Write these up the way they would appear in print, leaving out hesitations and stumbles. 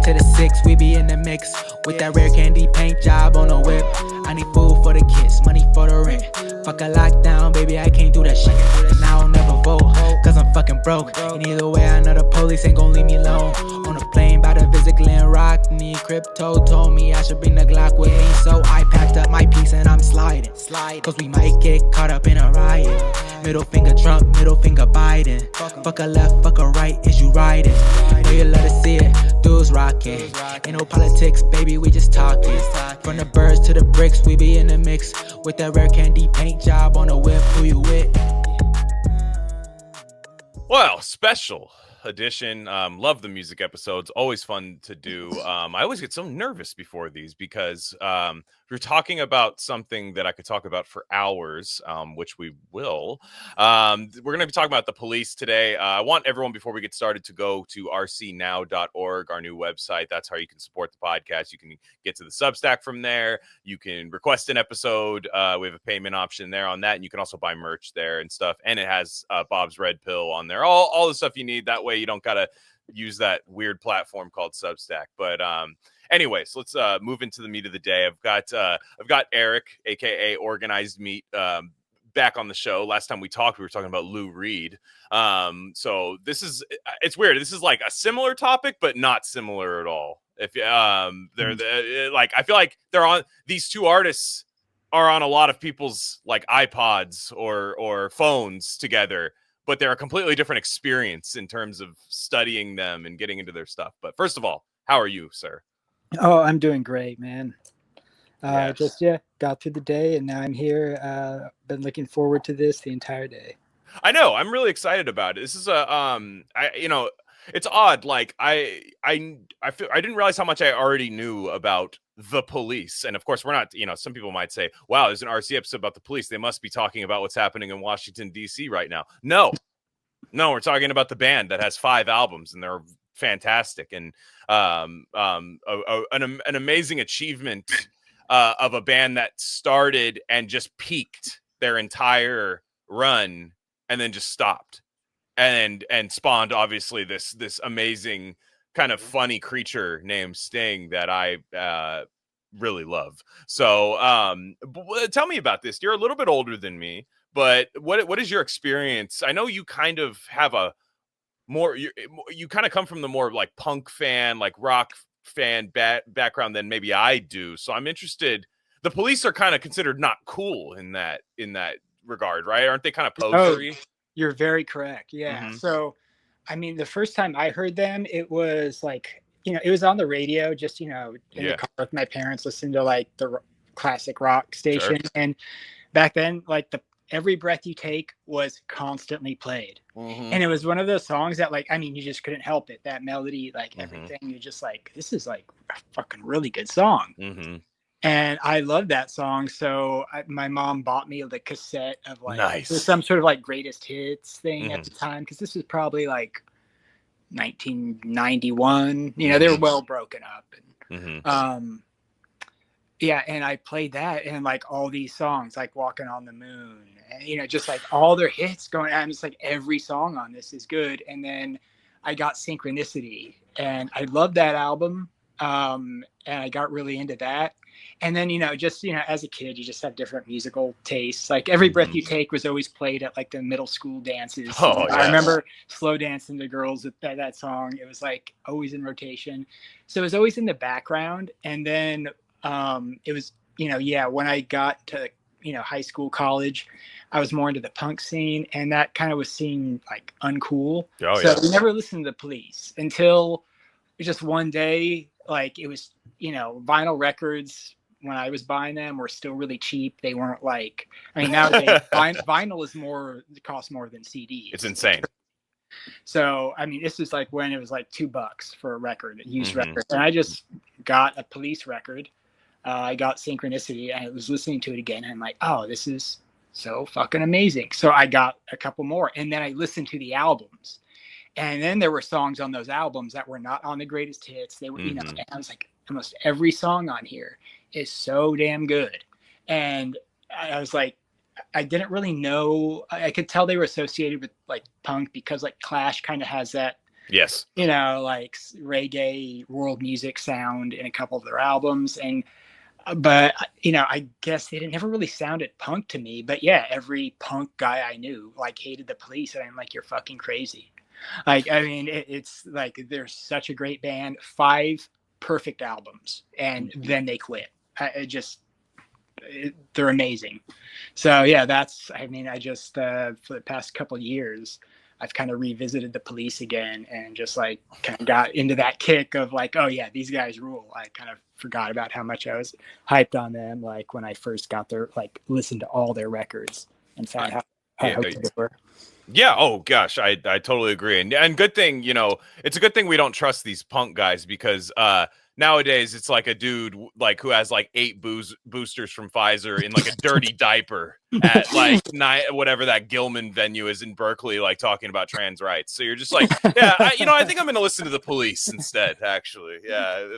to the 6, we be in the mix. With that rare candy paint job on the whip. I need food for the kids, money for the rent. Fuck a lockdown, baby, I can't do that shit. And I don't never vote, cause I'm fucking broke. And either way, I know the police ain't gon' leave me alone. On a plane by to visit Glen Rock. Need crypto, told me I should bring the Glock with me. So I packed up my piece and I'm sliding. Cause we might get caught up in a riot. Middle finger Trump, middle finger Biden. Fuck a left, fuck a right, is you riding? Know you love to see it, dudes rocking. Ain't no politics, baby, we just talking. From the birds to the bricks, we be in the mix. With that rare candy paint job on the whip, who you with? Well, special edition. Love the music episodes. Always fun to do. I always get so nervous before these because we're talking about something that I could talk about for hours, which we will. We're going to be talking about the police today. I want everyone, before we get started, to go to rcnow.org, our new website. That's how you can support the podcast. You can get to the Substack from there. You can request an episode. We have a payment option there on that. And you can also buy merch there and stuff. And it has Bob's Red Pill on there. All the stuff you need. That way you don't got to use that weird platform called Substack. But anyways, let's move into the meat of the day. I've got Eric, aka Organized Meat, back on the show. Last time we talked, we were talking about Lou Reed. So it's weird. This is like a similar topic, but not similar at all. If they're like, I feel like these two artists are on a lot of people's like iPods or phones together, but they're a completely different experience in terms of studying them and getting into their stuff. But first of all, how are you, sir? Oh, I'm doing great, man. Yes. Got through the day and now I'm here. Been looking forward to this the entire day. I know. I'm really excited about it. This is it's odd. Like I didn't realize how much I already knew about the police. And of course, we're not, some people might say, wow, there's an RC episode about the police. They must be talking about what's happening in Washington, D.C. right now. No, we're talking about the band that has 5 albums and they're fantastic. And an amazing achievement of a band that started and just peaked their entire run and then just stopped and spawned obviously this amazing kind of funny creature named Sting that I really love. So tell me about this. You're a little bit older than me, but what is your experience? I know you kind of have a more you kind of come from the more like punk fan, like rock fan background than maybe I do. So I'm interested. The police are kind of considered not cool in that regard, right? Aren't they kind of posery? Oh, you're very correct. Yeah. Mm-hmm. So, I mean, the first time I heard them, it was like, it was on the radio, just, in the car with my parents, listening to like the classic rock station. Sure. And back then, like Every Breath You Take was constantly played. Mm-hmm. And it was one of those songs that you just couldn't help it. That melody, Mm-hmm. everything, you're just like, this is like a fucking really good song. Mm-hmm. And I love that song. So my mom bought me the cassette of Nice. some sort of like greatest hits thing Mm-hmm. at the time. Cause this was probably like 1991, they were well broken up. And, Mm-hmm. yeah. And I played that and like all these songs, like Walking on the Moon, and, just like all their hits going. I'm just like, every song on this is good. And then I got Synchronicity and I loved that album. And I got really into that. And then, as a kid, you just have different musical tastes. Like Every Breath You Take was always played at like the middle school dances. Oh, yes. I remember slow dancing to girls with that song. It was like always in rotation. So it was always in the background. And then it was, when I got to, high school, college, I was more into the punk scene. And that kind of was seen like uncool. Oh, so yeah. we never listened to the Police until just one day. Like it was, vinyl records when I was buying them were still really cheap. They weren't like, nowadays vinyl it costs more than CDs. It's insane. So, this is like when it was like $2 for a record, a used Mm-hmm. record. And I just got a Police record. I got Synchronicity and I was listening to it again. And I'm like, oh, this is so fucking amazing. So I got a couple more and then I listened to the albums. And then there were songs on those albums that were not on the greatest hits. They were, and I was like, almost every song on here is so damn good. And I was like, I didn't really know. I could tell they were associated with like punk because like Clash kind of has that Yes. Like reggae world music sound in a couple of their albums. And but I guess it never really sounded punk to me. But yeah, every punk guy I knew like hated the Police, and I'm like, you're fucking crazy. Like, I mean, it's like they're such a great band. 5 perfect albums, and then they quit. They're amazing. So yeah, I just for the past couple of years, I've kind of revisited the Police again, and just like kind of got into that kick of like, oh yeah, these guys rule. I kind of forgot about how much I was hyped on them, like when I first got listened to all their records and found how hyped they were. Yeah. Oh gosh, I totally agree. And good thing, it's a good thing we don't trust these punk guys, because nowadays it's like a dude like who has like 8 boosters from Pfizer in like a dirty diaper at like whatever that Gilman venue is in Berkeley, like talking about trans rights. So you're just like, yeah, I think I'm going to listen to the Police instead. Actually, yeah,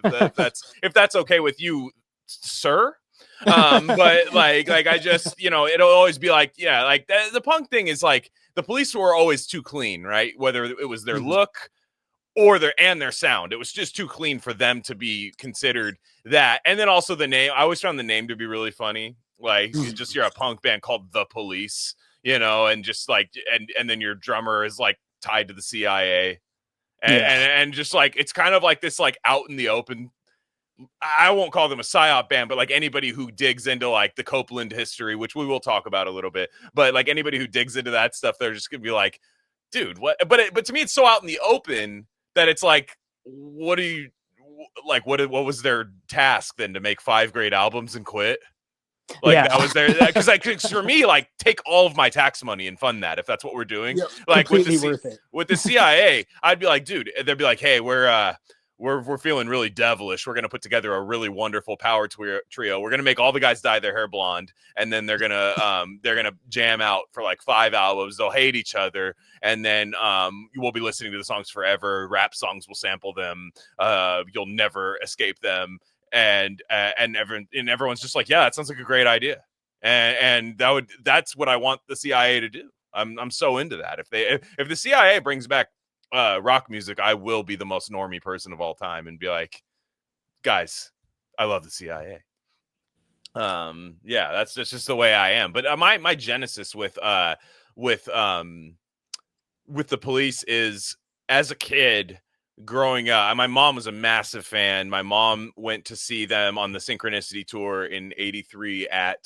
if that's okay with you, sir. But like I just, it'll always be like, yeah, like the punk thing is like the Police were always too clean, right? Whether it was their look or their sound, it was just too clean for them to be considered that. And then also the name, I always found the name to be really funny. Like you're a punk band called The Police, and just like, and then your drummer is like tied to the CIA, and just like, it's kind of like this, like out in the open. I won't call them a psyop band, but like anybody who digs into like the Copeland history, which we will talk about a little bit, but like anybody who digs into that stuff, they're just gonna be like, dude, what? But to me, it's so out in the open that it's like, what do you like? What was their task then, to make 5 great albums and quit? Like that was their, because for me, like, take all of my tax money and fund that if that's what we're doing. Yep, like with the CIA, I'd be like, dude, they'd be like, hey, we're feeling really devilish. We're going to put together a really wonderful power trio. We're going to make all the guys dye their hair blonde, and then they're going to jam out for like 5 albums. They'll hate each other, and then you will be listening to the songs forever. Rap songs will sample them. You'll never escape them. And everyone's just like, yeah, that sounds like a great idea. And that's what I want the CIA to do. I'm so into that. If the CIA brings back rock music, I will be the most normie person of all time and be like, guys, I love the CIA. Yeah, that's just the way I am. But my genesis with the Police is, as a kid growing up, my mom was a massive fan. My mom went to see them on the Synchronicity tour in '83 at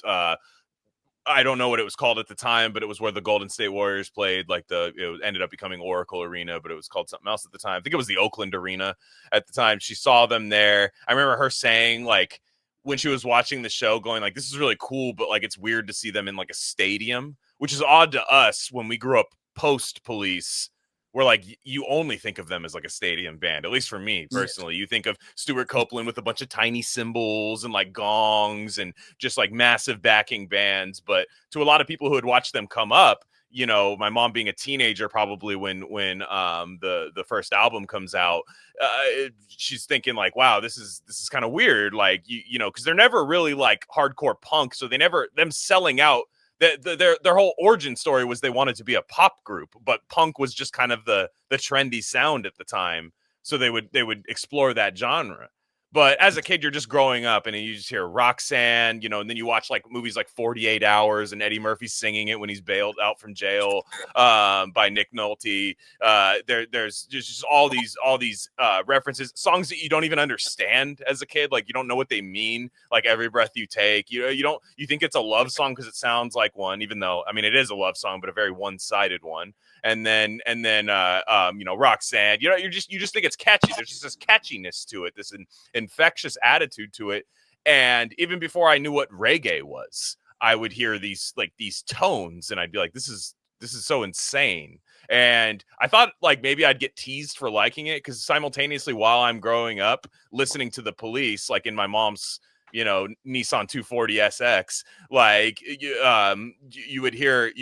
I don't know what it was called at the time, but it was where the Golden State Warriors played. Like it ended up becoming Oracle Arena, but it was called something else at the time. I think it was the Oakland Arena at the time. She saw them there. I remember her saying, like, when she was watching the show, going like, this is really cool, but like, it's weird to see them in like a stadium, which is odd to us when we grew up post Police. Where like you only think of them as like a stadium band, at least for me personally. You think of Stuart Copeland with a bunch of tiny cymbals and like gongs and just like massive backing bands. But to a lot of people who had watched them come up, my mom being a teenager, probably when the first album comes out, she's thinking like, wow, this is kind of weird. Like, because they're never really like hardcore punk, so them selling out. Their whole origin story was they wanted to be a pop group, but punk was just kind of the trendy sound at the time. So they would explore that genre. But as a kid, you're just growing up and you just hear Roxanne, and then you watch like movies like 48 Hours and Eddie Murphy singing it when he's bailed out from jail by Nick Nolte. There's just all these references, songs that you don't even understand as a kid. Like, you don't know what they mean. Like Every Breath You Take, you think it's a love song because it sounds like one, even though, I mean, it is a love song, but a very one-sided one. And then Roxanne, you just think it's catchy. There's just this catchiness to it, this infectious attitude to it. And even before I knew what reggae was, I would hear these tones, and I'd be like, this is so insane. And I thought like maybe I'd get teased for liking it, because simultaneously while I'm growing up listening to the Police, like in my mom's Nissan 240 SX, like you would hear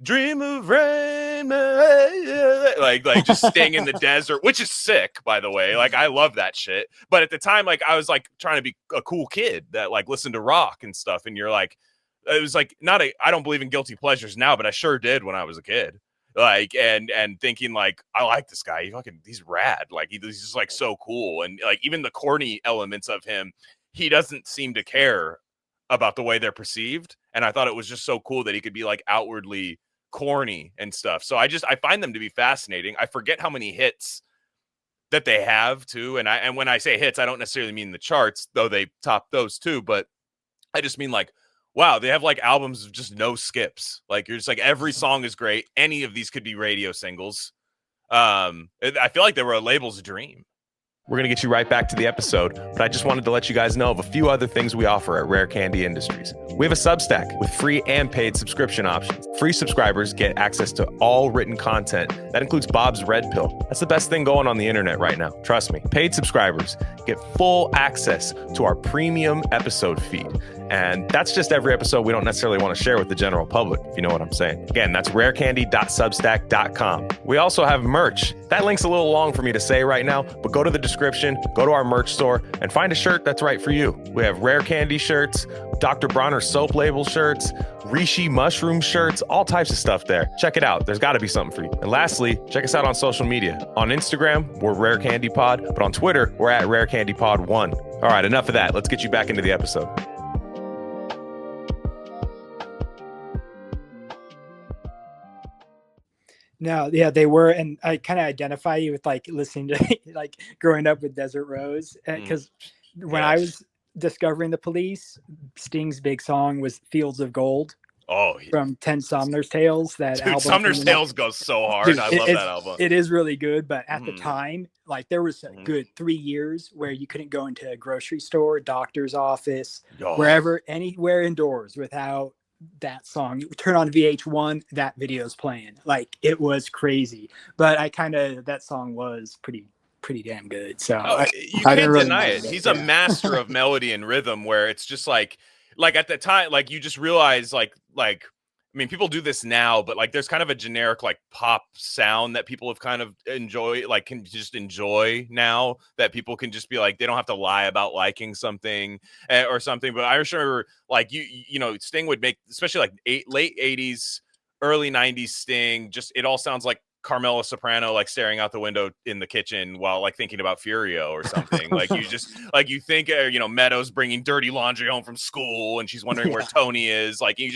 Dream of Rain, like just staying in the desert, which is sick, by the way. Like, I love that shit. But at the time, like, I was like trying to be a cool kid that like listened to rock and stuff. And you're like, it was like I don't believe in guilty pleasures now, but I sure did when I was a kid. like, and thinking like, I like this guy. He's rad. Like he's just like so cool. And like even the corny elements of him, he doesn't seem to care about the way they're perceived. And I thought it was just so cool that he could be like outwardly corny and stuff. So I find them to be fascinating. I forget how many hits that they have too. And when I say hits, I don't necessarily mean the charts, though they top those too, but I just mean like, wow, they have like albums of just no skips. Like you're just like, every song is great. Any of these could be radio singles. I feel like they were a label's dream. We're going to get you right back to the episode, but I just wanted to let you guys know of a few other things we offer at Rare Candy Industries. We have a Substack with free and paid subscription options. Free subscribers get access to all written content. That includes Bob's Red Pill. That's the best thing going on the internet right now. Trust me. Paid subscribers get full access to our premium episode feed. And that's just every episode we don't necessarily want to share with the general public, if you know what I'm saying. Again, that's rarecandy.substack.com. We also have merch. That link's a little long for me to say right now, but go to the description, go to our merch store, and find a shirt that's right for you. We have Rare Candy shirts, Dr. Bronner soap label shirts, Rishi mushroom shirts, all types of stuff there. Check it out. There's got to be something for you. And lastly, check us out on social media. On Instagram, we're Rare Candy Pod, but on Twitter, we're at Rare Candy Pod 1. All right, enough of that. Let's get you back into the episode. No, yeah, they were, and I kind of identify you with like listening to like growing up with Desert Rose, because when I was discovering the Police, Sting's big song was "Fields of Gold." Oh, from 10 Sumner's Tales. That dude, album, Sumner's Tales goes so hard. Dude, I love that album. It is really good, but at the time, like there was a good 3 years where you couldn't go into a grocery store, doctor's office, wherever, anywhere indoors without that song. You turn on VH1, that video's playing. Like it was crazy, but that song was pretty damn good. So you can't deny it. He's a master of melody and rhythm, where it's just like at the time, like you just realize like I mean, people do this now, but like there's kind of a generic like pop sound that people have kind of can just enjoy now, that people can just be like, they don't have to lie about liking something or something. But I just remember like you know, Sting would make, especially like late 80s, early 90s Sting, just it all sounds like Carmela Soprano like staring out the window in the kitchen while like thinking about Furio or something. Like you just like you think you know, Meadows bringing dirty laundry home from school and she's wondering where Tony is. Like you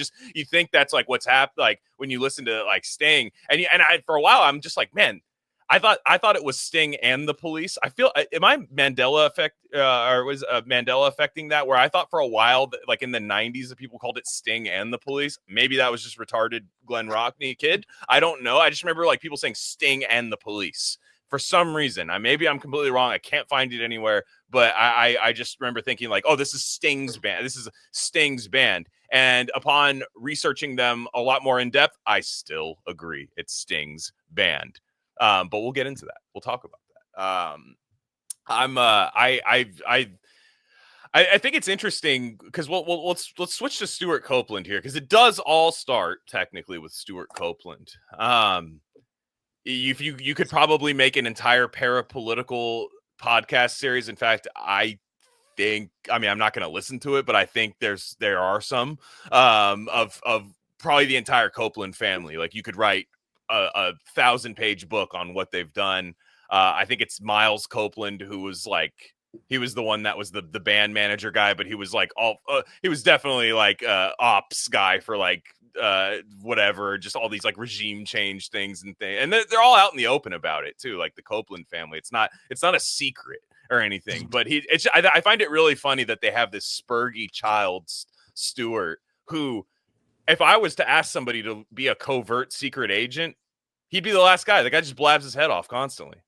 think that's like what's happened, like when you listen to like Sting. And I for a while I'm just like, man, I thought it was Sting and the Police. I feel, am I Mandela effect or was Mandela affecting that, where I thought for a while that, like in the 90s, that people called it Sting and the Police. Maybe that was just retarded Glenn Rockney kid. I don't know. I just remember like people saying Sting and the Police for some reason. Maybe I'm completely wrong. I can't find it anywhere, but I just remember thinking like, oh, this is Sting's band. This is Sting's band. And upon researching them a lot more in depth, I still agree it's Sting's band. But we'll get into that. We'll talk about that. I think it's interesting because let's switch to Stuart Copeland here, because it does all start technically with Stuart Copeland. If you could probably make an entire parapolitical podcast series. In fact, I'm not going to listen to it, but I think there are some of probably the entire Copeland family. Like you could write a 1,000-page book on what they've done. I think it's Miles Copeland, who was like, he was the one that was the band manager guy, but he was like he was definitely like ops guy for like whatever, just all these like regime change things and they're all out in the open about it too, like the Copeland family. It's not a secret or anything, but I find it really funny that they have this spurgy child, Stuart, who, if I was to ask somebody to be a covert secret agent, he'd be the last guy. The guy just blabs his head off constantly.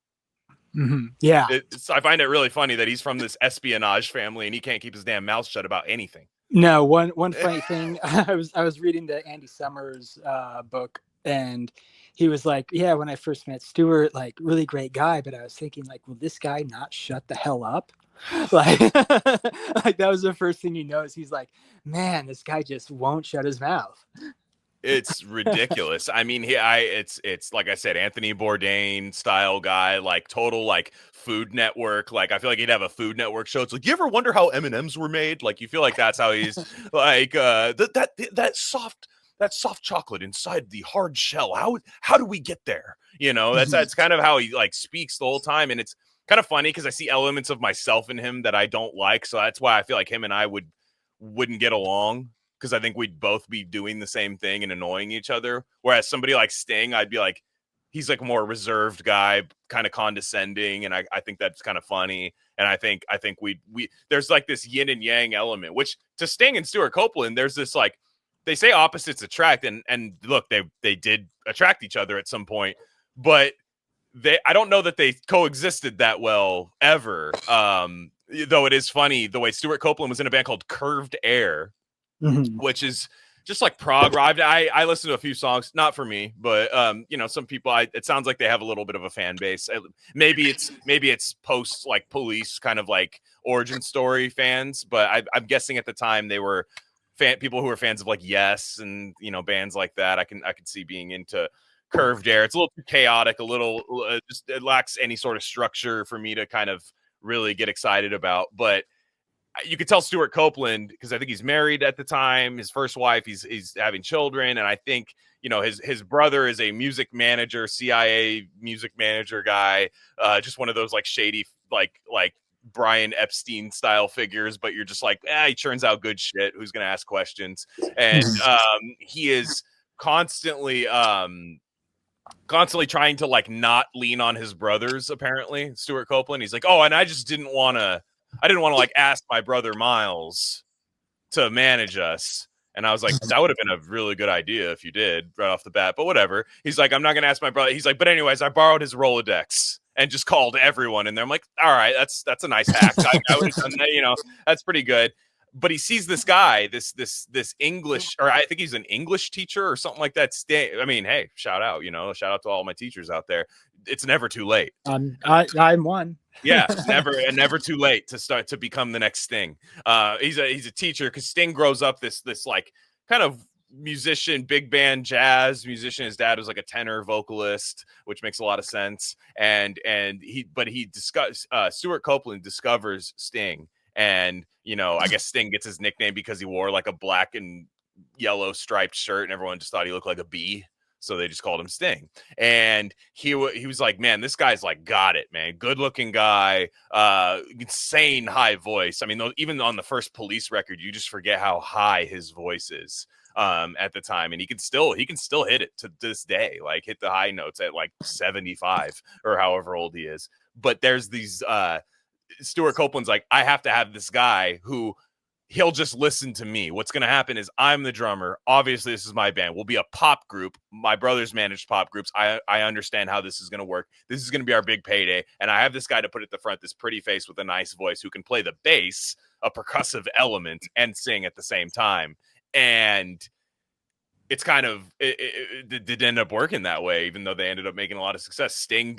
Mm-hmm. Yeah. I find it really funny that he's from this espionage family and he can't keep his damn mouth shut about anything. No, one funny thing, I was reading the Andy Summers book, and he was like, yeah, when I first met Stuart, like really great guy, but I was thinking like, will this guy not shut the hell up? Like that was the first thing you notice. He's like, man, this guy just won't shut his mouth. It's ridiculous. I mean, it's like I said, Anthony Bourdain style guy, like total like Food Network. Like I feel like he'd have a Food Network show. It's like, you ever wonder how M&Ms were made? Like you feel like that's how he's like that soft that soft chocolate inside the hard shell. How do we get there? You know, that's kind of how he like speaks the whole time. And it's kind of funny because I see elements of myself in him that I don't like. So that's why I feel like him and I wouldn't get along, because I think we'd both be doing the same thing and annoying each other. Whereas somebody like Sting, I'd be like, he's like a more reserved guy, kind of condescending, and I think that's kind of funny. And I think we there's like this yin and yang element, which to Sting and Stuart Copeland, there's this like, they say opposites attract, and look, they did attract each other at some point, but I don't know that they coexisted that well ever. Though it is funny the way Stuart Copeland was in a band called Curved Air, which is just like prog rock. I listened to a few songs, not for me, but you know, some people, it sounds like they have a little bit of a fan base. Maybe it's post like Police kind of like origin story fans, but I'm guessing at the time they were people who were fans of like Yes and, you know, bands like that. I could see being into Curved Air. It's a little too chaotic, a little just it lacks any sort of structure for me to kind of really get excited about. But you could tell Stuart Copeland, because I think he's married at the time, his first wife, he's having children, and I think, you know, his brother is a music manager, CIA music manager guy, just one of those like shady like Brian Epstein style figures, but you're just like, he churns out good shit. Who's gonna ask questions? And he is constantly trying to like not lean on his brothers. Apparently, Stuart Copeland, he's like, oh, and I didn't want to like ask my brother Miles to manage us. And I was like, that would have been a really good idea if you did right off the bat, but whatever. He's like, I'm not going to ask my brother. He's like, but anyways, I borrowed his Rolodex and just called everyone in there. I'm like, all right, that's a nice hack. I would have done that, you know, that's pretty good. But he sees this guy, this English, or I think he's an English teacher or something like that. I mean, hey, shout out to all my teachers out there. It's never too late. I'm one. Yeah, never too late to become the next Sting. He's a teacher, because Sting grows up this like kind of musician, big band jazz musician. His dad was like a tenor vocalist, which makes a lot of sense. Stuart Copeland discovers Sting, and you know, I guess Sting gets his nickname because he wore like a black and yellow striped shirt, and everyone just thought he looked like a bee. So they just called him Sting. And he was like, man, this guy's like, got it, man. Good looking guy, insane high voice. I mean, even on the first Police record, you just forget how high his voice is at the time. And he can still hit it to this day, like hit the high notes at like 75 or however old he is. But there's these, Stuart Copeland's like, I have to have this guy who, he'll just listen to me. What's going to happen is I'm the drummer. Obviously, this is my band. We'll be a pop group. My brothers managed pop groups. I understand how this is going to work. This is going to be our big payday. And I have this guy to put at the front, this pretty face with a nice voice who can play the bass, a percussive element, and sing at the same time. And it's kind of, it did end up working that way, even though they ended up making a lot of success. Sting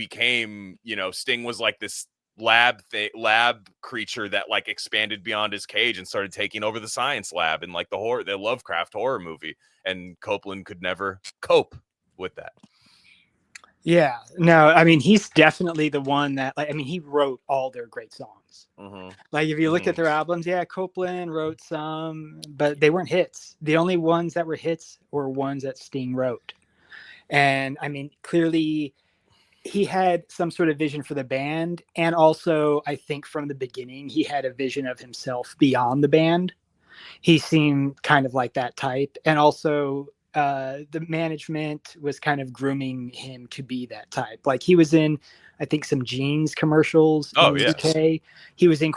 was like this lab creature that like expanded beyond his cage and started taking over the science lab and like the Lovecraft horror movie, and Copeland could never cope with that. Yeah, no, I mean, he's definitely the one that, like, I mean, he wrote all their great songs. Like, if you looked at their albums, yeah, Copeland wrote some, but they weren't hits. The only ones that were hits were ones that Sting wrote. And I mean, clearly he had some sort of vision for the band. And also, I think from the beginning, he had a vision of himself beyond the band. He seemed kind of like that type. And also, the management was kind of grooming him to be that type. Like, he was in, I think, some jeans commercials in the UK. He was in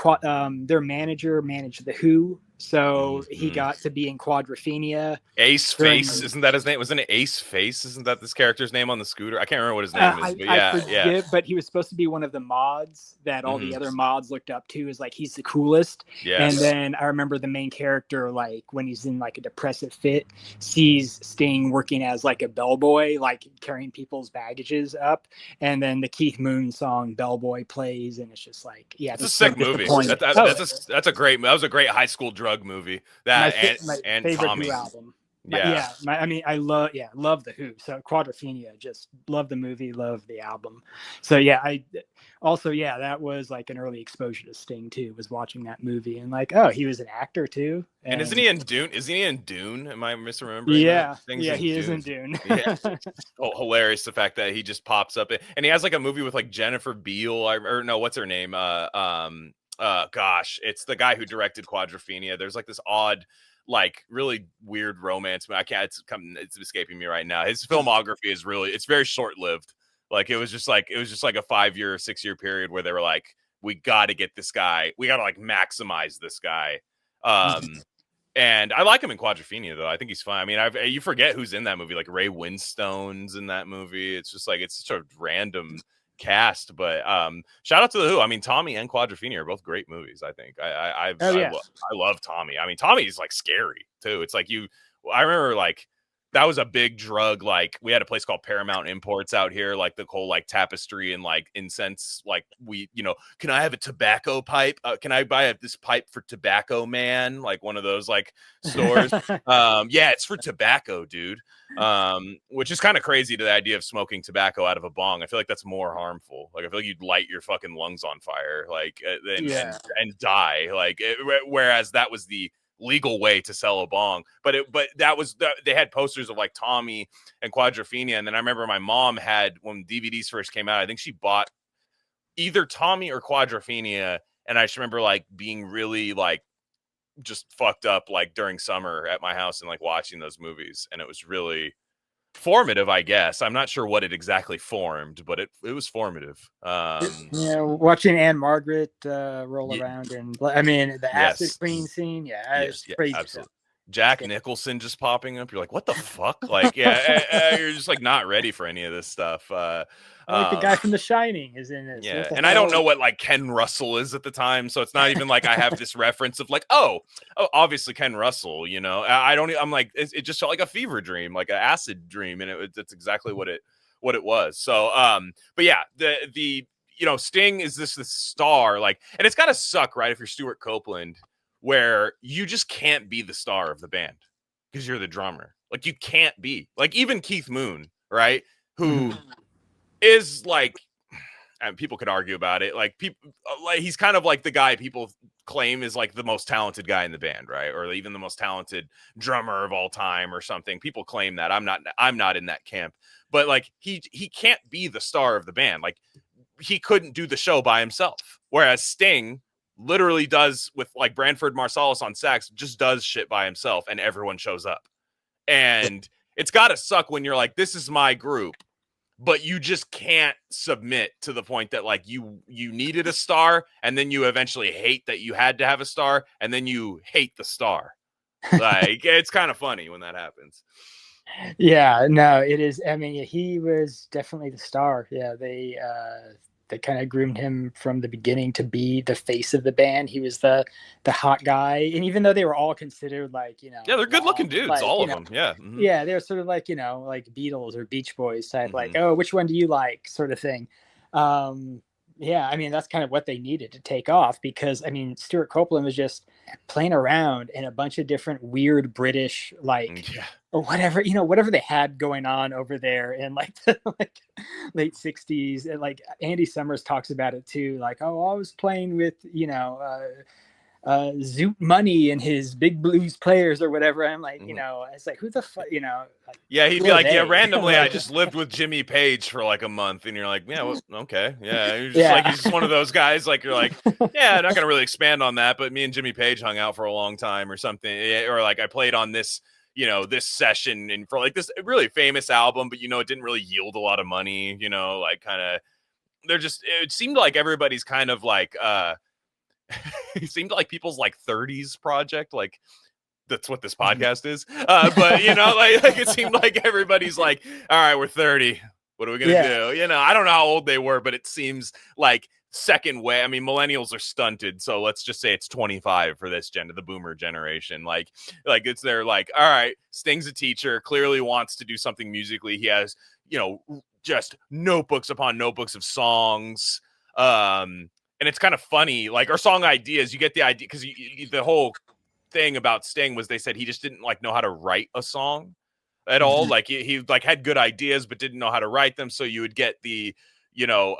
their manager managed the Who, so he got to be in Quadrophenia. Ace Face, isn't that his name? Wasn't it Ace Face? Isn't that this character's name on the scooter? I can't remember what his name is, but I forget, but he was supposed to be one of the mods that all the other mods looked up to. Is like, he's the coolest. Yes. And then I remember the main character, like when he's in like a depressive fit, sees Sting working as like a bellboy, like carrying people's baggages up, and then the Keith Moon song "Bellboy" plays, and it's just like, yeah, it's a sick movie. That was a great high school drug movie. That my favorite Tommy album. Yeah. I mean, I love the Who. So Quadrophenia, just love the movie, love the album. So yeah, I also, yeah, that was like an early exposure to Sting too. Was watching that movie and like, oh, he was an actor too. And isn't he in Dune? Isn't he in Dune? Am I misremembering Yeah, that? Sting's yeah, in he is Dune. in Dune. Yeah. Oh, hilarious the fact that he just pops up and he has like a movie with like Jennifer Beal or no, what's her name? Gosh, it's the guy who directed Quadrophenia. There's like this odd, like really weird romance, but I can't. It's escaping me right now. His filmography is it's very short lived. Like it was just like a 5-year, 6-year period where they were like, we got to get this guy. We got to like maximize this guy. And I like him in Quadrophenia though. I think he's fine. I mean, you forget who's in that movie. Like Ray Winstone's in that movie. It's just like it's such a random cast, but shout out to the Who. I mean, Tommy and Quadrophenia are both great movies. I think I love Tommy. I mean, Tommy's like scary too. It's like I remember like that was a big drug. Like we had a place called Paramount Imports out here, like the whole like tapestry and like incense. Like can I have a tobacco pipe? Can I buy this pipe for Tobacco Man? Like one of those like stores. Yeah, it's for tobacco, dude. Which is kind of crazy to the idea of smoking tobacco out of a bong. I feel like that's more harmful. Like I feel like you'd light your fucking lungs on fire, like and die. Like whereas that was the legal way to sell a bong, but they had posters of like Tommy and Quadrophenia, and then I remember my mom had, when DVDs first came out, I think she bought either Tommy or Quadrophenia, and I just remember like being really like just fucked up like during summer at my house and like watching those movies, and it was really formative, I guess. I'm not sure what it exactly formed, but it was formative. Yeah, watching Anne Margaret roll around, and I mean the acid queen scene. Yeah, it's crazy. Absolutely. Jack Nicholson just popping up. You're like, what the fuck? Like, yeah, you're just like not ready for any of this stuff. Like the guy from The Shining is in this. Yeah, and I don't know what like Ken Russell is at the time, so it's not even like I have this reference of like, oh, obviously Ken Russell. I don't. I'm like, it just felt like a fever dream, like an acid dream, and that's exactly what it was. So, but yeah, the Sting is this star, like, and it's gotta suck, right? If you're Stuart Copeland, where you just can't be the star of the band because you're the drummer. Like you can't be like even Keith Moon, right? Who is like, and people could argue about it. Like people, like he's kind of like the guy people claim is like the most talented guy in the band, right? Or even the most talented drummer of all time or something. People claim that. I'm not in that camp. But like he can't be the star of the band. Like he couldn't do the show by himself. Whereas Sting literally does, with like Branford Marsalis on sax, just does shit by himself and everyone shows up. And it's got to suck when you're like, this is my group, but you just can't submit to the point that like you needed a star, and then you eventually hate that you had to have a star, and then you hate the star. Like it's kind of funny when that happens. Yeah, no, it is. I mean, he was definitely the star. Yeah, they kind of groomed him from the beginning to be the face of the band. He was the hot guy, and even though they were all considered like they're good looking dudes, like, all of them. Yeah, yeah, they're sort of like like Beatles or Beach Boys type, like, oh, which one do you like, sort of thing. Yeah, I mean that's kind of what they needed to take off, because I mean Stuart Copeland was just playing around in a bunch of different weird British or whatever they had going on over there in like the late 60s. And like Andy Summers talks about it too, like, oh, I was playing with Zoot Money and his Big Blues Players or whatever. I'm like, it's like, who the fuck, like, yeah, he'd be like, yeah, randomly I just lived with Jimmy Page for like a month, and you're like, yeah, well, okay, yeah, you're just like, he's just one of those guys, like, you're like, yeah, not gonna really expand on that, but me and Jimmy Page hung out for a long time or something, or like I played on this this session and for like this really famous album, but it didn't really yield a lot of money, like kind of, it seemed like everybody's kind of like it seemed like people's like 30s project, like that's what this podcast is, but like it seemed like everybody's like, all right, we're 30, what are we gonna do? I don't know how old they were, but it seems like second way. I mean, millennials are stunted, so let's just say it's 25 for this the boomer generation. Like it's they're like, all right, Sting's a teacher, clearly wants to do something musically. He has just notebooks upon notebooks of songs, and it's kind of funny, like our song ideas. You get the idea because the whole thing about Sting was they said he just didn't like know how to write a song at all. Like he like had good ideas, but didn't know how to write them. So you would get the, you know,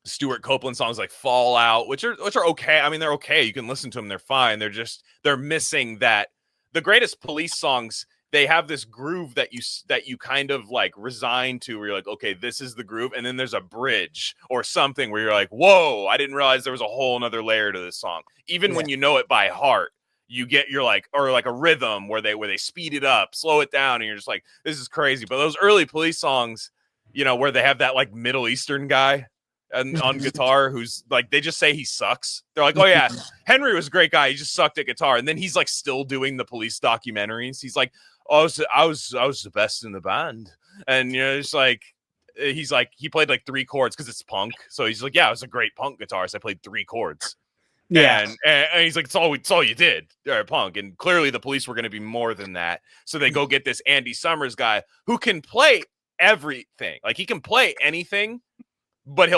Stuart Copeland songs like Fallout, which are okay. I mean, they're okay. You can listen to them. They're fine. They're missing that. The Greatest Police songs, they have this groove that you kind of like resign to, where you're like, okay, this is the groove. And then there's a bridge or something where you're like, whoa, I didn't realize there was a whole nother layer to this song. Even when you know it by heart, you're like, or like a rhythm where they speed it up, slow it down. And you're just like, this is crazy. But those early Police songs, you know, where they have that like Middle Eastern guy and on guitar who's like, they just say he sucks. They're like, oh yeah, Henry was a great guy, he just sucked at guitar. And then he's like still doing the police documentaries. He's like, oh, I was the best in the band. And you know, it's like, he's like, he played like 3 chords because it's punk. So he's like, yeah, I was a great punk guitarist, I played 3 chords. Yeah, and he's like, it's all you did, punk. And clearly the Police were going to be more than that. So they go get this Andy Summers guy who can play everything. Like he can play anything, but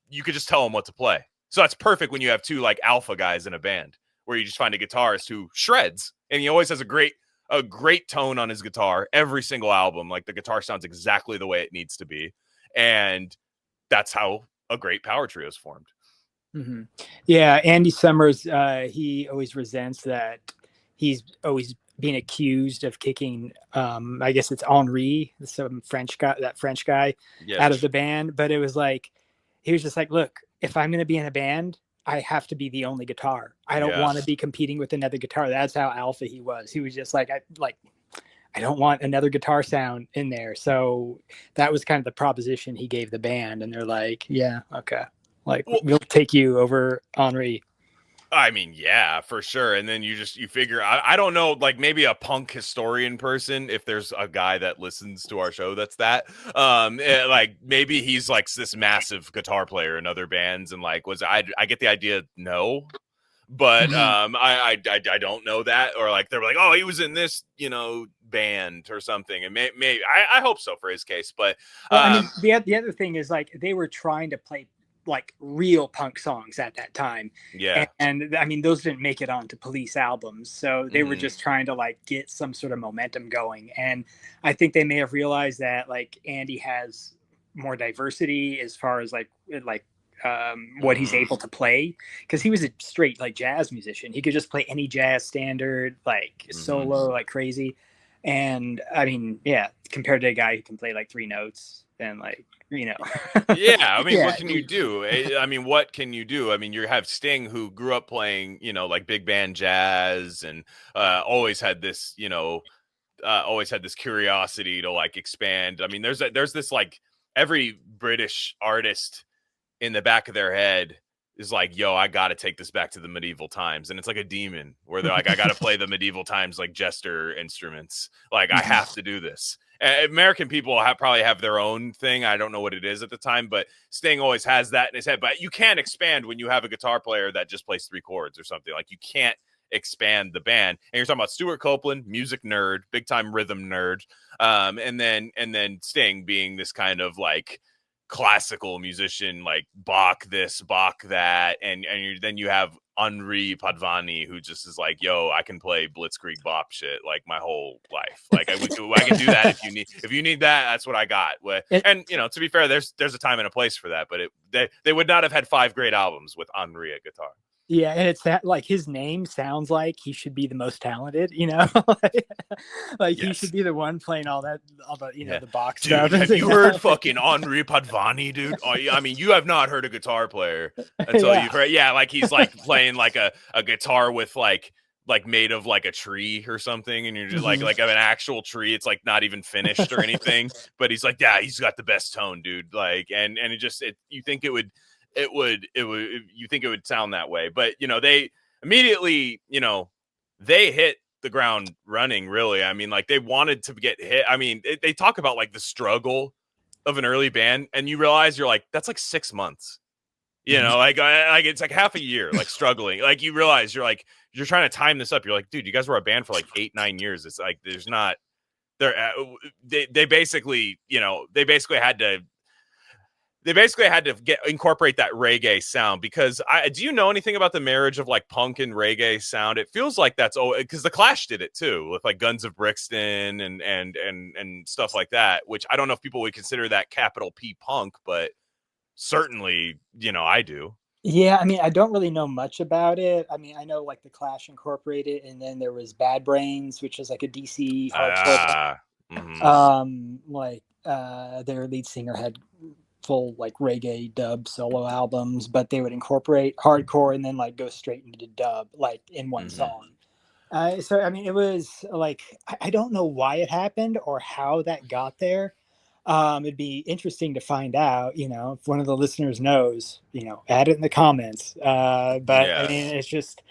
you could just tell him what to play. So that's perfect when you have 2 like alpha guys in a band, where you just find a guitarist who shreds, and he always has a great tone on his guitar every single album. Like the guitar sounds exactly the way it needs to be, and that's how a great power trio is formed. Mm-hmm. Yeah, Andy Summers, he always resents that he's always being accused of kicking, I guess it's Henri, some French guy, out of the band. But it was like, he was just like, look, if I'm going to be in a band, I have to be the only guitar. I don't want to be competing with another guitar. That's how alpha he was. He was just like, I don't want another guitar sound in there. So that was kind of the proposition he gave the band. And they're like, yeah, okay. Like, we'll take you over Henri. I mean, yeah, for sure. And then you figure, I don't know, like maybe a punk historian person, if there's a guy that listens to our show that's that, like maybe he's like this massive guitar player in other bands, and like I get the idea, no, but I don't know that, or like they're like, oh, he was in this, you know, band or something, and maybe I hope so for his case, but I mean, the other thing is like they were trying to play like real punk songs at that time. Yeah. And I mean, those didn't make it onto Police albums. So they were just trying to like get some sort of momentum going. And I think they may have realized that like Andy has more diversity as far as like what he's able to play. Cause he was a straight like jazz musician. He could just play any jazz standard, like solo, like crazy. And I mean, yeah, compared to a guy who can play like 3 notes and like, you know. Yeah, I mean, what can you do? I mean, what can you do? I mean, you have Sting, who grew up playing, you know, like big band jazz, and always had this, you know, curiosity to like expand. I mean, there's this like, every British artist in the back of their head is like, yo, I got to take this back to the medieval times. And it's like a demon where they're like, I got to play the medieval times, like jester instruments. Like, I have to do this. American people probably have their own thing. I don't know what it is at the time, but Sting always has that in his head. But you can't expand when you have a guitar player that just plays 3 chords or something. Like, you can't expand the band. And you're talking about Stuart Copeland, music nerd, big time rhythm nerd. And then Sting being this kind of like classical musician, like Bach this, Bach that, and then you have Henri Padvani, who just is like, yo, I can play blitzkrieg bop shit like my whole life. Like I can do that if you need that, that's what I got. And you know, to be fair, there's a time and a place for that, but they would not have had 5 great albums with Henri at guitar. Yeah, and it's that like his name sounds like he should be the most talented, you know, like he should be the one playing all the you know, the box stuff. Have you heard fucking Henri Padvani, dude? Oh, I mean, you have not heard a guitar player until you've heard. Yeah, like he's like playing like a guitar with like made of like a tree or something, and you're just like an actual tree. It's like not even finished or anything, but he's like, yeah, he's got the best tone, dude. Like, and you think it would sound that way, but you know, they immediately, you know, they hit the ground running, really. I mean, like they wanted to get hit. I mean, they talk about like the struggle of an early band, and you realize you're like, that's like 6 months, you know, like it's like half a year, like struggling. Like you realize you're trying to time this up. You're like, dude, you guys were a band for like 8-9 years. It's like, there's not they basically, you know, they basically they basically had to incorporate that reggae sound because do you know anything about the marriage of like punk and reggae sound? It feels like that's because the Clash did it too with like Guns of Brixton and stuff like that, which I don't know if people would consider that capital P punk, but certainly, I do. Yeah, I mean, I don't really know much about it. I mean, I know like the Clash Incorporated, and then there was Bad Brains, which was like a DC hardcore. Their lead singer had full like reggae dub solo albums, but they would incorporate hardcore and then like go straight into dub like in one song. So I mean, it was like I don't know why it happened or how that got there. It'd be interesting to find out, if one of the listeners knows, add it in the comments. I mean, it's just,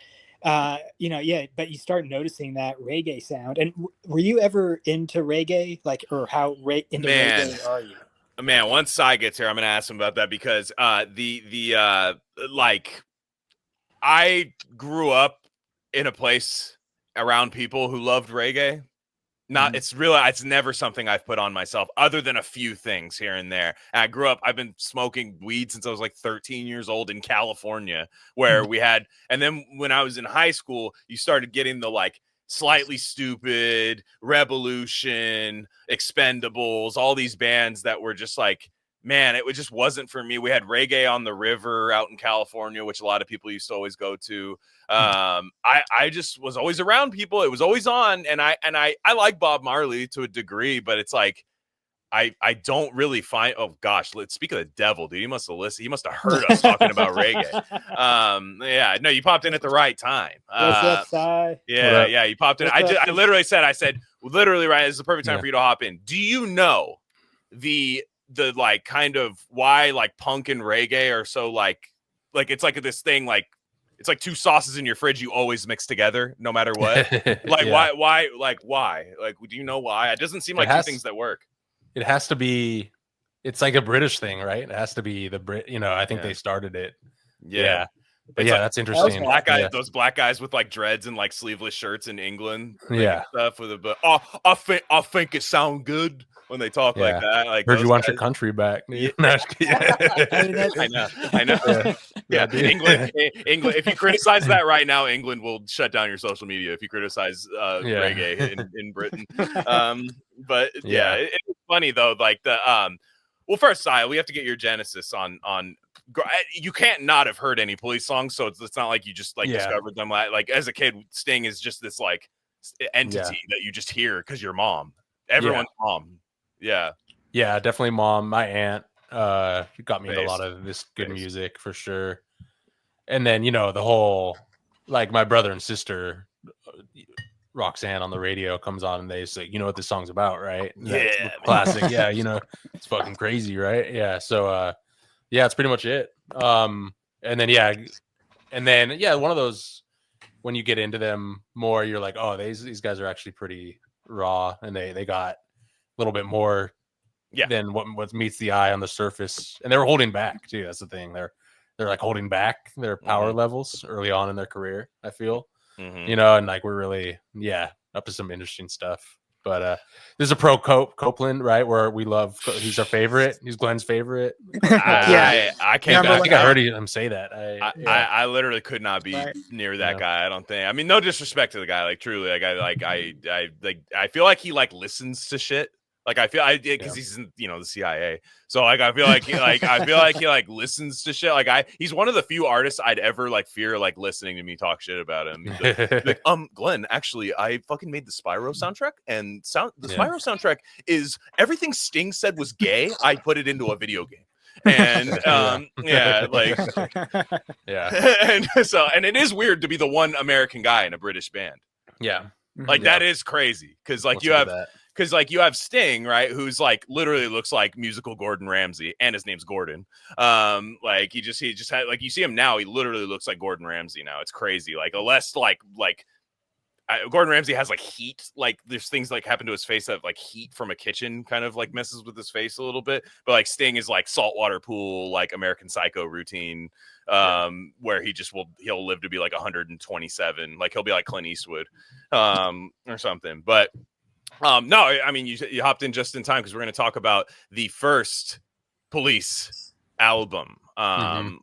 but you start noticing that reggae sound. And were you ever into reggae? Like, or how into reggae are you? Man, once Cy gets here, I'm going to ask him about that because I grew up in a place around people who loved reggae. It's never something I've put on myself other than a few things here and there. And I've been smoking weed since I was like 13 years old in California where and then when I was in high school, you started getting the like Slightly Stupid, Revolution, Expendables, all these bands that were just like, man, it just wasn't for me. We had Reggae on the River out in California, which a lot of people used to always go to. I just was always around people. It was always on. And I like Bob Marley to a degree, but it's like, I don't really find, oh gosh, let's speak of the devil, dude. He must have listened. He must have heard us talking about reggae. No, you popped in at the right time. Yeah, you popped in. I literally said, literally right, this is the perfect time for you to hop in. Do you know the like kind of why like punk and reggae are so like it's like this thing, like it's like two sauces in your fridge you always mix together no matter what. Like why do you know why? It doesn't seem like two things that work. It has to be, it's like a British thing, right? It has to be the Brit, I think they started it. Yeah. But yeah, that's interesting. Those black guys with like dreads and like sleeveless shirts in England. Stuff with I think it sound good when they talk like that. Like, heard you want your country back. I know. Yeah. England. If you criticize that right now, England will shut down your social media. If you criticize reggae in Britain, but it's funny though. Like the well, first, Cy, we have to get your genesis on. You can't not have heard any Police songs, so it's not like you just like discovered them. Like as a kid, Sting is just this like entity that you just hear because your mom, everyone's mom. Yeah, definitely mom. My aunt got me into a lot of this good music for sure. And then the whole like my brother and sister, Roxanne on the radio comes on and they say, you know what this song's about, right? Classic. It's fucking crazy, right? Yeah. So it's pretty much it. And then one of those, when you get into them more, you're like, oh, these guys are actually pretty raw, and they got a little bit more than what meets the eye on the surface. And they were holding back too. That's the thing. They're like holding back their power levels early on in their career, I feel. And like we're really up to some interesting stuff. But there's a pro Copeland, right, where we love. He's our favorite. He's Glenn's favorite. I can't. I think I heard him say that. I literally could not be near that guy. I don't think. I mean, no disrespect to the guy. Like truly, like I feel like he like listens to shit. Like I feel because he's in the CIA. So like I feel like he like listens to shit. Like he's one of the few artists I'd ever like fear like listening to me talk shit about him. Like Glenn, actually I fucking made the Spyro soundtrack, and the Spyro soundtrack is everything Sting said was gay. I put it into a video game. And and it is weird to be the one American guy in a British band. Like that is crazy because like you have Sting, right, who's like literally looks like musical Gordon Ramsay, and his name's Gordon. Like he just had like you see him now, he literally looks like Gordon Ramsay now. It's crazy. Like unless Gordon Ramsay has like heat, like there's things like happen to his face that like heat from a kitchen kind of like messes with his face a little bit. But like Sting is like saltwater pool, like American Psycho routine, where he'll live to be like 127. Like he'll be like Clint Eastwood, or something. But no, I mean you hopped in just in time because we're going to talk about the first Police album,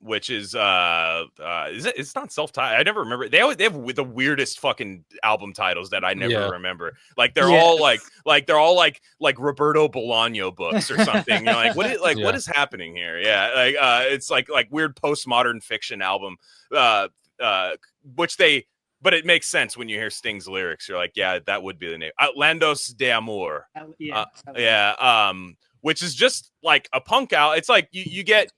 which is it's not self-titled. I never remember. They have the weirdest fucking album titles that I never remember. Like they're all they're all like Roberto Bolaño books or something. You're like, what is happening here? Yeah, like it's like weird postmodern fiction album, but it makes sense when you hear Sting's lyrics. You're like, yeah, that would be the name. Outlandos de Amor. Which is just like a punk out. It's like you get,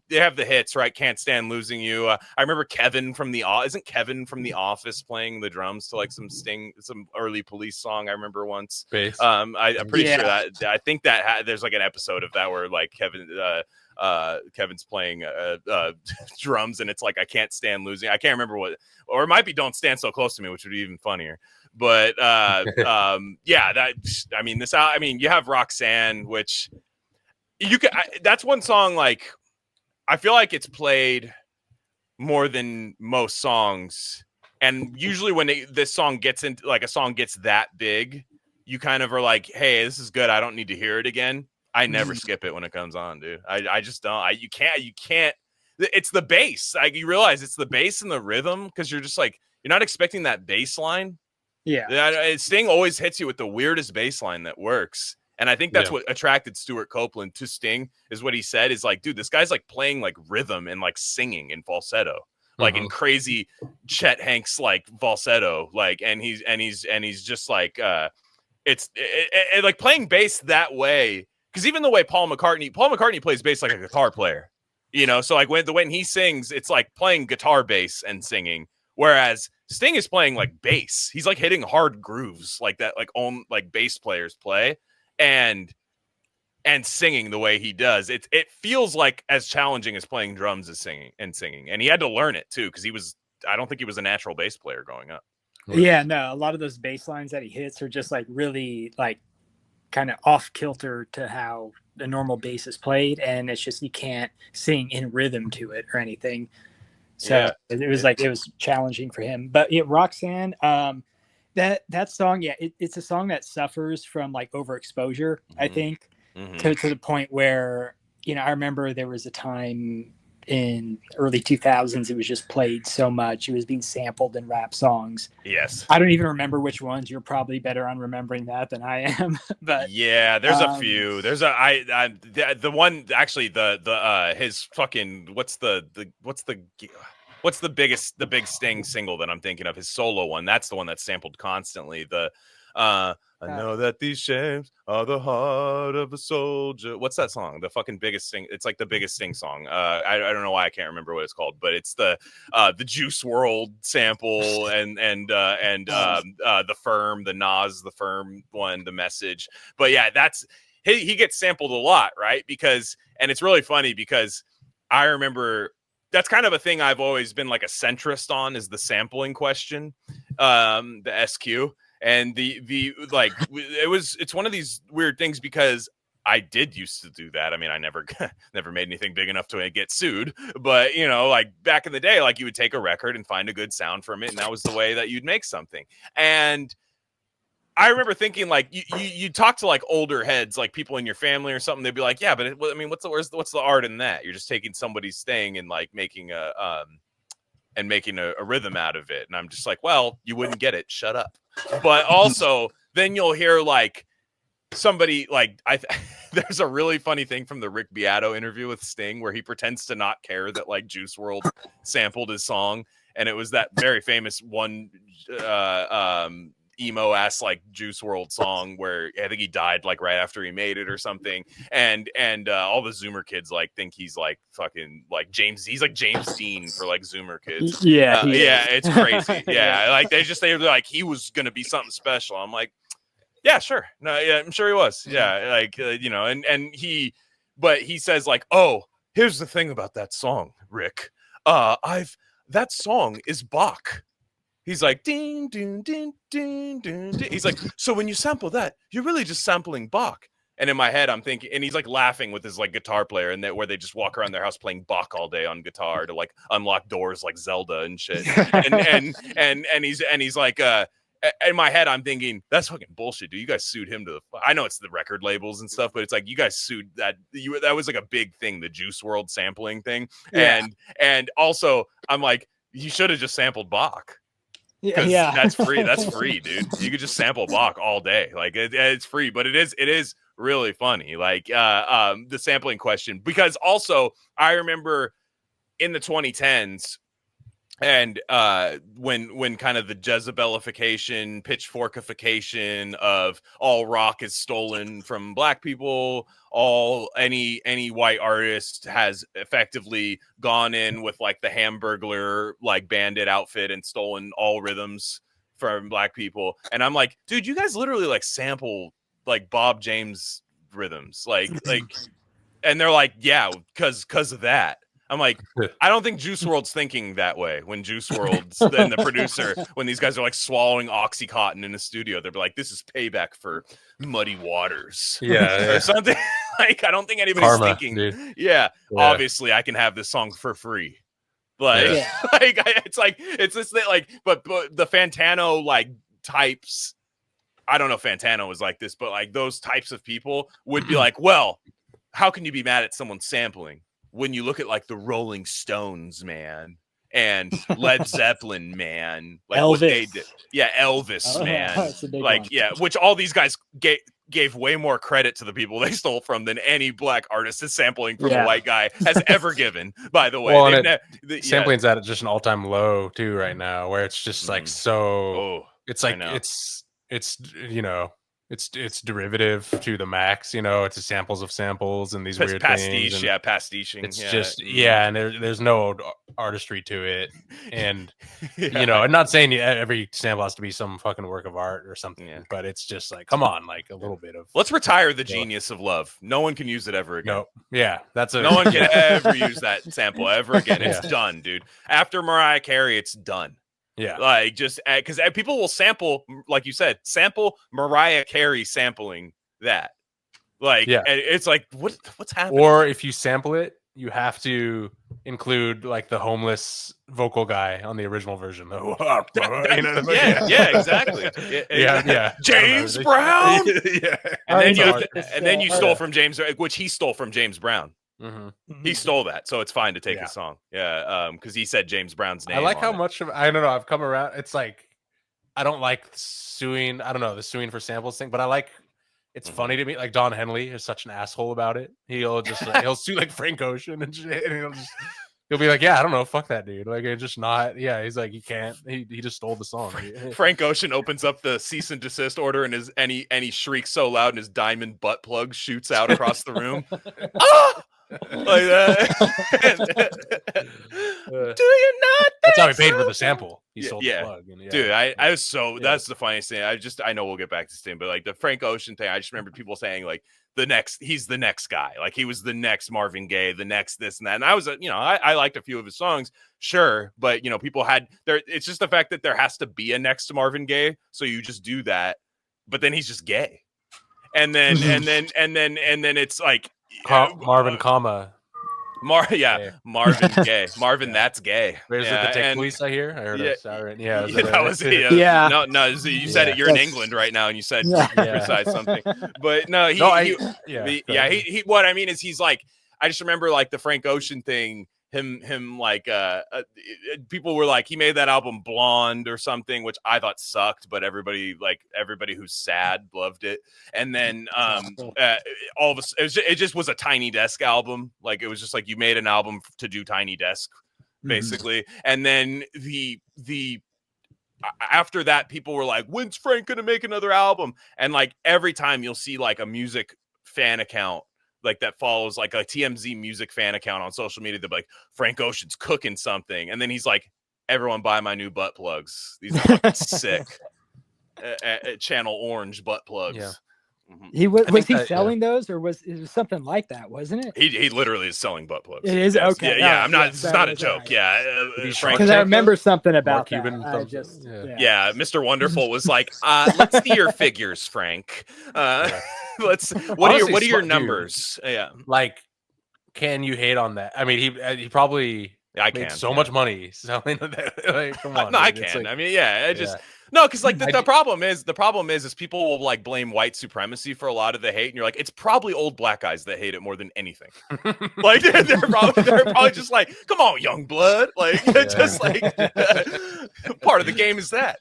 they have the hits, right? Can't Stand Losing You. I remember Kevin from The Office playing the drums to like some early Police song. I remember once. I'm pretty sure that I think that there's like an episode of that where like Kevin's playing drums, and it's like I Can't Stand Losing. I can't remember what, or it might be Don't Stand So Close to Me, which would be even funnier. But you have Roxanne, which that's one song, like I feel like it's played more than most songs, and usually when this song gets into like a song gets that big, you kind of are like, hey, this is good, I don't need to hear it again. I never skip it when it comes on, dude. I just don't. You can't. It's the bass. Like you realize it's the bass and the rhythm, because you're just like, you're not expecting that bass line. Yeah. Sting always hits you with the weirdest bass line that works. And I think that's what attracted Stuart Copeland to Sting, is what he said is like, dude, this guy's like playing like rhythm and like singing in falsetto, like in crazy Chet Hanks like falsetto, like, and he's just like, it's like playing bass that way. Because even the way Paul McCartney plays bass like a guitar player, so like when he sings, it's like playing guitar bass and singing, whereas Sting is playing like bass. He's like hitting hard grooves like that, like bass players play, and singing the way he does. It feels like as challenging as playing drums as singing, and he had to learn it too, because I don't think he was a natural bass player growing up. Yeah, no, a lot of those bass lines that he hits are just like really like kind of off kilter to how the normal bass is played, and it's just you can't sing in rhythm to it or anything. So it was challenging for him. But Roxanne, that song, it's a song that suffers from like overexposure, I think, to the point where, I remember there was a time in early 2000s, it was just played so much. It was being sampled in rap songs. Yes. I don't even remember which ones. You're probably better on remembering that than I am. But yeah, there's a few. There's the one, actually, his fucking, what's the big Sting single that I'm thinking of, his solo one. That's the one that's sampled constantly. I know that these shames are the heart of a soldier. What's that song? The fucking biggest Sting. It's like the biggest Sting song. I don't know why I can't remember what it's called, but it's the Juice WRLD sample and the Firm, the Nas, the Firm one, the Message. But yeah, that's he gets sampled a lot, right? And it's really funny because I remember that's kind of a thing I've always been like a centrist on, is the sampling question, the SQ. And it's one of these weird things, because I did used to do that. I mean, I never made anything big enough to get sued, but like back in the day, like you would take a record and find a good sound from it, and that was the way that you'd make something. And I remember thinking, like, you talk to like older heads, like people in your family or something, they'd be like, yeah, but what's the art in that? You're just taking somebody's thing and like making a rhythm out of it. And I'm just like, well, you wouldn't get it. Shut up. But also then you'll hear like somebody like there's a really funny thing from the Rick Beato interview with Sting where he pretends to not care that like Juice WRLD sampled his song. And it was that very famous one emo ass like Juice WRLD song where I think he died like right after he made it or something, and all the Zoomer kids like think he's like fucking like he's like James Dean for like Zoomer kids. It's crazy. Like they're like he was gonna be something special. I'm like, yeah, sure, no, yeah, I'm sure he was. And he says like, oh, here's the thing about that song, Rick. That song is Bach. He's like, ding, ding, ding, ding, ding, ding. He's like, so when you sample that, you're really just sampling Bach. And in my head, I'm thinking, and he's like laughing with his like guitar player, and where they just walk around their house playing Bach all day on guitar to like unlock doors like Zelda and shit. and he's like, in my head, I'm thinking that's fucking bullshit, dude. You guys sued him to the. I know it's the record labels and stuff, but it's like you guys sued that. That was like a big thing, the Juice WRLD sampling thing, and also I'm like, you should have just sampled Bach. Yeah, that's free. That's free, dude. You could just sample Bach all day. Like it's free, but it is really funny. Like the sampling question, because also I remember in the 2010s. And when kind of the Jezebelification, pitchforkification of all rock is stolen from black people, any white artist has effectively gone in with like the Hamburglar like bandit outfit and stolen all rhythms from black people. And I'm like, dude, you guys literally like sample like Bob James rhythms, like, and they're like, yeah, because of that. I'm like, I don't think Juice WRLD's thinking that way. When Juice WRLD's and the producer, when these guys are like swallowing Oxycontin in the studio, they're like, this is payback for Muddy Waters, or something. Like, I don't think anybody's thinking, dude. Yeah, obviously I can have this song for free. Like, it's this thing, like, but the Fantano like types. I don't know if Fantano was like this, but like those types of people would be like, well, how can you be mad at someone sampling? When you look at like the Rolling Stones, man, and Led Zeppelin, man, like Elvis. what they did, Elvis, man, like one. Which all these guys gave way more credit to the people they stole from than any black artist is sampling from a white guy has ever given. By the way, well, sampling's at just an all-time low too right now, where it's just like it's like it's you know. It's derivative to the max, you know. It's samples of samples and these weird pastiche, things. Pastiching. It's just and there's no artistry to it, and you know, I'm not saying every sample has to be some fucking work of art or something, but it's just like, come on, like a little bit of. Let's retire the genius of love. No one can use it ever again. No, no one can ever use that sample ever again. It's done, dude. After Mariah Carey, it's done. Yeah, like just because people will sample, like you said, sample Mariah Carey sampling that. Like, and it's like, what's happening? Or if you sample it, you have to include like the homeless vocal guy on the original version. Exactly. James Brown. And then you stole from James, which he stole from James Brown. Mm-hmm. He stole that, so it's fine to take his song. Because he said James Brown's name. I like how much of I don't know. I've come around. It's like I don't like suing. I don't know the suing for samples thing, but I like. It's funny to me. Like Don Henley is such an asshole about it. He'll just he'll sue like Frank Ocean and shit, and he'll be like, yeah, I don't know, fuck that dude. Like it's just not. Yeah, he's like, he can't. He just stole the song. Frank Ocean opens up the cease and desist order and he shrieks so loud and his diamond butt plug shoots out across the room. Ah! Like that. Do you not? That's how he paid for the sample. He sold the plug. And dude, I was so that's the funniest thing. I know we'll get back to this thing, but like the Frank Ocean thing, I just remember people saying like he's the next guy. Like he was the next Marvin Gaye, the next this and that. And I was, I liked a few of his songs, sure, but people had there. It's just the fact that there has to be a next Marvin Gaye, so you just do that. But then he's just gay, and then it's like. Marvin, Marvin Gaye. Marvin, that's gay. There's the Tech Police. I hear. I heard a siren. Yeah, that was it. No. You said it. You're in England right now, and you said besides something. But no, what I mean is he's like. I just remember like the Frank Ocean thing. Him like people were like he made that album Blonde or something, which I thought sucked, but everybody who's sad loved it. And then all of us it just was a Tiny Desk album. Like it was just like you made an album to do Tiny Desk basically. And then the after that people were like, when's Frank gonna make another album? And like every time you'll see like a music fan account like that follows like a TMZ music fan account on social media. They're like, Frank Ocean's cooking something. And then he's like, everyone buy my new butt plugs. These are fucking sick. Channel Orange butt plugs. Yeah. Mm-hmm. Was he selling those or was it something like that? Wasn't it? He literally is selling butt plugs. It is. Okay. Yeah. I'm not, it's not a joke. Yeah. Because I remember something about that. Mr. Wonderful was like, let's see your figures, Frank. What are your numbers? Dude, like, can you hate on that? I mean, he probably made so much money selling that. Like, come on, no, I can. Like, I mean, No, because like the problem is people will like blame white supremacy for a lot of the hate, and you're like, it's probably old black guys that hate it more than anything. Like they're probably just like, come on, young blood, like just like part of the game is that.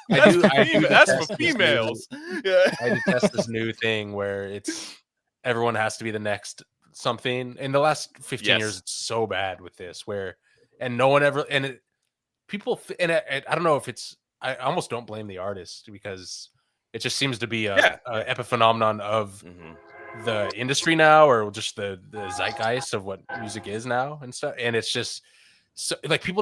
That's for females. I detest this new thing where it's everyone has to be the next something. In the last 15 years, it's so bad with this and no one ever people and I don't know if it's. I almost don't blame the artist because it just seems to be a epiphenomenon of the industry now, or just the zeitgeist of what music is now and stuff. And it's just so like people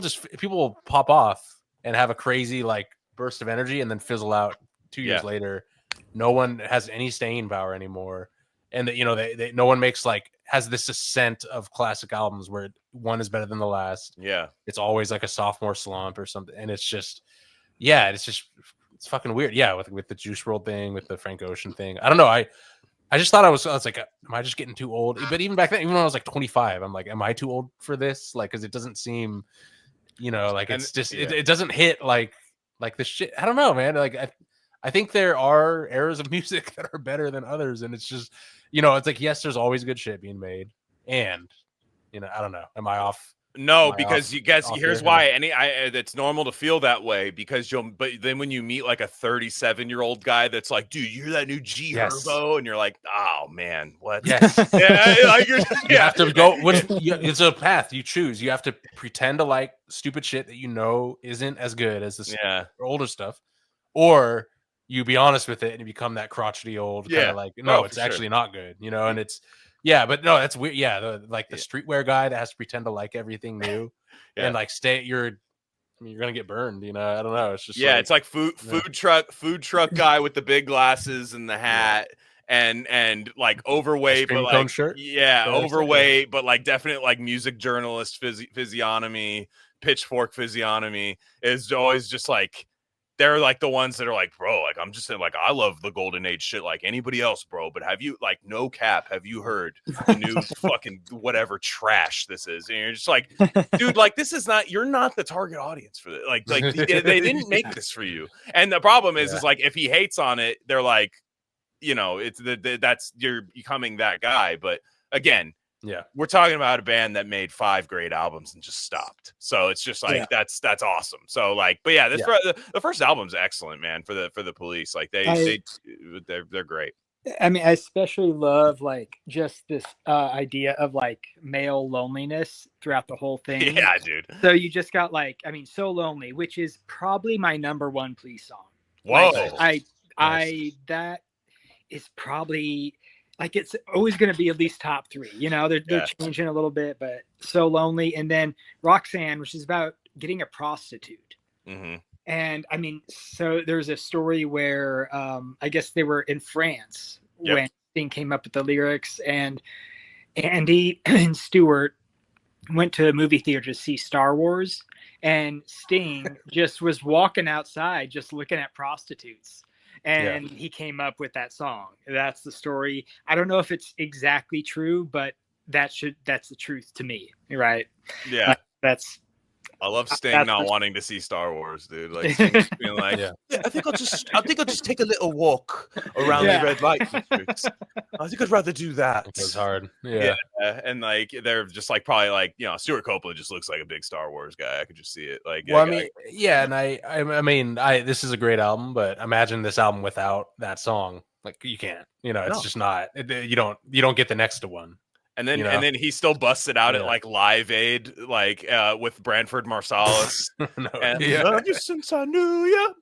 will pop off and have a crazy like burst of energy and then fizzle out 2 years later. No one has any staying power anymore, and that no one makes has this ascent of classic albums where one is better than the last. Yeah, it's always like a sophomore slump or something, and it's just. Yeah, it's fucking weird. Yeah, with the Juice WRLD thing, with the Frank Ocean thing. I don't know. I just thought I was like, am I just getting too old? But even back then, even when I was like 25, I'm like, am I too old for this? Like, because it doesn't seem, like it's just it doesn't hit like the shit. I don't know, man. Like I think there are eras of music that are better than others, and it's just it's like yes, there's always good shit being made, and I don't know. Am I off? No, because you guys, here's why. It's normal to feel that way because but then when you meet like a 37-year-old guy that's like, dude, you're that new G Herbo, and you're like, oh man, what? Yes. You have to go. It's a path you choose. You have to pretend to like stupid shit that isn't as good as the older stuff, or you be honest with it and you become that crotchety old kind of like, no, it's actually not good, and it's. Yeah, but no, that's weird. Yeah, the streetwear guy that has to pretend to like everything new and like you're gonna get burned. I don't know. It's just it's like food truck guy with the big glasses and the hat and like overweight, but like shirt. Overweight, but like definite like music journalist physiognomy, pitchfork physiognomy is always just like. They're like the ones that are like, bro, like I'm just saying, like I love the golden age shit like anybody else, bro. But have you like no cap? Have you heard the new fucking whatever trash this is? And you're just like, dude, like this is not. You're not the target audience for this. Like they didn't make this for you. And the problem is like if he hates on it, they're like, it's that's you're becoming that guy. But again. Yeah, we're talking about a band that made 5 great albums and just stopped. So it's just like that's awesome. So like, but yeah, the first album's excellent, man. For the Police, like they're great. I mean, I especially love like just this idea of like male loneliness throughout the whole thing. Yeah, dude. So you just got like, I mean, So Lonely, which is probably my number one Police song. Whoa, like, that is probably. Like it's always going to be at least top 3, they're changing a little bit, but So Lonely. And then Roxanne, which is about getting a prostitute. Mm-hmm. And I mean, so there's a story where I guess they were in France when Sting came up with the lyrics, and Andy and Stewart went to a movie theater to see Star Wars, and Sting just was walking outside, just looking at prostitutes. And he came up with that song. That's the story. I don't know if it's exactly true, but that's the truth to me, right? Yeah, I love Sting not the... wanting to see Star Wars, dude. Like Sting's being like, I think I'll just take a little walk around the red light districts. I think I'd rather do that. It was hard. And like they're just like probably like Stuart Copeland just looks like a big Star Wars guy. I could just see it. Like, well, and I mean, this is a great album, but imagine this album without that song. Like you can't. It's just not. You don't get the next to one. And then he still busts it out at like Live Aid, like with Branford Marsalis. Ever since I knew you.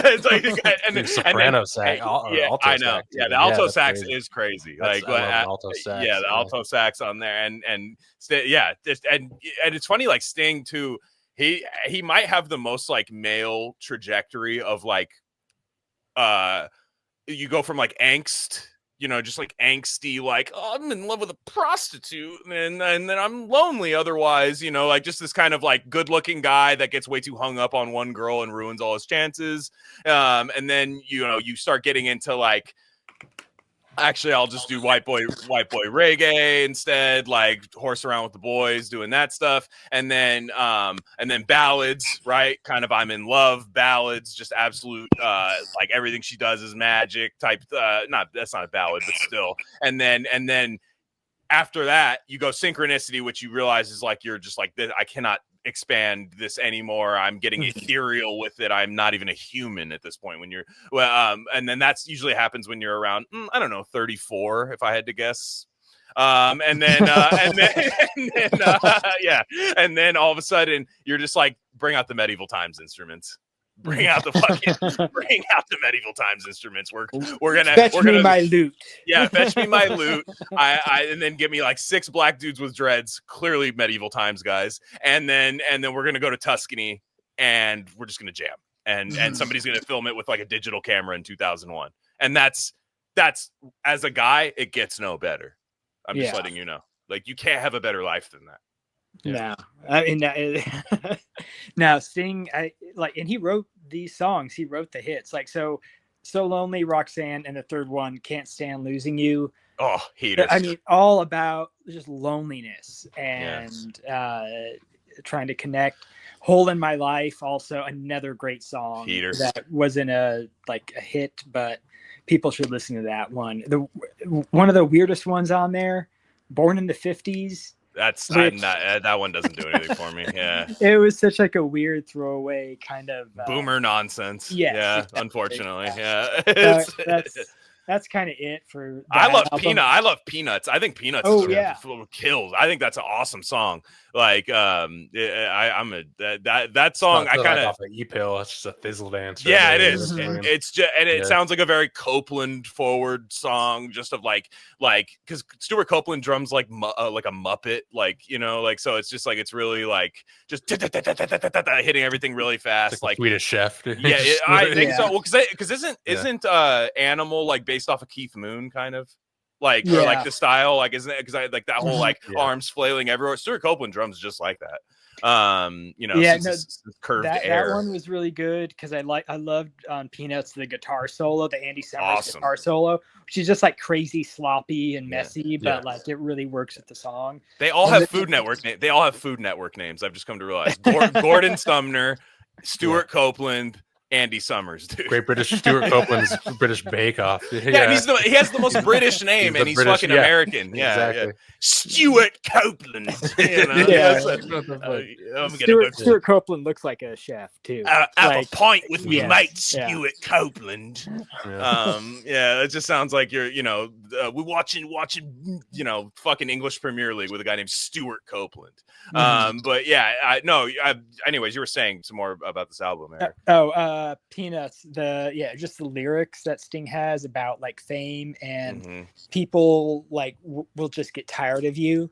It's like and soprano sax. I know. Sax, the alto sax is crazy. Like alto sax. The alto sax on there, and it's funny. Like Sting too. He might have the most like male trajectory of like, you go from like angst. Just like angsty, like, oh, I'm in love with a prostitute and then I'm lonely otherwise, like just this kind of like good looking guy that gets way too hung up on one girl and ruins all his chances. And then, you start getting into like, actually, I'll just do white boy reggae instead, like horse around with the boys, doing that stuff, and then ballads, right? Kind of I'm in love ballads, just absolute like everything she does is magic type. That's not a ballad, but still. And then after that, you go synchronicity, which you realize is like you're just like I cannot expand this anymore. I'm getting ethereal with it. I'm not even a human at this point when you're and then that's usually happens when you're around I don't know 34 if I had to guess. And then and then all of a sudden you're just like bring out the medieval times instruments. Bring out the medieval times instruments. We're gonna fetch me my loot. Yeah, fetch me my loot. And then give me like 6 black dudes with dreads, clearly medieval times guys. And then we're gonna go to Tuscany and we're just gonna jam. And somebody's gonna film it with like a digital camera in 2001. And that's as a guy, it gets no better. I'm just letting you know. Like you can't have a better life than that. Yeah. No, I mean, now Sting, and he wrote these songs. He wrote the hits, like so lonely, Roxanne, and the third one, Can't Stand Losing You. Oh, haters. I mean, all about just loneliness and trying to connect. Hole in My Life, also another great song that wasn't a hit, but people should listen to that one. One of the weirdest ones on there, Born in the 50s. That one doesn't do anything for me. Yeah, it was such like a weird throwaway kind of boomer nonsense. Yes, yeah, exactly. Unfortunately, yeah. That's kind of it for. I love Peanuts. I think Peanuts kills. I think that's an awesome song. Like, that song. I kind of off the E-Pill. It's just a fizzle dance. Yeah, it is. It's just, and it sounds like a very Copeland forward song, just of like because Stuart Copeland drums like a Muppet, so it's just like it's really like just hitting everything really fast, like Swedish Chef. Yeah, I think so. Well, because isn't Animal like based off of Keith Moon kind of? Or like the style, like isn't it? Because I like that whole arms flailing everywhere. Stuart Copeland drums just like that. Curved air. That one was really good because I loved on Peanuts the guitar solo, the Andy Summers guitar solo, which is just like crazy sloppy and messy, but like it really works with the song. They all have Food Network names. They all have Food Network names. I've just come to realize. Gordon Sumner, Stuart Copeland. Andy Summers, dude. Great British Stuart Copeland's British Bake Off. He has the most British name, and he's British, fucking American. Yeah, exactly. Stuart Copeland. Stuart Copeland looks like a chef too. Have a pint with me, mate. Stuart Copeland. It just sounds like you're, we're watching, fucking English Premier League with a guy named Stuart Copeland. But yeah, anyways, you were saying some more about this album, Eric. Peanuts, just the lyrics that Sting has about like fame and people like will just get tired of you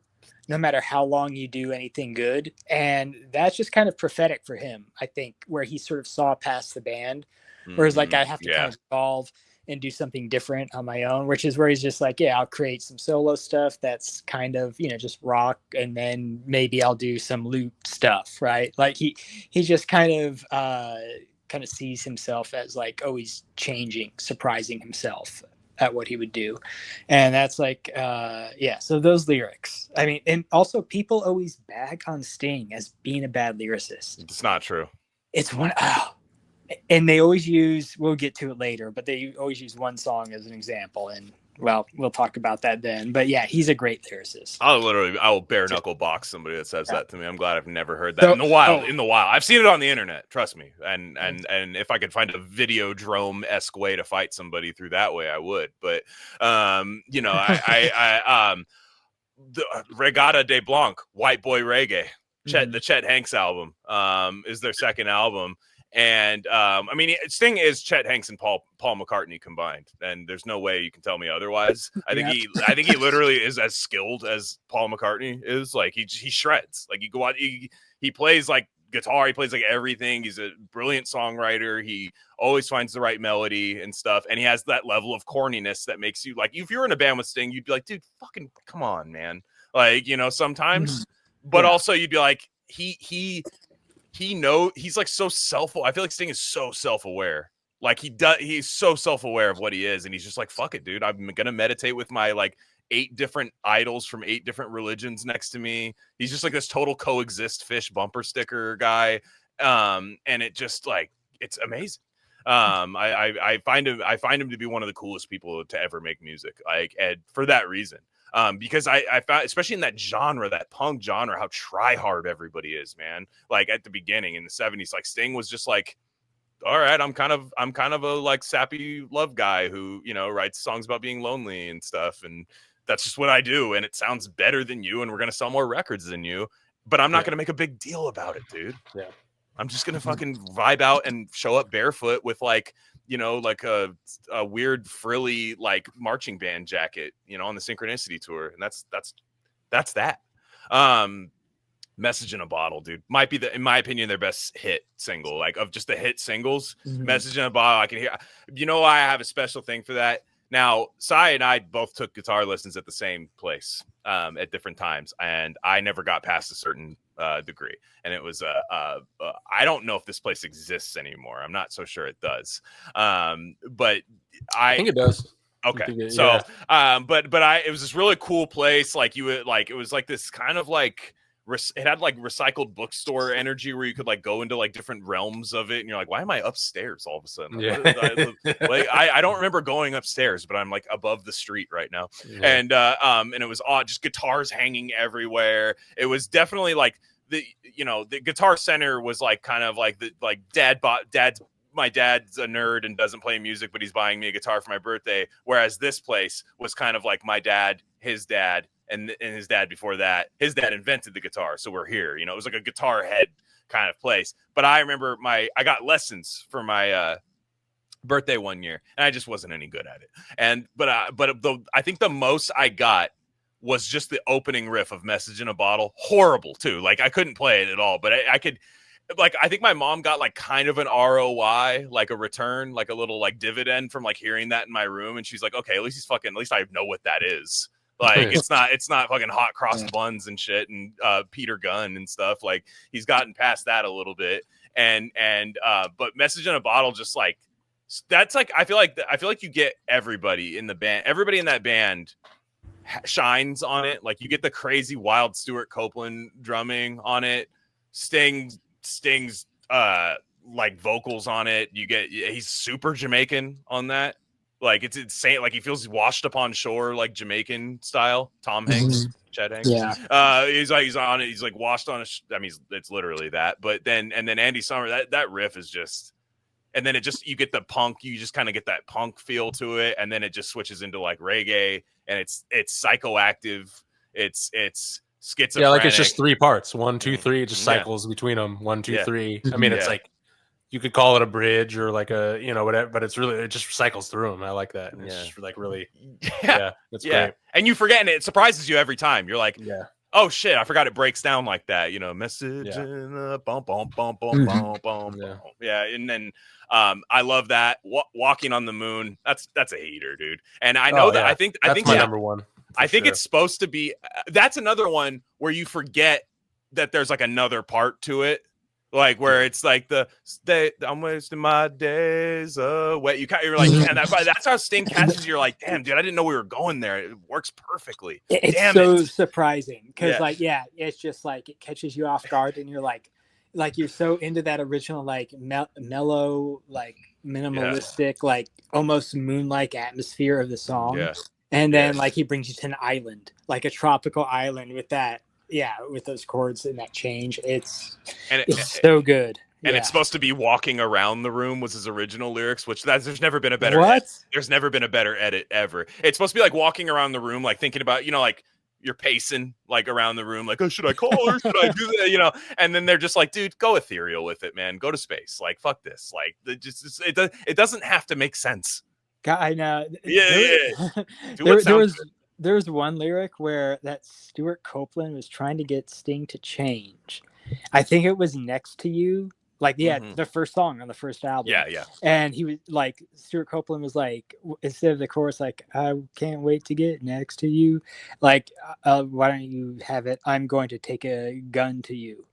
no matter how long you do anything good, and that's just kind of prophetic for him, I think, where he sort of saw past the band, whereas like I have to kind of evolve and do something different on my own, which is where he's just like, I'll create some solo stuff that's kind of, just rock, and then maybe I'll do some loop stuff, right? Like he just kind of sees himself as like always changing, surprising himself at what he would do. And that's like, so those lyrics, I mean, and also people always bag on Sting as being a bad lyricist. It's not true. It's and they always use, we'll get to it later, but they always use one song as an example. And well, we'll talk about that then. But yeah, he's a great lyricist. I will bare knuckle box somebody that says that to me. I'm glad I've never heard that in the wild. I've seen it on the internet. Trust me. And if I could find a Videodrome-esque way to fight somebody through that way, I would. But the Regata de Blanc, White Boy Reggae, the Chet Hanks album, is their second album. And Sting is Chet Hanks and Paul McCartney combined, and there's no way you can tell me otherwise. I think he literally is as skilled as Paul McCartney is. Like he shreds. Like you go out, he plays like guitar, he plays like everything. He's a brilliant songwriter. He always finds the right melody and stuff, and he has that level of corniness that makes you like, if you're in a band with Sting, you'd be like, dude, fucking come on, man. Like, sometimes, but also you'd be like, he knows, he's like so I feel like Sting is so self-aware Like he's so self-aware of what he is, and he's just like, fuck it, dude. I'm gonna meditate with my like 8 different idols from 8 different religions next to me. He's just like this total coexist fish bumper sticker guy. And it just like it's amazing. I find him to be one of the coolest people to ever make music, like, and for that reason. Because I found, especially in that genre, that punk genre, how try hard everybody is, man. Like at the beginning in the 70s, like Sting was just like, all right, I'm kind of a like sappy love guy who, you know, writes songs about being lonely and stuff, and that's just what I do, and it sounds better than you, and we're gonna sell more records than you, but I'm not gonna make a big deal about it, dude. Yeah. I'm just gonna fucking vibe out and show up barefoot with like, you know, like a weird frilly like marching band jacket, you know, on the Synchronicity tour, and that's that. Message in a Bottle, dude, might be in my opinion, their best hit single, like of just the hit singles. Message in a Bottle, I can hear, you know, I have a special thing for that. Now, Cy and I both took guitar lessons at the same place at different times, and I never got past a certain degree. And it was, I don't know if this place exists anymore. I'm not so sure it does. But I think it does. Okay. So, but it was this really cool place. Like you would like, it was like this kind of like, it had like recycled bookstore energy where you could like go into like different realms of it, and you're like, why am I upstairs all of a sudden? Like, I don't remember going upstairs, but I'm like above the street right now. And it was odd, just guitars hanging everywhere. It was definitely like the Guitar Center was like kind of like the like my dad's a nerd and doesn't play music, but he's buying me a guitar for my birthday. Whereas this place was kind of like my dad, his dad, and his dad before that. His dad invented the guitar, so we're here. You know, it was like a guitar head kind of place. But I remember I got lessons for my birthday one year, and I just wasn't any good at it. But I think the most I got was just the opening riff of Message in a Bottle. Horrible too. Like I couldn't play it at all, but I could. Like I think my mom got like kind of an ROI, like a return, like a little like dividend from like hearing that in my room, and she's like, okay, at least I know what that is. Like it's not fucking hot cross buns and shit and Peter Gunn and stuff. Like he's gotten past that a little bit, but Message in a Bottle, just like that's like I feel like you get everybody in the band, everybody in that band shines on it. Like you get the crazy wild Stuart Copeland drumming on it, Sting's like vocals on it. He's super Jamaican on that. Like it's insane. Like he feels washed upon shore, like Jamaican style. Tom Hanks, Chet Hanks. Yeah. He's on it. He's like washed on I mean, it's literally that. But then Andy Summer, that riff is just, and then you get the punk. You just kind of get that punk feel to it, and then it just switches into like reggae, and it's psychoactive. It's schizophrenic. Yeah, like it's just 3 parts. 1, 2, 3. It just cycles between them. 1, 2, 3. I mean, it's like you could call it a bridge or like a whatever, but it just cycles through them. I like that. And it's just like really, it's great. And you forget, and it surprises you every time. You're like, oh shit, I forgot it breaks down like that. You know, message in a bum bum bum bum bum bum. Yeah, and then I love that Walking on the Moon. That's a heater, dude. And I know that I think my number one. I think it's supposed to be. That's another one where you forget that there's like another part to it, like where it's like I'm wasting my days away. You're like, man, that's how Sting catches you. You're like, damn, dude, I didn't know we were going there. It works perfectly. It's surprising because it's just like it catches you off guard, and you're like you're so into that original like mellow, like minimalistic, like almost moon-like atmosphere of the song. Yeah. And then like he brings you to an island, like a tropical island with that, with those chords and that change. It's so good. And it's supposed to be walking around the room was his original lyrics, which there's never been a better there's never been a better edit ever. It's supposed to be like walking around the room, like thinking about, like you're pacing like around the room, like, oh, should I call her? Should I do that? And then they're just like, dude, go ethereal with it, man. Go to space. Like, fuck this. Like it doesn't have to make sense. I know. There was one lyric where that Stuart Copeland was trying to get Sting to change. I think it was Next to You. Like, the first song on the first album. Yeah. And he was like, Stuart Copeland was like, instead of the chorus, like, I can't wait to get next to you. Like, why don't you have it? I'm going to take a gun to you.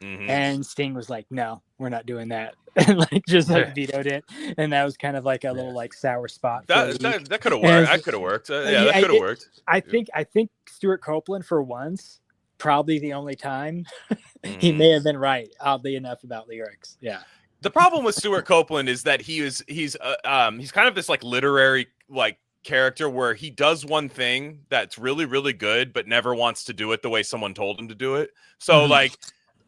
Mhm. And Sting was like, "No, we're not doing that," and like just like vetoed it. And that was kind of like a little like sour spot. For That could have And worked. That could have worked. Yeah, that I- could have worked. I think Stuart Copeland for once, probably the only time, he Mhm. may have been right. Oddly enough about lyrics. Yeah. The problem with Stuart Copeland is that he's kind of this like literary like character where he does one thing that's really really good but never wants to do it the way someone told him to do it. So Mhm. like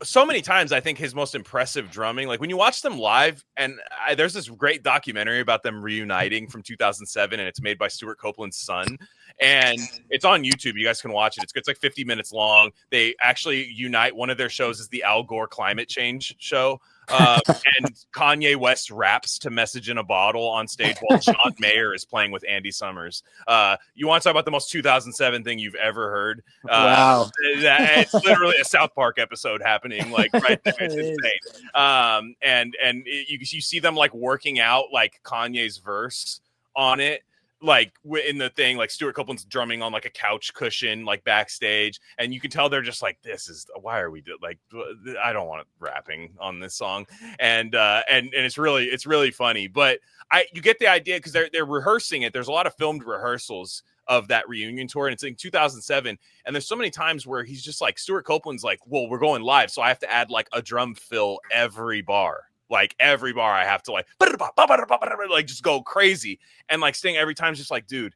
so many times I think his most impressive drumming, like when you watch them live, and there's this great documentary about them reuniting from 2007, and it's made by Stuart Copeland's son, and it's on YouTube. You guys can watch it. It's like 50 minutes long. They actually unite. One of their shows is the Al Gore climate change show. And Kanye West raps to Message in a Bottle on stage while John Mayer is playing with Andy Summers. You want to talk about the most 2007 thing you've ever heard? Wow. It's literally a South Park episode happening like right there. It's insane. You see them like working out like Kanye's verse on it, like in the thing, like Stuart Copeland's drumming on like a couch cushion, like backstage, and you can tell they're just like, this is, why are we like, I don't want it rapping on this song, and it's really funny, but you get the idea because they're rehearsing it. There's a lot of filmed rehearsals of that reunion tour, and it's in 2007, and there's so many times where he's just like, Stuart Copeland's like, well, we're going live, so I have to add like a drum fill every bar. Like every bar I have to like just go crazy. And like Sting every time is just like, dude,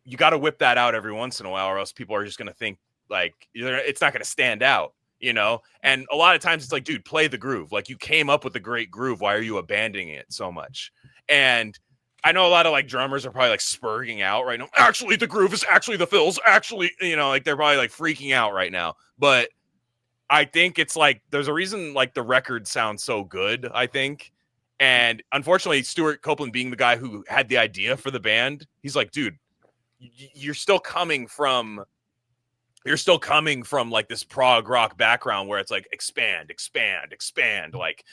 you got to whip that out every once in a while, or else people are just going to think like it's not going to stand out, you know? And a lot of times it's like, dude, play the groove. Like you came up with a great groove. Why are you abandoning it so much? And I know a lot of like drummers are probably like spurging out right now. Actually, the groove is actually the fills. Actually, you know, like they're probably like freaking out right now. But I think it's like there's a reason like the record sounds so good, I think. And unfortunately, Stuart Copeland being the guy who had the idea for the band, he's like, dude, you're still coming from like this prog rock background where it's like expand, like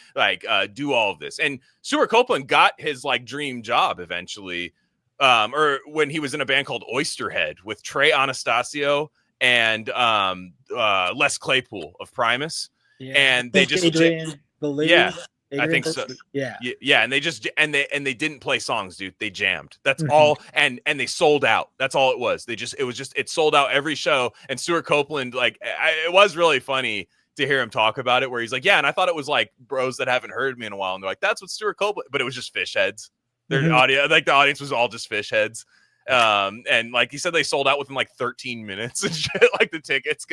do all of this. And Stuart Copeland got his like dream job eventually, or when he was in a band called Oysterhead with Trey Anastasio and Les Claypool of Primus, and they just Adrian Belew, yeah, Adrian I think Belew. so. Yeah. Yeah, and they just and they didn't play songs, dude. They jammed. That's all, and they sold out. That's all it was. It sold out every show. And Stuart Copeland, like, it was really funny to hear him talk about it, where he's like, yeah, and I thought it was like bros that haven't heard me in a while, and they're like, that's what Stuart Copeland, but it was just fish heads. Their audio, like the audience was all just fish heads. And like he said, they sold out within like 13 minutes and shit, like the tickets,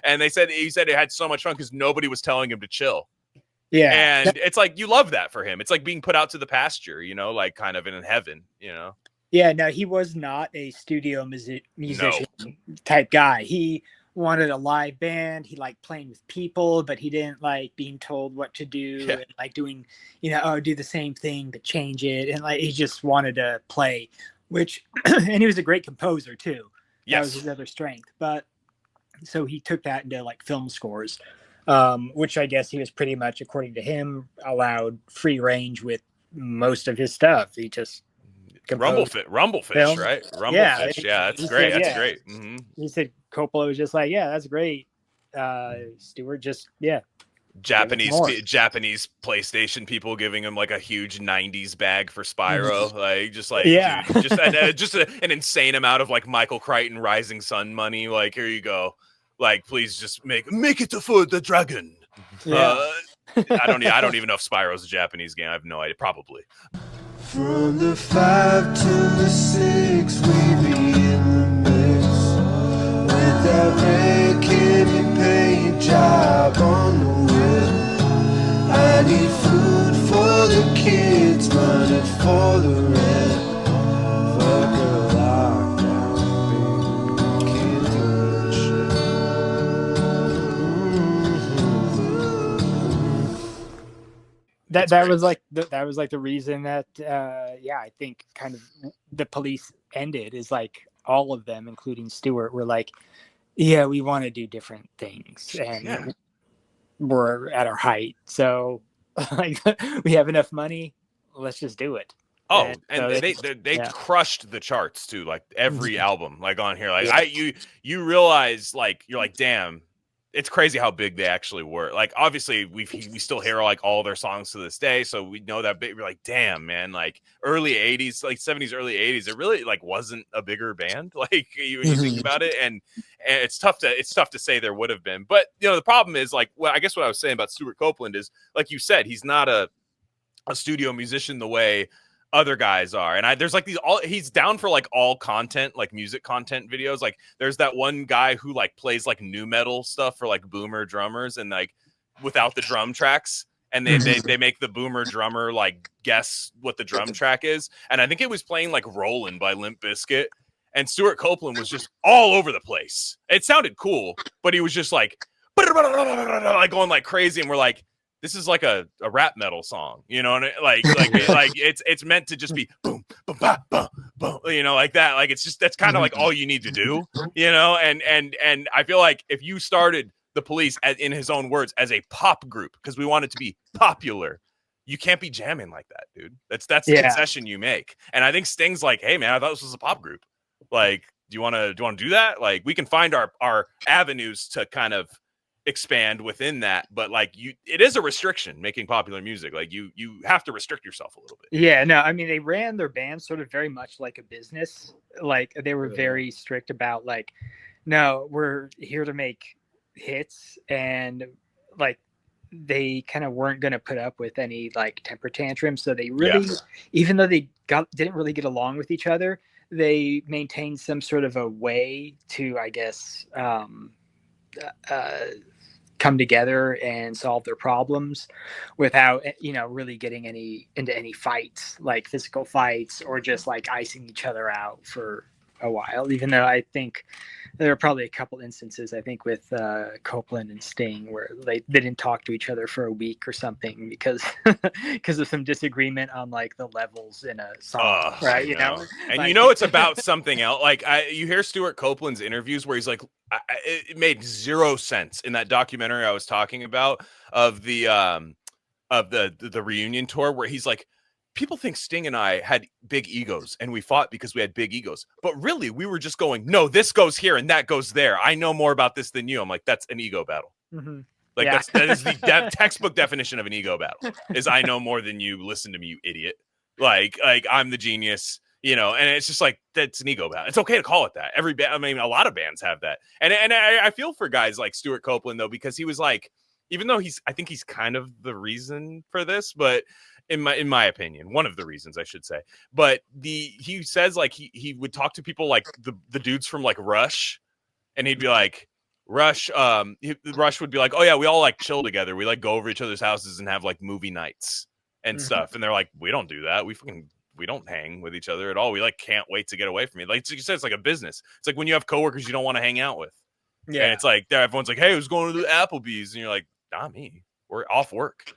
and he said it had so much fun because nobody was telling him to chill. Yeah. And it's like, you love that for him. It's like being put out to the pasture, you know, like kind of in heaven, you know? Yeah, no, he was not a studio musician type guy. He wanted a live band. He liked playing with people, but he didn't like being told what to do and like doing, you know, do the same thing but change it. And like he just wanted to play. Which, and he was a great composer too. That was his other strength. But so he took that into like film scores, which I guess he was pretty much, according to him, allowed free range with most of his stuff. He just Rumblefish, right? Rumblefish. Yeah, that's great. Said, that's great. Mm-hmm. He said Coppola was just like, yeah, that's great. Stewart just, Japanese PlayStation people giving him like a huge 90s bag for Spyro, like dude, just an insane amount of like Michael Crichton Rising Sun money. Like, here you go, like please just make it for the dragon. I don't even know if Spyro's a Japanese game. I have no idea. Probably. From the 5 to the 6, we be in the mix with that red candy paint job on the I need food for the kids, money for the rent. Fuck a lockdown, baby, can't do shit. That was like the reason that I think kind of the Police ended, is like all of them, including Stewart, were like, yeah, we want to do different things, and we're at our height, so like we have enough money, let's just do it. Oh, and they crushed the charts too, like every album, like on here, like you realize, like you're like, damn, it's crazy how big they actually were. Like, obviously, we still hear like all their songs to this day, so we know that big. We're like, damn, man, like early '80s, like '70s, early '80s, it really like wasn't a bigger band. Like when you think about it, and it's tough to say there would have been. But you know, the problem is like, well, I guess what I was saying about Stuart Copeland is, like you said, he's not a studio musician the way other guys are, and there's like he's down for like all content, like music content videos. Like there's that one guy who like plays like new metal stuff for like boomer drummers, and like without the drum tracks, and they make the boomer drummer like guess what the drum track is. And I think it was playing like Rollin' by Limp Bizkit, and Stuart Copeland was just all over the place. It sounded cool, but he was just like going like crazy, and we're like, this is like a rap metal song, you know, and like it's meant to just be boom, boom, ba, boom, boom, you know, like that. Like it's just, that's kind of like all you need to do, you know. And I feel like if you started the Police, in his own words, as a pop group, because we want it to be popular, you can't be jamming like that, dude. That's the concession you make. And I think Sting's like, hey man, I thought this was a pop group. Like, do you want to do that? Like, we can find our avenues to kind of expand within that, but like it is a restriction making popular music. Like you have to restrict yourself a little bit. Yeah, no, I mean, they ran their band sort of very much like a business. Like they were very strict about like, no, we're here to make hits, and like they kind of weren't going to put up with any like temper tantrums. So they really, even though they didn't really get along with each other, they maintained some sort of a way to, I guess, come together and solve their problems without, you know, really getting into any fights, like physical fights, or just like icing each other out for a while. Even though I think there are probably a couple instances, I think with Copeland and Sting, where they didn't talk to each other for a week or something because of some disagreement on like the levels in a song, right? You know, and like, you know it's about something else. Like you hear Stuart Copeland's interviews where he's like, it made zero sense in that documentary I was talking about of the reunion tour, where he's like, people think Sting and I had big egos and we fought because we had big egos. But really, we were just going, no, this goes here and that goes there. I know more about this than you. I'm like, that's an ego battle. Mm-hmm. Like that is the textbook definition of an ego battle, is I know more than you. Listen to me, you idiot. Like I'm the genius, you know, and it's just like, that's an ego battle. It's okay to call it that. Every band, I mean, a lot of bands have that. And I feel for guys like Stuart Copeland though, because he was like, even though I think he's kind of the reason for this, but in my opinion, one of the reasons I should say, but he says like he would talk to people like the dudes from like Rush, and he'd be like, Rush would be like, oh yeah, we all like chill together, we like go over each other's houses and have like movie nights and stuff, and they're like, we don't do that, we don't hang with each other at all, we like can't wait to get away from you. Like you said, it's like a business. It's like when you have coworkers you don't want to hang out with, and it's like everyone's like, hey, who's going to the Applebee's, and you're like, not me, we're off work.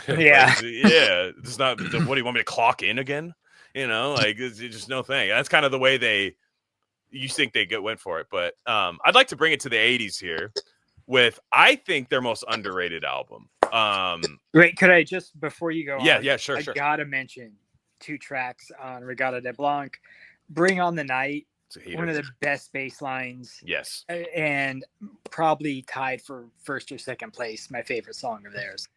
Yeah. Like, yeah, it's not, what do you want me to clock in again, you know, like it's just no thing. That's kind of the way you think they went for it. But I'd like to bring it to the 80s here with, I think, their most underrated album. Wait, could I just, before you go on, sure. I gotta mention 2 tracks on Regatta de Blanc. Bring on the Night, one of the best bass lines, yes, and probably tied for first or second place, my favorite song of theirs.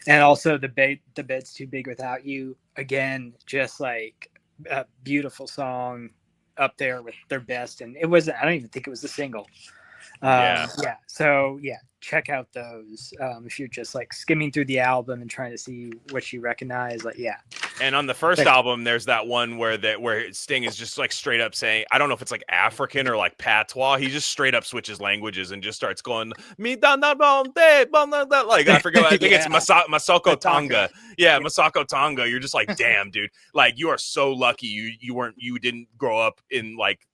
And also the Bed's Too Big Without You, again, just like a beautiful song, up there with their best. And it wasn't, I don't even think it was a single. So check out those if you're just like skimming through the album and trying to see what you recognize. Like, and on the first album there's that one where Sting is just like straight up saying, I don't know if it's like African or like patois, he just straight up switches languages and just starts going me da na bon de bon da, like I forget, I think it's Masako Tonga. Masako Tonga. You're just like, damn dude, like you are so lucky you didn't grow up in like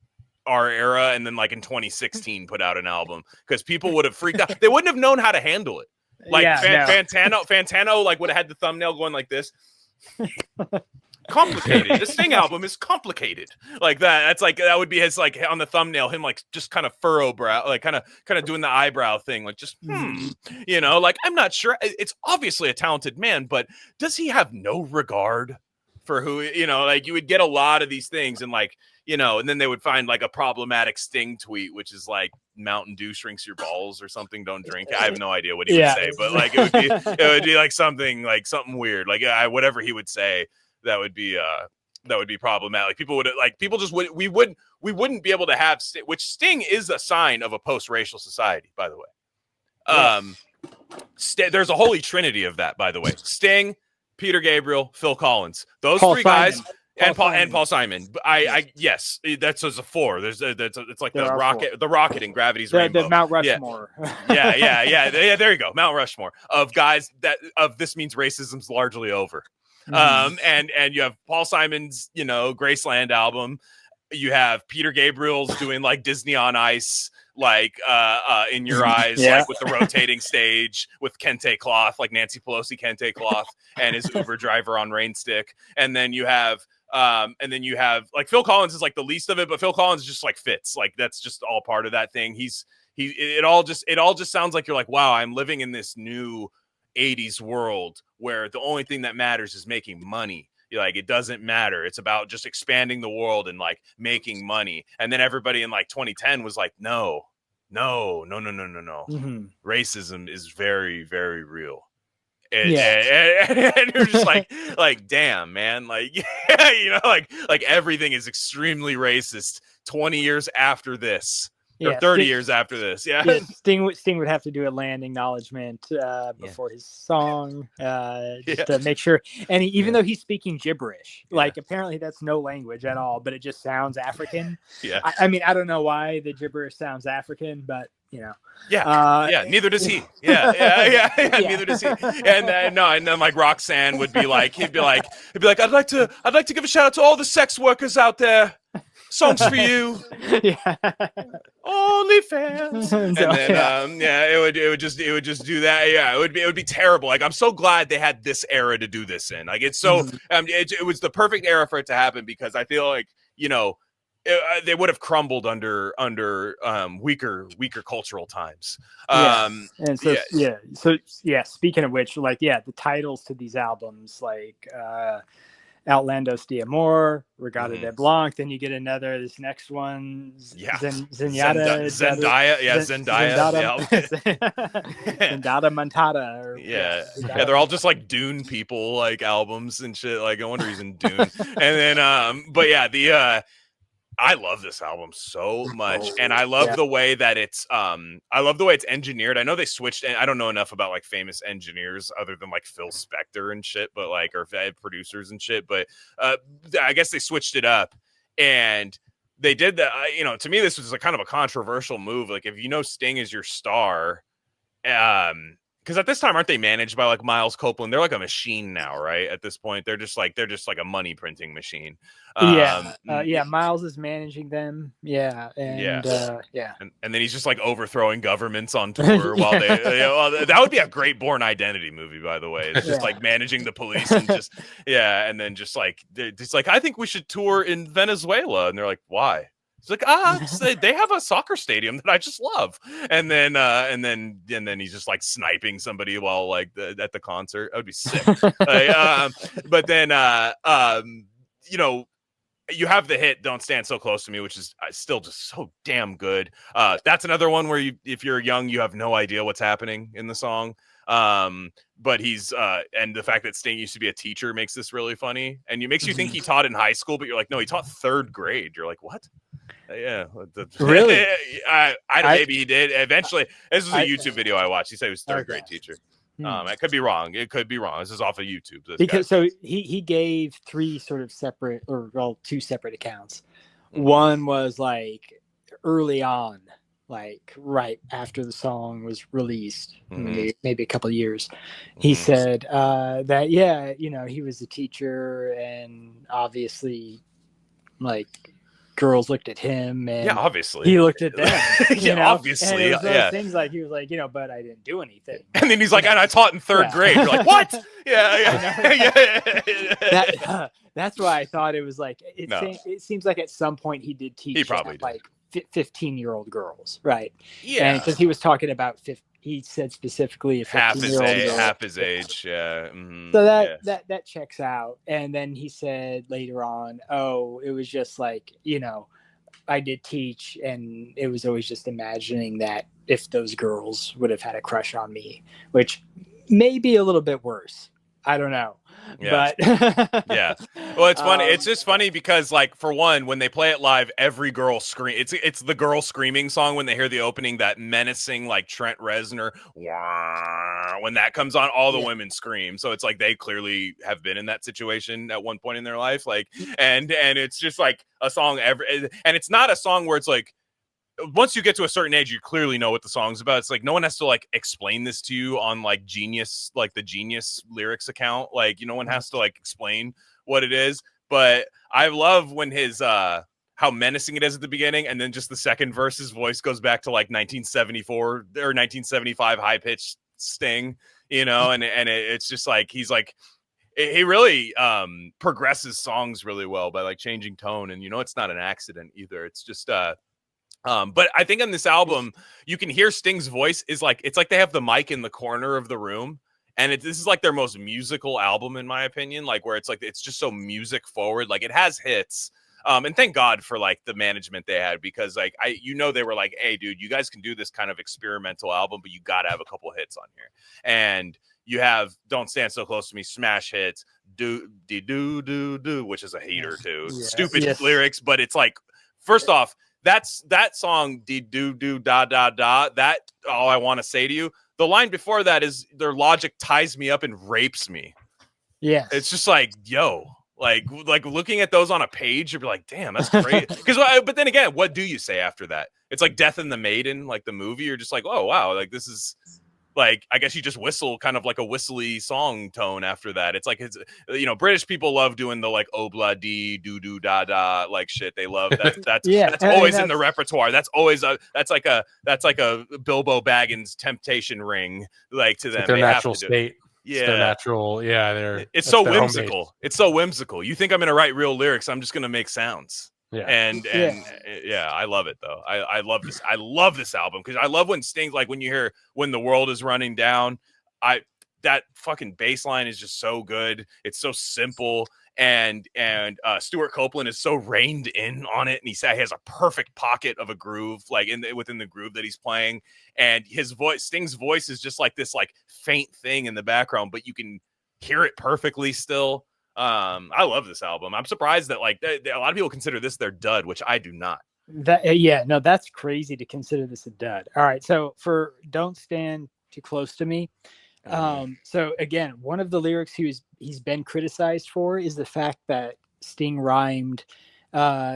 our era and then like in 2016 put out an album, because people would have freaked out. They wouldn't have known how to handle it. Like Fantano like would have had the thumbnail going like this. Complicated. The Sting album is complicated. Like that. That's like, that would be his, like on the thumbnail, him like just kind of furrow brow, like kind of doing the eyebrow thing, like just you know, like I'm not sure. It's obviously a talented man, but does he have no regard for who, like you would get a lot of these things and like, and then they would find like a problematic Sting tweet, which is like Mountain Dew shrinks your balls or something. Don't drink. I have no idea what he would say, but like it would be like something weird, like whatever he would say that would be problematic. We wouldn't be able to have which Sting is a sign of a post-racial society, by the way. There's a holy trinity of that, by the way. Sting, Peter Gabriel, Phil Collins. Those Paul three Simon. guys and Paul Simon. Yes, that's a four. It's like the rocket in Gravity's Rainbow. The Mount Rushmore. Yeah. There you go, Mount Rushmore of guys this means racism's largely over. And you have Paul Simon's, Graceland album. You have Peter Gabriel's doing like Disney on Ice, like In Your Eyes, like with the rotating stage with kente cloth, like Nancy Pelosi kente cloth, and his Uber driver on rain stick. And then you have like Phil Collins is like the least of it, but Phil Collins just like fits, like that's just all part of that thing. It all just sounds like you're like, wow, I'm living in this new 80s world where the only thing that matters is making money. Like it doesn't matter. It's about just expanding the world and like making money. And then everybody in like 2010 was like, no. Racism is very, very real. And you're just like, damn, man, like, like everything is extremely racist 20 years after this. Or 30 years after this, Sting would have to do a land acknowledgement before his song, just to make sure. And even though he's speaking gibberish, like apparently that's no language at all, but it just sounds African. Yeah, I mean, I don't know why the gibberish sounds African, but neither does he. Neither does he. And then like Roxanne would be like, he'd be like, I'd like to give a shout out to all the sex workers out there. Songs for you. OnlyFans. And then it would just do that. Yeah, it would be terrible. Like I'm so glad they had this era to do this in. Like it's so it was the perfect era for it to happen, because I feel like they would have crumbled under weaker cultural times. And so speaking of which, like the titles to these albums, like Outlandos de Amor, Regata de Blanc. Then you get this next one, Zenyatta. Zendaya. Zendada Montada. They're all just like Dune people, like albums and shit. Like no wonder he's in Dune. And then, I love this album so much, and I love the way that it's engineered. I know they switched, and I don't know enough about like famous engineers other than like Phil Spector and shit, but like or producers and shit. But I guess they switched it up, and they did that. To me, this was a kind of a controversial move. Like if Sting is your star, because at this time, aren't they managed by like Miles Copeland? They're like a machine now, right? At this point, they're just like a money printing machine. Miles is managing them. And then he's just like overthrowing governments on tour while they. That would be a great Bourne Identity movie, by the way. It's just like managing the police and just and then just like I think we should tour in Venezuela, and they're like, why? It's like they have a soccer stadium that I just love, and then he's just like sniping somebody while like at the concert. That would be sick. But then you have the hit "Don't Stand So Close to Me," which is still just so damn good. That's another one where if you're young, you have no idea what's happening in the song. But he's and the fact that Sting used to be a teacher makes this really funny, and it makes you think he taught in high school, but you're like, no, he taught third grade. You're like, what? Really? Maybe he did. Eventually, this was a YouTube video I watched. He said he was third grade teacher. I could be wrong. It could be wrong. This is off of YouTube. So he gave three sort of separate, two separate accounts. One was like early on, like right after the song was released, maybe a couple of years. He said that he was a teacher, and obviously like girls looked at him, and obviously he looked at them. Obviously, and it was those things like he was like, but I didn't do anything. And then he's like, and I taught in third grade. You're like, what? That's why I thought it was like it seems like at some point he did teach. He probably did. Like 15-year-old girls, right? Yeah, because he was talking about he said specifically a half his 15-year-old age, girl. half his age. Yeah. Mhm, So yeah. that checks out. And then he said later on, oh, it was just like, you know, I did teach, and it was always just imagining that if those girls would have had a crush on me, which may be a little bit worse. I don't know. Yeah. But Yeah. Well, it's funny. It's Um, just funny because, like, for one, when they play it live, every girl scream. It's the girl screaming song when they hear the opening, that menacing, like Trent Reznor. Wah, when that comes on, all the Yeah. women scream. So it's like they clearly have been in that situation at one point in their life. Like, and it's just like a song and it's not a song where it's like, once you get to a certain age, you clearly know what the song's about. It's like no one has to like explain this to you on like Genius, like the Genius lyrics account. Like, no one has to like explain what it is. But I love when his how menacing it is at the beginning, and then just the second verse, his voice goes back to like 1974 or 1975 high pitched sting, and it's just like he really progresses songs really well by like changing tone, and it's not an accident either. It's just but I think on this album, you can hear Sting's voice is like, it's like they have the mic in the corner of the room. And this is like their most musical album, in my opinion, like where it's like, it's just so music forward. Like it has hits. And thank God for like the management they had, because like, they were like, hey dude, you guys can do this kind of experimental album, but you got to have a couple hits on here. And you have Don't Stand So Close to Me, smash hits, do, which is a hater too. Yes. Stupid Yes. lyrics, but it's like, first off, that song, dee doo doo da da da. That all I want to say to you. The line before that is their logic ties me up and rapes me. Yes. It's just like, yo, like looking at those on a page, you'd be like, damn, that's great. Because, but then again, what do you say after that? It's like Death and the Maiden, like the movie. You're just like, oh wow, like this is. Like, I guess you just whistle kind of like a whistly song tone after that. It's like, British people love doing the like obla dee doo doo da da like shit. They love that's Yeah, that's and always in that's- the repertoire. That's always that's like a Bilbo Baggins temptation ring, like to them. Like their They have natural to do it. state. It's their Yeah, natural. Yeah, it's that's so their home base. whimsical. It's so whimsical. You think I'm gonna write real lyrics? I'm just gonna make sounds. Yeah. And yeah, I love it though. I love this. I love this album because I love when Sting, like when you hear When the World Is Running Down, that fucking bass line is just so good. It's so simple. And Stuart Copeland is so reined in on it, and he has a perfect pocket of a groove, like within the groove that he's playing. And his voice, Sting's voice, is just like this like faint thing in the background, but you can hear it perfectly still. I love this album. I'm surprised that like a lot of people consider this their dud, which I do not. No, that's crazy to consider this a dud. All right, so for Don't Stand Too Close to Me, so again, one of the lyrics he's been criticized for is the fact that Sting rhymed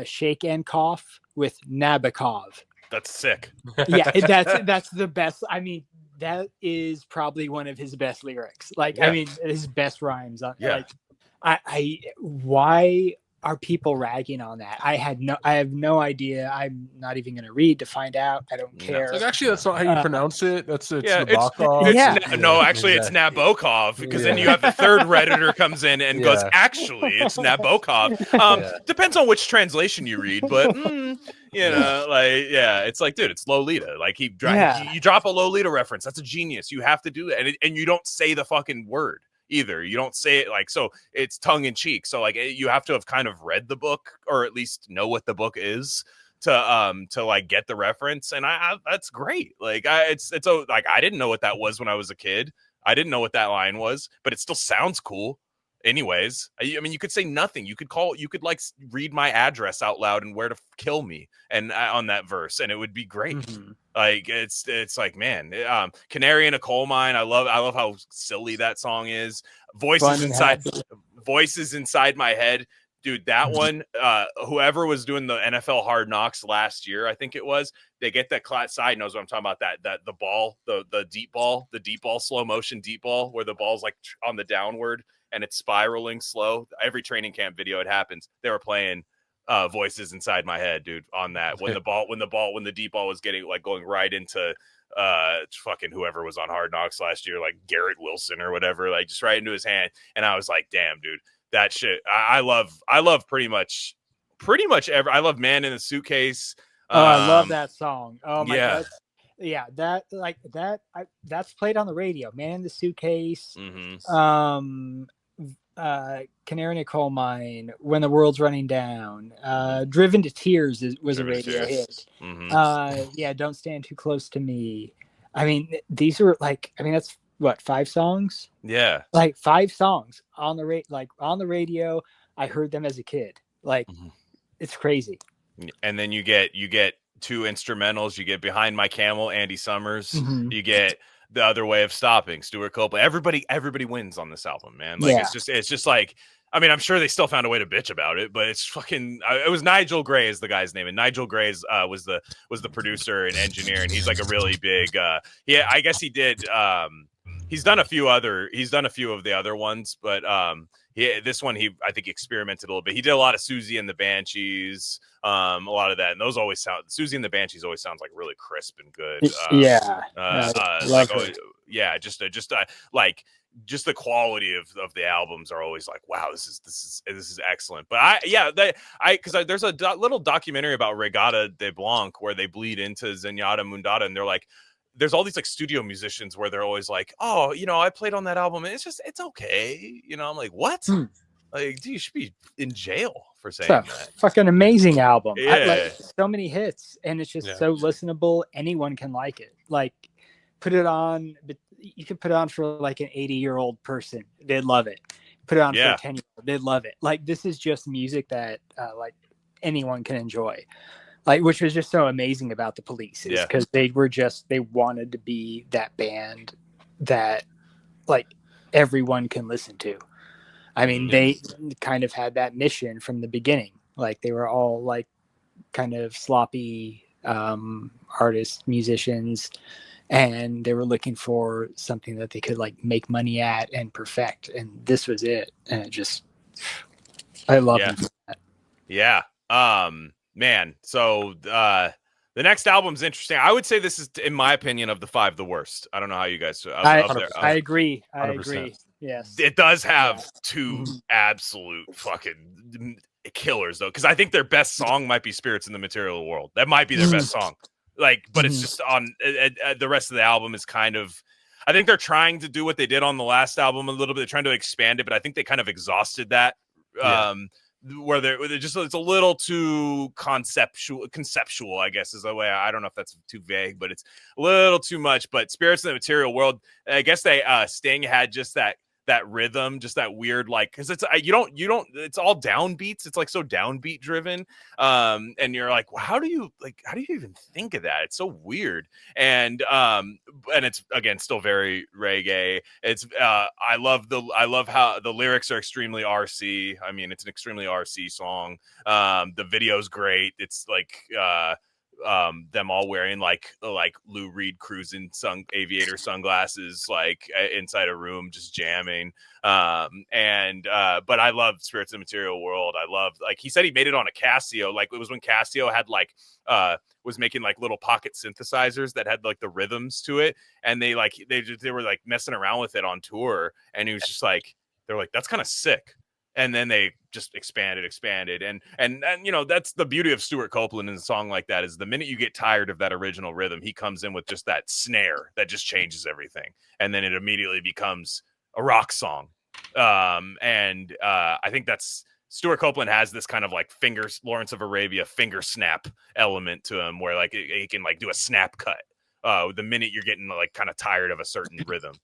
shake and cough with Nabokov. That's sick. Yeah, that's the best. I mean, that is probably one of his best lyrics. Like, Yeah. I mean, his best rhymes. Yeah. Like, why are people ragging on that? I have no idea. I'm not even going to read to find out. I don't care. Like, actually, that's not how you pronounce it. It's Yeah, Nabokov. Yeah. No, actually, it's Nabokov, because then you have the third Redditor comes in and goes, actually, it's Nabokov. Depends on which translation you read, but it's like, dude, it's Lolita. Like you drop a Lolita reference, that's a genius. You have to do that, and you don't say the fucking word either. You don't say it like, so it's tongue in cheek. So like you have to have kind of read the book, or at least know what the book is, to like get the reference. And I that's great. Like it's like I didn't know what that was when I was a kid. I didn't know what that line was, but it still sounds cool. Anyways, I mean, you could say nothing. You could like read my address out loud and where to kill me, and on that verse, and it would be great. Mhm. Like it's like, man, Canary in a Coal Mine. I love how silly that song is. Voices inside my head, dude. That one, whoever was doing the NFL Hard Knocks last year, I think it was, they get that side knows what I'm talking about. That the ball, the deep ball, slow motion deep ball, where the ball's like on the downward and it's spiraling slow. Every training camp video it happens. They were playing Voices Inside My Head, dude, on that when the deep ball was going right into fucking whoever was on Hard Knocks last year, like Garrett Wilson or whatever, like just right into his hand. And I was like, damn, dude, that shit. I love pretty much every. I love Man in a Suitcase. I love that song. Oh my yeah. God. yeah, that like that that's played on the radio. Man in the Suitcase, Mm-hmm. Canary in a Coal Mine, When the World's Running Down, Driven to Tears was a Driven to radio Tears. hit. Mm-hmm. Yeah, Don't Stand Too Close to Me. I mean, these were like, I mean, that's what, 5 songs? Yeah. Like 5 songs on the on the radio. I heard them as a kid. Like, it's crazy. And then you get 2 instrumentals. You get Behind My Camel, Andy Summers. Mhm. You get The Other Way of Stopping, Stuart Copeland. Everybody wins on this album, man. Like, Yeah. it's just like, I mean, I'm sure they still found a way to bitch about it, but it's fucking. It was Nigel Gray is the guy's name, and Nigel Gray was the producer and engineer, and he's like a really big. Yeah, I guess he did. He's done a few of the other ones, but this one I think experimented a little bit. He did a lot of Susie and the Banshees, a lot of that, and those always sound. Susie and the Banshees always sounds like really crisp and good. Just the quality of the albums are always like, wow, this is excellent. But because there's a little documentary about Regata de Blanc where they bleed into Zenyatta Mundata, and they're like, there's all these like studio musicians where they're always like, oh, I played on that album and it's okay. I'm like, what? Like, dude, you should be in jail for saying that. Fucking amazing album. Yeah. So many hits, and it's just so listenable. Anyone can like it. Like, put it on, but you could put it on for like an 80-year-old person. They'd love it. Put it on for a 10-year-old. They'd love it. Like, this is just music that like anyone can enjoy. Like, which was just so amazing about the Police, is because they wanted to be that band that like everyone can listen to. I mean, they kind of had that mission from the beginning. Like, they were all like kind of sloppy artists, musicians, and they were looking for something that they could like make money at and perfect. And this was it. And I love them for that. Yeah. Man. So the next album's interesting. I would say this is, in my opinion, of the 5, the worst. I don't know how you guys. I agree. 100%. Yes. It does have 2 absolute fucking killers, though, because I think their best song might be Spirits in the Material World. That might be their best song. Like, but it's just on the rest of the album is kind of, I think they're trying to do what they did on the last album a little bit. They're trying to expand it, but I think they kind of exhausted that. Where they're just, it's a little too conceptual, I guess is the way. I don't know if that's too vague, but it's a little too much. But Spirits in the Material World, I guess Sting had just that rhythm, just that weird, like, because it's it's all downbeats. It's like so downbeat driven, and you're like, well, how do you even think of that? It's so weird, and it's again still very reggae. It's I love how the lyrics are extremely RC. I mean, it's an extremely RC song. The video's great. It's like them all wearing like Lou Reed cruising aviator sunglasses, like inside a room just jamming. But I love Spirits in the Material World. I love, like, he said he made it on a Casio. Like, it was when Casio had like was making like little pocket synthesizers that had like the rhythms to it, and they were like messing around with it on tour, and he was just like, they're like, that's kind of sick. And then they just expanded, and that's the beauty of Stuart Copeland in a song like that, is the minute you get tired of that original rhythm, he comes in with just that snare that just changes everything, and then it immediately becomes a rock song. I think that's, Stuart Copeland has this kind of like Lawrence of Arabia finger snap element to him, where like he can like do a snap cut the minute you're getting like kind of tired of a certain rhythm.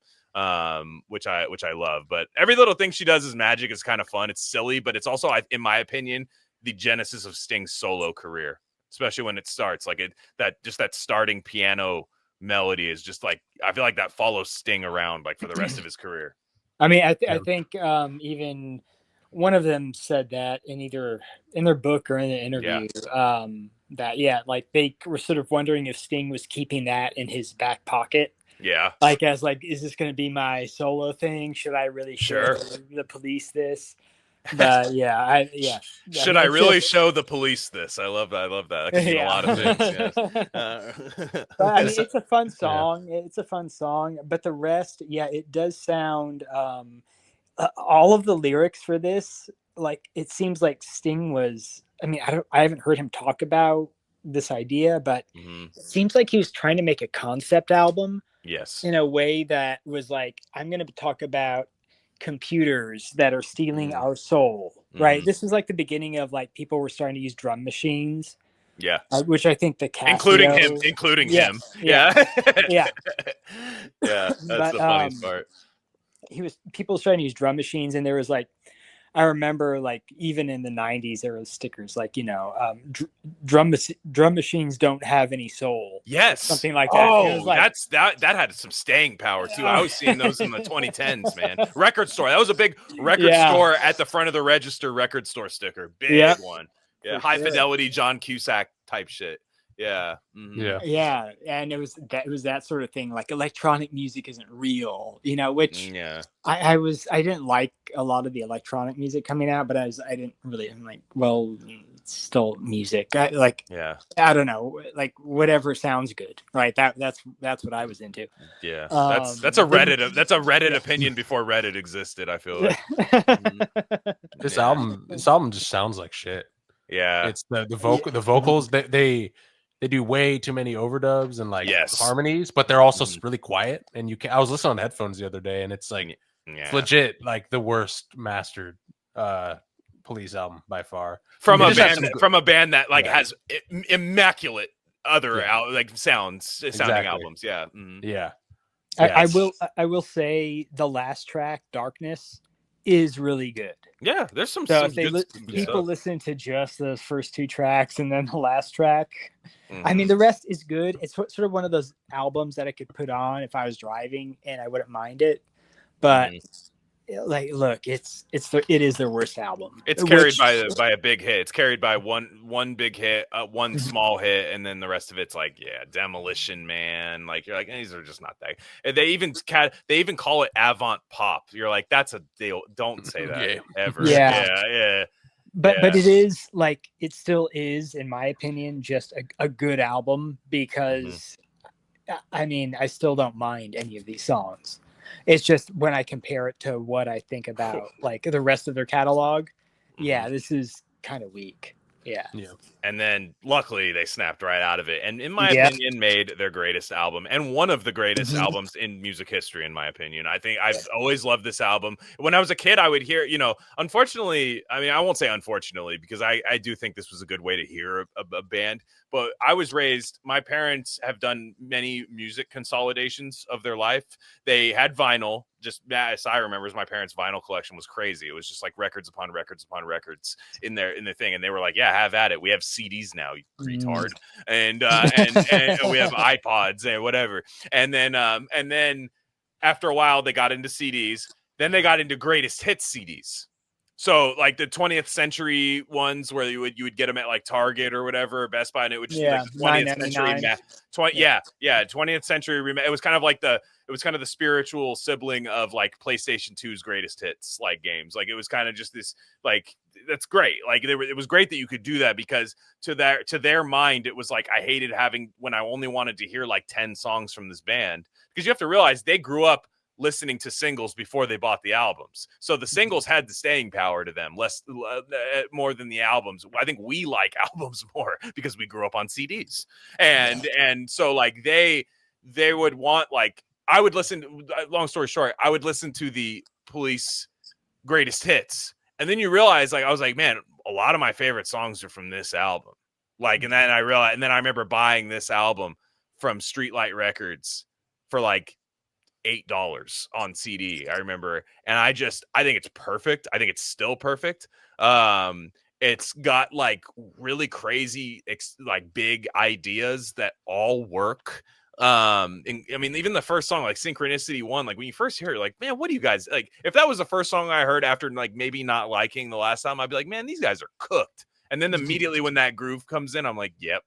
Which I love. But every little thing she does is magic. It's kind of fun. It's silly, but it's also, in my opinion, the genesis of Sting's solo career, especially when it starts. Like that starting piano melody is just like, I feel like that follows Sting around like for the rest of his career. I mean, I think even one of them said that in their book or in an interview, that like they were sort of wondering if Sting was keeping that in his back pocket. Yeah. Like, as like, is this going to be my solo thing? Should I really show the Police this? But should I really show the Police this? I love that. That can mean a lot of things. Yes. But, I mean, it's a fun song. Yeah. It's a fun song. But the rest, it does sound. All of the lyrics for this, like, it seems like Sting was. I mean, I haven't heard him talk about this idea, but Mhm. it seems like he was trying to make a concept album Yes. in a way that was like, I'm going to talk about computers that are stealing our soul, right? This was like the beginning of like people were starting to use drum machines, Yeah. which I think the Casio, including Yes, him. yeah. Yeah. Yeah. That's But, the funniest part. People were starting to use drum machines, and there was like, I remember like even in the 90s there was stickers like, drum machines don't have any soul. Yes. Something like that. Oh, It was like, that had some staying power too. I was seeing those in the 2010s, man. Record store. That was a big record store at the front of the register record store sticker. Big one. Yeah. High fidelity John Cusack type shit. Yeah. Yeah. Yeah. And it was that sort of thing. Like electronic music isn't real, which I didn't like a lot of the electronic music coming out, but I'm like, well, it's still music. I don't know, like whatever sounds good. Right. That's what I was into. Yeah. That's a Reddit opinion before Reddit existed, I feel like. This album just sounds like shit. Yeah. It's the vocals they do way too many overdubs and like harmonies, but they're also really quiet. And I was listening on headphones the other day, and it's like it's legit like the worst mastered Police album by far. From a band that like has immaculate other sounding albums. Yeah. Mm-hmm. Yeah. I will say the last track, Darkness, is really good. Yeah, there's some if people listen to just those first two tracks and then the last track, I mean, the rest is good. It's sort of one of those albums that I could put on if I was driving and I wouldn't mind it. But like, look, it is their worst album. It's carried by a big hit. It's carried by one big hit, one small hit, and then the rest of it's like, Demolition Man. Like, you're like, these are just not that. They even call it avant pop. You're like, that's a deal. Don't say that ever. Yeah. But it is like, it still is, in my opinion, just a good album because I mean, I still don't mind any of these songs. It's just when I compare it to what I think about like the rest of their catalog, this is kind of weak. Yeah. And then luckily they snapped right out of it. And in my opinion, made their greatest album and one of the greatest albums in music history, in my opinion. I think I've always loved this album. When I was a kid, I would hear, unfortunately, I mean, I won't say unfortunately, because I do think this was a good way to hear a band. But I was raised, my parents have done many music consolidations of their life. They had vinyl. Just as I remember, my parents' vinyl collection was crazy. It was just like records upon records upon records in the thing. And they were like, yeah, have at it. We have CDs now, you retard. And we have iPods and whatever. And then after a while, they got into CDs. Then they got into greatest hits CDs. So like the 20th century ones where you would get them at like Target or whatever, Best Buy, and it would just be like the 20th century 20th century it was kind of like the spiritual sibling of like PlayStation 2's greatest hits like games. Like it was kind of just this like, that's great. Like it was great that you could do that because to their mind it was like, I hated having when I only wanted to hear like 10 songs from this band, because you have to realize they grew up listening to singles before they bought the albums. So the singles had the staying power to them more than the albums. I think we like albums more because we grew up on CDs. And so like they would want, like, I would listen, long story short, I would listen to the Police greatest hits. And then you realize, like, I was like, man, a lot of my favorite songs are from this album. Like, and then I realized, and then I remember buying this album from Streetlight Records for like $8 on CD. I remember, and I think it's perfect. I think it's still perfect. It's got like really crazy, like big ideas that all work. And I mean, even the first song, like Synchronicity 1, like when you first hear it, like, man, what do you guys like? If that was the first song I heard after like maybe not liking the last time, I'd be like, man, these guys are cooked. And then immediately when that groove comes in, I'm like, yep.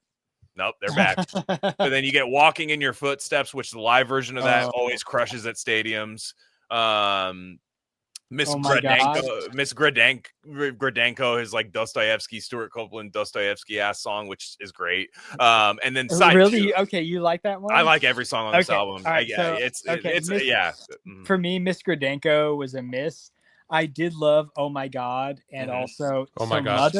Nope, they're back. But then you get Walking in Your Footsteps, which the live version of that always crushes at stadiums. Miss Gradenko is like Dostoevsky, Stuart Copeland, Dostoevsky ass song, which is great. And then okay, you like that one? I like every song on this album. Right, For me, Miss Gradenko was a miss. I did love Oh My God and also Oh My God.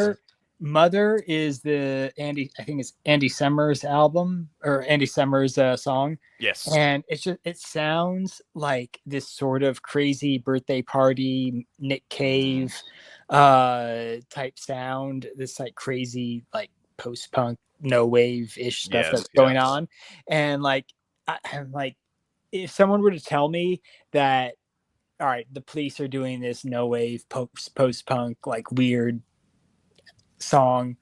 Mother is I think it's Andy Summers album or Andy Summers song. Yes. And it sounds like this sort of crazy birthday party, Nick Cave type sound, this like crazy, like post-punk, no wave-ish stuff that's going on. And like, I'm like, if someone were to tell me that, all right, the Police are doing this no wave post-punk, like weird song,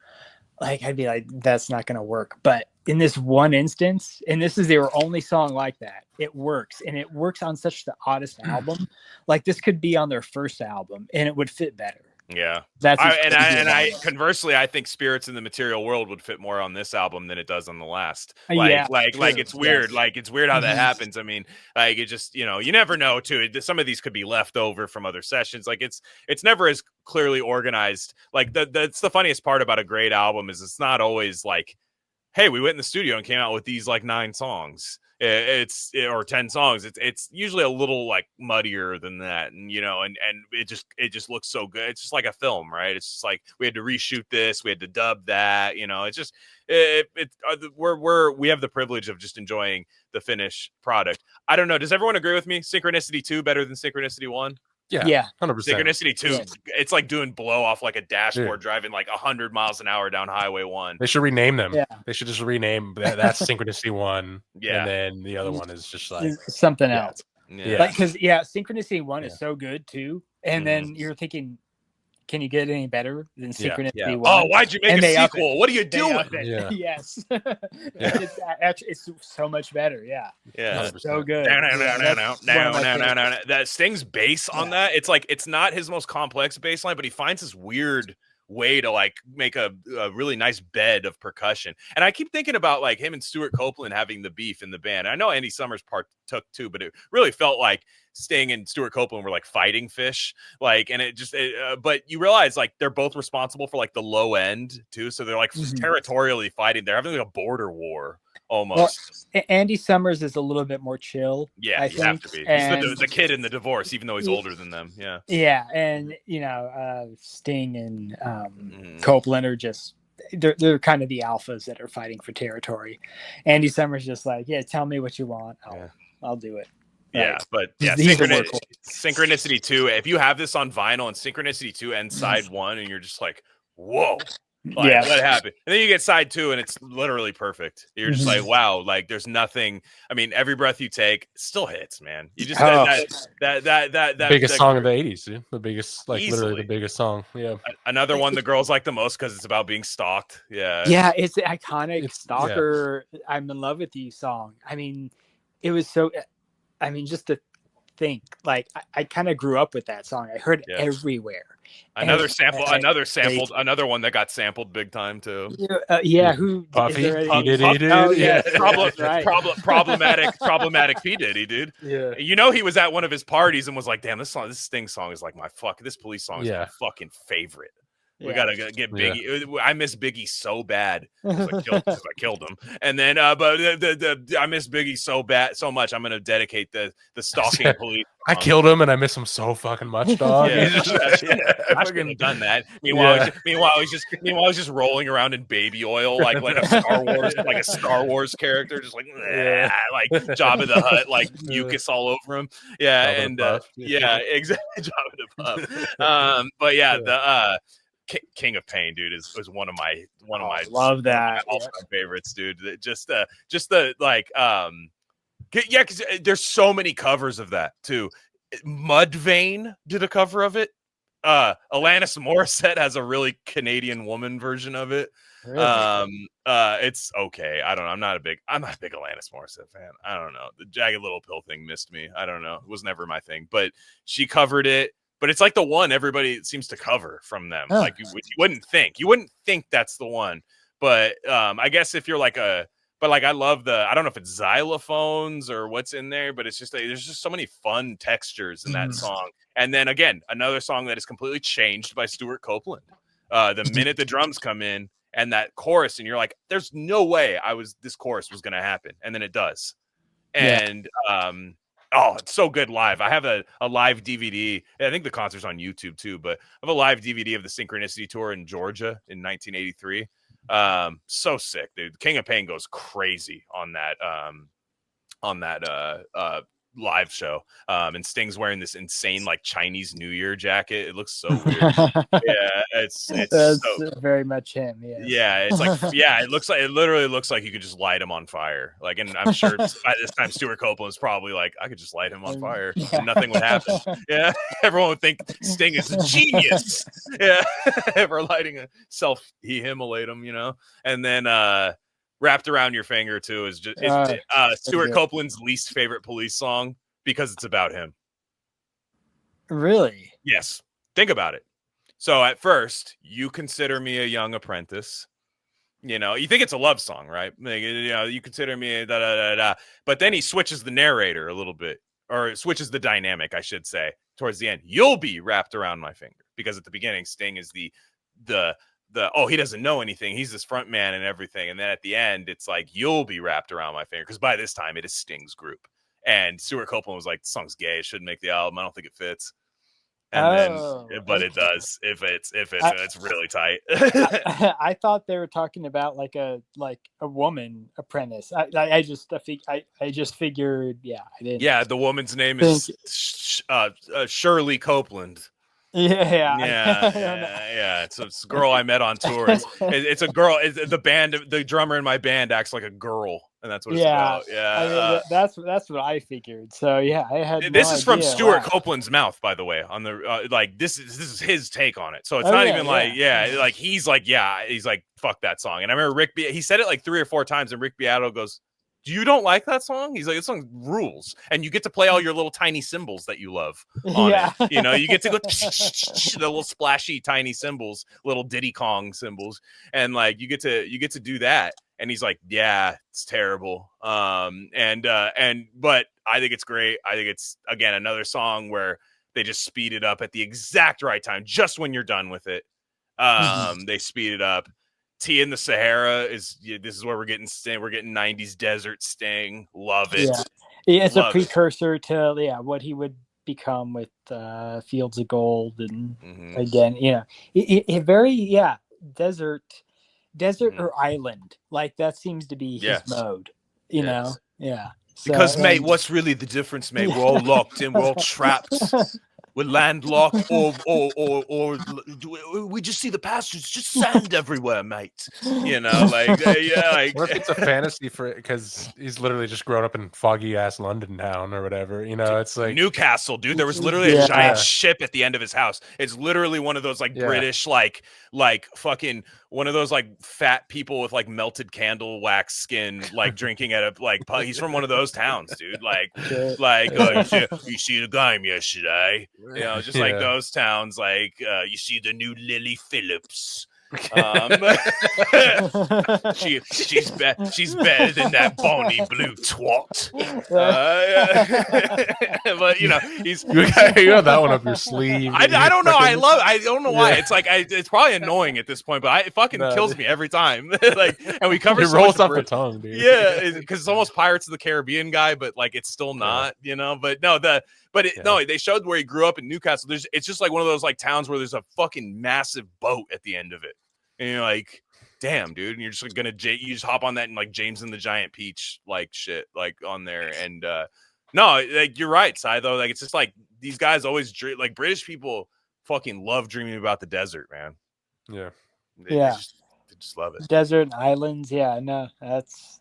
like I'd be like, that's not gonna work. But in this one instance, and this is their only song like that, it works, and it works on such the oddest album. Like this could be on their first album and it would fit better. Yeah, that's I conversely, I think Spirits in the Material World would fit more on this album than it does on the last. Like it's weird. Yes. Like it's weird how that happens. I mean, like it just, you know, you never know too. Some of these could be left over from other sessions. Like it's never as clearly organized. Like that's the funniest part about a great album is it's not always like, hey, we went in the studio and came out with these like 9 songs. Or 10 songs. It's usually a little like muddier than that, and you know, and it just looks so good. It's just like a film, right? It's just like we had to reshoot this, we had to dub that, you know. It's just we have the privilege of just enjoying the finished product. I don't know. Does everyone agree with me? Synchronicity 2 better than Synchronicity 1? Yeah, 100%. Synchronicity 2, it's like doing blow off like a dashboard, driving like 100 miles an hour down Highway 1. They should rename them. Yeah. They should just rename that's Synchronicity 1. Yeah. And then the other one is just like something else. Yeah. Like, because Synchronicity 1 is so good too. And then you're thinking, can you get any better than Synchronicity 1? Oh, why'd you make a sequel? What are you doing? Yeah. Yes. It's so much better. Yeah. It's so good. That Sting's bass on that, it's like, it's not his most complex bass line, but he finds this weird way to like make a really nice bed of percussion. And I keep thinking about like him and Stuart Copeland having the beef in the band. I know Andy Summers partook too, but it really felt like Sting and Stuart Copeland were like fighting fish, like, and but you realize like they're both responsible for like the low end too, so they're like territorially fighting. They're having like a border war almost. Well, Andy Summers is a little bit more chill. Yeah, you have to be. He's the kid in the divorce, even though he's older than them. Yeah, and you know, Sting and Copeland are just they're kind of the alphas that are fighting for territory. Andy Summers just like, tell me what you want, I'll do it. Yeah, but Synchronicity 2, if you have this on vinyl and Synchronicity 2 ends side 1 and you're just like, whoa, like, what happened? And then you get side 2 and it's literally perfect. You're just like, wow, like there's nothing. I mean, Every Breath You Take still hits, man. You just that biggest song of the 80s, dude. The biggest, like easily. Literally the biggest song. Yeah. Another one the girls like the most because it's about being stalked. Yeah. Yeah, it's the iconic Stalker I'm in Love with You song. I mean, it was so just to think, like I kind of grew up with that song. I heard it everywhere. Another one that got sampled big time too. Who? Puffy? Problematic P. Diddy, dude. Yeah. You know, he was at one of his parties and was like, damn, this Sting song is like this Police song is my fucking favorite. We gotta get Biggie. Yeah. I miss Biggie so bad because I killed him. And then, but I miss Biggie so much. I'm gonna dedicate the Stalking Police. I killed him, and I miss him so fucking much, dog. I shouldn't have done that. Meanwhile, he's just rolling around in baby oil, like a Star Wars character, just like Jabba the Hutt, like mucus all over him. Yeah, exactly, Jabba the Hutt. But the King of Pain, dude, was one of my love that all-time favorites, dude. Just the like because there's so many covers of that too. Mudvayne did a cover of it. Alanis Morissette has a really Canadian woman version of it. Really? It's okay. I don't know. I'm not a big Alanis Morissette fan. I don't know. The Jagged Little Pill thing missed me. I don't know. It was never my thing, but she covered it. But it's like the one everybody seems to cover from them. Oh. Like you wouldn't think that's the one. But I guess if you're like I love I don't know if it's xylophones or what's in there, but it's just there's just so many fun textures in that song. And then again, another song that is completely changed by Stuart Copeland. The minute the drums come in and that chorus, and you're like, there's no way this chorus was going to happen. And then it does. And Oh, it's so good live. I have a live DVD. I think the concert's on YouTube too, but I have a live DVD of the Synchronicity tour in Georgia in 1983. So sick, dude. King of Pain goes crazy on that live show. And Sting's wearing this insane like Chinese New Year jacket. It looks so weird. Yeah, it's That's so very much him. Yeah. yeah, it's like it literally looks like you could just light him on fire. Like, and I'm sure by this time Stuart Copeland's probably like, I could just light him on fire and nothing would happen. Yeah, everyone would think Sting is a genius. Yeah, for lighting a self-immolate him, and then Wrapped Around Your Finger too is just Stuart Copeland's least favorite Police song because it's about him. Really? Yes, think about it. So at first, You Consider Me a Young Apprentice. You think it's a love song, right? Like, you consider me da da da da. But then he switches the narrator a little bit, or switches the dynamic, I should say, towards the end. You'll be wrapped around my finger, because at the beginning, Sting is the he doesn't know anything. He's this front man and everything. And then at the end, it's like, you'll be wrapped around my finger, because by this time it is Sting's group. And Stuart Copeland was like, the song's gay. It shouldn't make the album. I don't think it fits. But it does. If it's really tight. I thought they were talking about like a woman apprentice. I just figured. Yeah, I didn't. Yeah, the woman's name is Shirley Copeland. Yeah. It's a girl I met on tour. It's a girl. The band, the drummer in my band acts like a girl, and that's what it's about. Yeah, that's what I figured. So yeah, I had. This is from Stuart Copeland's mouth, by the way. On the this is his take on it. So it's not even like he's like fuck that song. And I remember he said it like 3 or 4 times, and Rick Beato goes, you don't like that song? He's like, this song rules, and you get to play all your little tiny cymbals that you love on it. You get to go the little splashy tiny cymbals, little Diddy Kong cymbals, and like you get to do that. And he's like, yeah, it's terrible. But I think it's great. I think it's, again, another song where they just speed it up at the exact right time, just when you're done with it. They speed it up. Tea in the Sahara this is where we're getting 90s desert Sting. Love it. Yeah, it's a precursor to what he would become with Fields of Gold, and again, it very desert or island, like that seems to be his mode. You know, So, because mate, what's really the difference, mate? We're all locked in, we're all trapped. We're landlocked, or we just see the pastures, just sand everywhere, mate. Like Or if it's a fantasy because he's literally just grown up in foggy ass London town or whatever. It's like Newcastle, dude. There was literally a giant ship at the end of his house. It's literally one of those like British, like fucking one of those like fat people with like melted candle wax skin, like drinking at a he's from one of those towns, dude. You see the game yesterday. Just like those towns, like you see the new Lily Phillips. She's better than that bony blue twat. But he's you have that one up your sleeve. I don't know. I don't know why. It's like it's probably annoying at this point, but it fucking kills me every time. And we cover it rolls off the tongue, dude. Yeah, because it's almost Pirates of the Caribbean guy, but like it's still not, But no, no, they showed where he grew up in Newcastle. It's just like one of those like towns where there's a fucking massive boat at the end of it. And you're like, damn, dude. And you're just gonna you just hop on that and like James and the Giant Peach like shit like on there. And no, like you're right, Sai, though. Like it's just like these guys always like British people fucking love dreaming about the desert, man. Yeah. They just love it. Desert and islands. Yeah, no, that's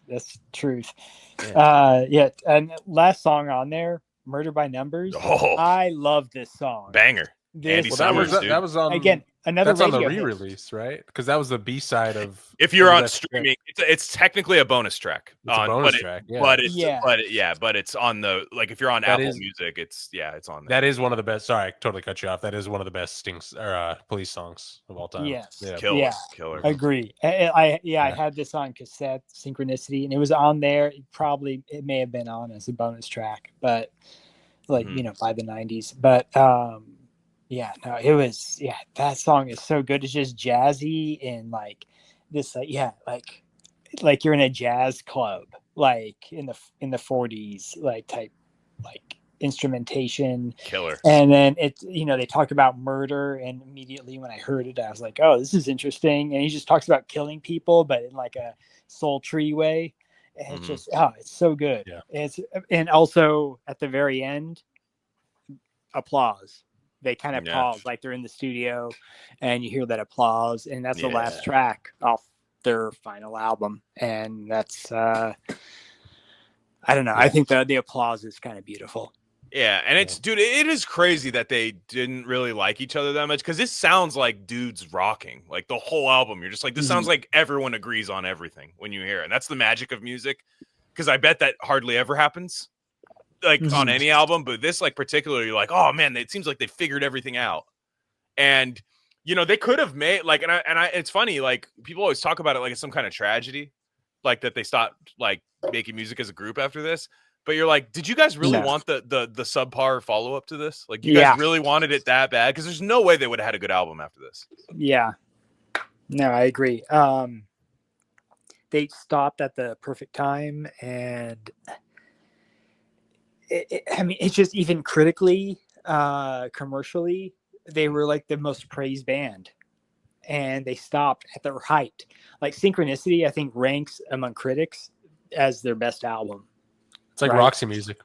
truth. Yeah. And last song on there, Murder by Numbers. Oh, I love this song. Banger. Andy Summers, that was on again. Another that's on the radio re-release, right? Because that was the B-side of. If you're on streaming, it's technically a bonus track. It's a bonus track, but it's on the if you're on Apple Music, it's on there. That is one of the best. Sorry, I totally cut you off. That is one of the best Police songs of all time. Yes, killer. Agree. I had this on cassette, Synchronicity, and it was on there. It may have been on as a bonus track, but by the 90s. But it was that song is so good. It's just jazzy and like this like you're in a jazz club like in the 40s like type like instrumentation. Killer. And then they talk about murder, and immediately when I heard it, I was like, oh, this is interesting. And he just talks about killing people, but in like a sultry way. And it's just, it's so good. Yeah. And also at the very end, applause. They kind of pause, like they're in the studio, and you hear that applause, and that's the last track off their final album. And that's, I don't know. I think the applause is kind of beautiful. Yeah, and it's dude, it is crazy that they didn't really like each other that much, because this sounds like dudes rocking. Like the whole album, you're just like, this sounds like everyone agrees on everything when you hear it. And that's the magic of music, because I bet that hardly ever happens, like on any album. But this, like particularly, like, oh man, it seems like they figured everything out. And they could have made like, and I it's funny, like people always talk about it like it's some kind of tragedy, like that they stopped like making music as a group after this. But you're like, did you guys really want the subpar follow up to this? Like, you guys really wanted it that bad? Because there's no way they would have had a good album after this. Yeah. No, I agree. They stopped at the perfect time, and it's just even critically, commercially, they were like the most praised band, and they stopped at their height. Like Synchronicity, I think ranks among critics as their best album. It's like Roxy Music.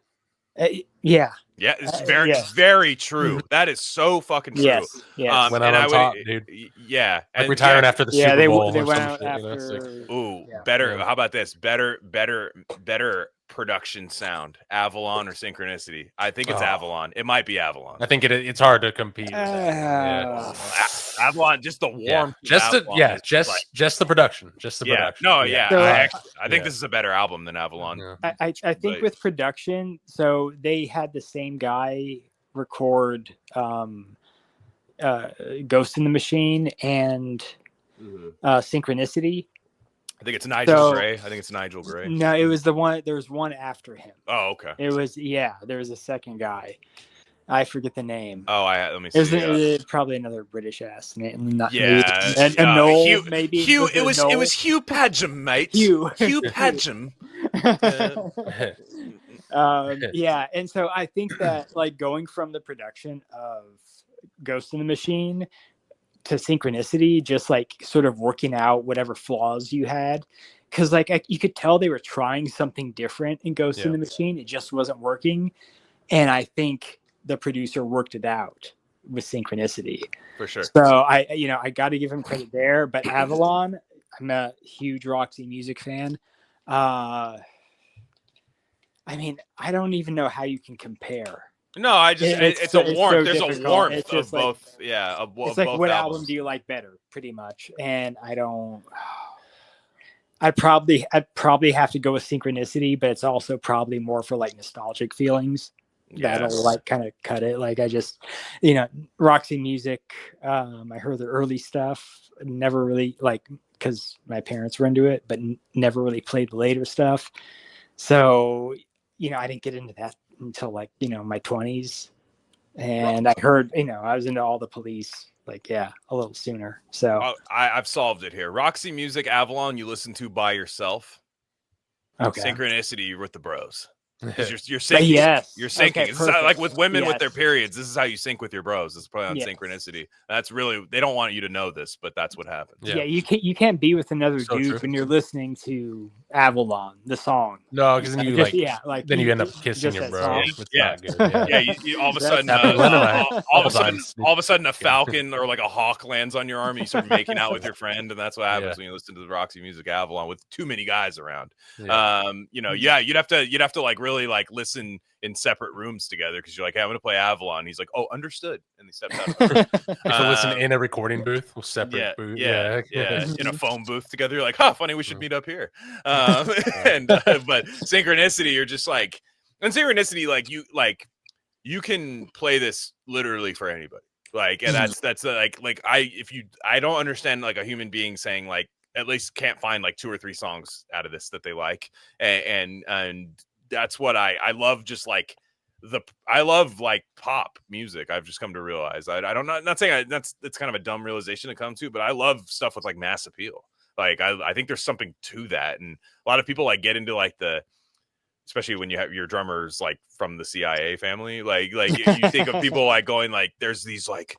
Yeah, it's very true. That is so fucking true. Yes. Went out on top, dude. Yeah, like retiring after the Super Bowl. They went out after. Better. How about this? Better production sound. Avalon or Synchronicity? I think it's Avalon. It might be Avalon. I think it's hard to compete. Avalon, just the warmth. Just the production. Just the production. No, So, I think this is a better album than Avalon. Yeah. I think with production, so they had the same guy record Ghost in the Machine and Synchronicity. I think it's Nigel Gray. No, it was the one. There was one after him. Oh, okay. It was there was a second guy. I forget the name. Oh, let me see. It was probably another British ass name. Noel, maybe. Hugh. It was Hugh Padgham, mate. Hugh Padgham. And so I think that like going from the production of Ghost in the Machine to Synchronicity, just like sort of working out whatever flaws you had, because like you could tell they were trying something different in Ghost in the Machine. It just wasn't working, and I think the producer worked it out with Synchronicity for sure. So I got to give him credit there. But Avalon, I'm a huge Roxy Music fan. I mean, I don't even know how you can compare. No, it's a warmth. There's a warmth of like, both. Yeah, it's like, what album do you like better, pretty much? And I'd probably have to go with Synchronicity, but it's also probably more for like nostalgic feelings. That'll like kind of cut it. Like I just, Roxy Music. I heard the early stuff. Never really because my parents were into it, but never really played the later stuff. So I didn't get into that until my 20s, and I heard I was into all the Police a little sooner. So I've solved it here. Roxy Music, Avalon, you listen to by yourself. Okay. Synchronicity, you're with the bros. Because you're syncing. You're syncing. Okay, it's like with women with their periods. This is how you sync with your bros. It's probably on Synchronicity. That's really, they don't want you to know this, but that's what happens. Yeah, you can't be with another dude when you're listening to Avalon, the song. No, because then you then you end up kissing your bro. You all of a sudden, all of a sudden, a falcon or like a hawk lands on your arm, and you start making out with your friend, and that's what happens when you listen to the Roxy Music Avalon with too many guys around. You'd have to like really like listen in separate rooms together, because you're like, hey, I'm gonna play Avalon. And he's like, oh, understood, and he steps out. Listen in a recording booth with separate booth. In a phone booth together. You're like, funny, we should meet up here. But Synchronicity, you're just like, and Synchronicity, you can play this literally for anybody. And that's I don't understand like a human being saying like at least can't find like 2 or 3 songs out of this that they like, and that's what I love. Just like I love like pop music. I've just come to realize. Not saying it's kind of a dumb realization to come to, but I love stuff with like mass appeal. Like I think there's something to that, and a lot of people like get into like especially when you have your drummers like from the CIA family. Like you think of people like going like, there's these like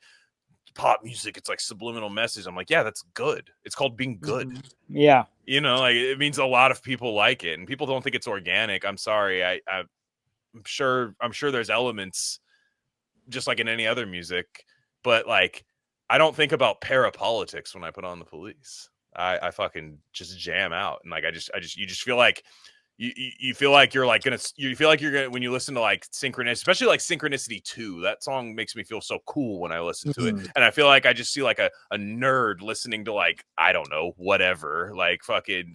pop music, it's like subliminal message. I'm like, yeah, that's good. It's called being good. Yeah. You know, like it means a lot of people like it, and people don't think it's organic. I'm sorry. I'm sure there's elements just like in any other music, but like I don't think about parapolitics when I put on The Police. I fucking just jam out, and like I just you just feel like you feel like you're like gonna when you listen to like Synchronicity, especially like Synchronicity 2, that song makes me feel so cool when I listen to it. And I feel like I just see like a nerd listening to like, I don't know, whatever, like fucking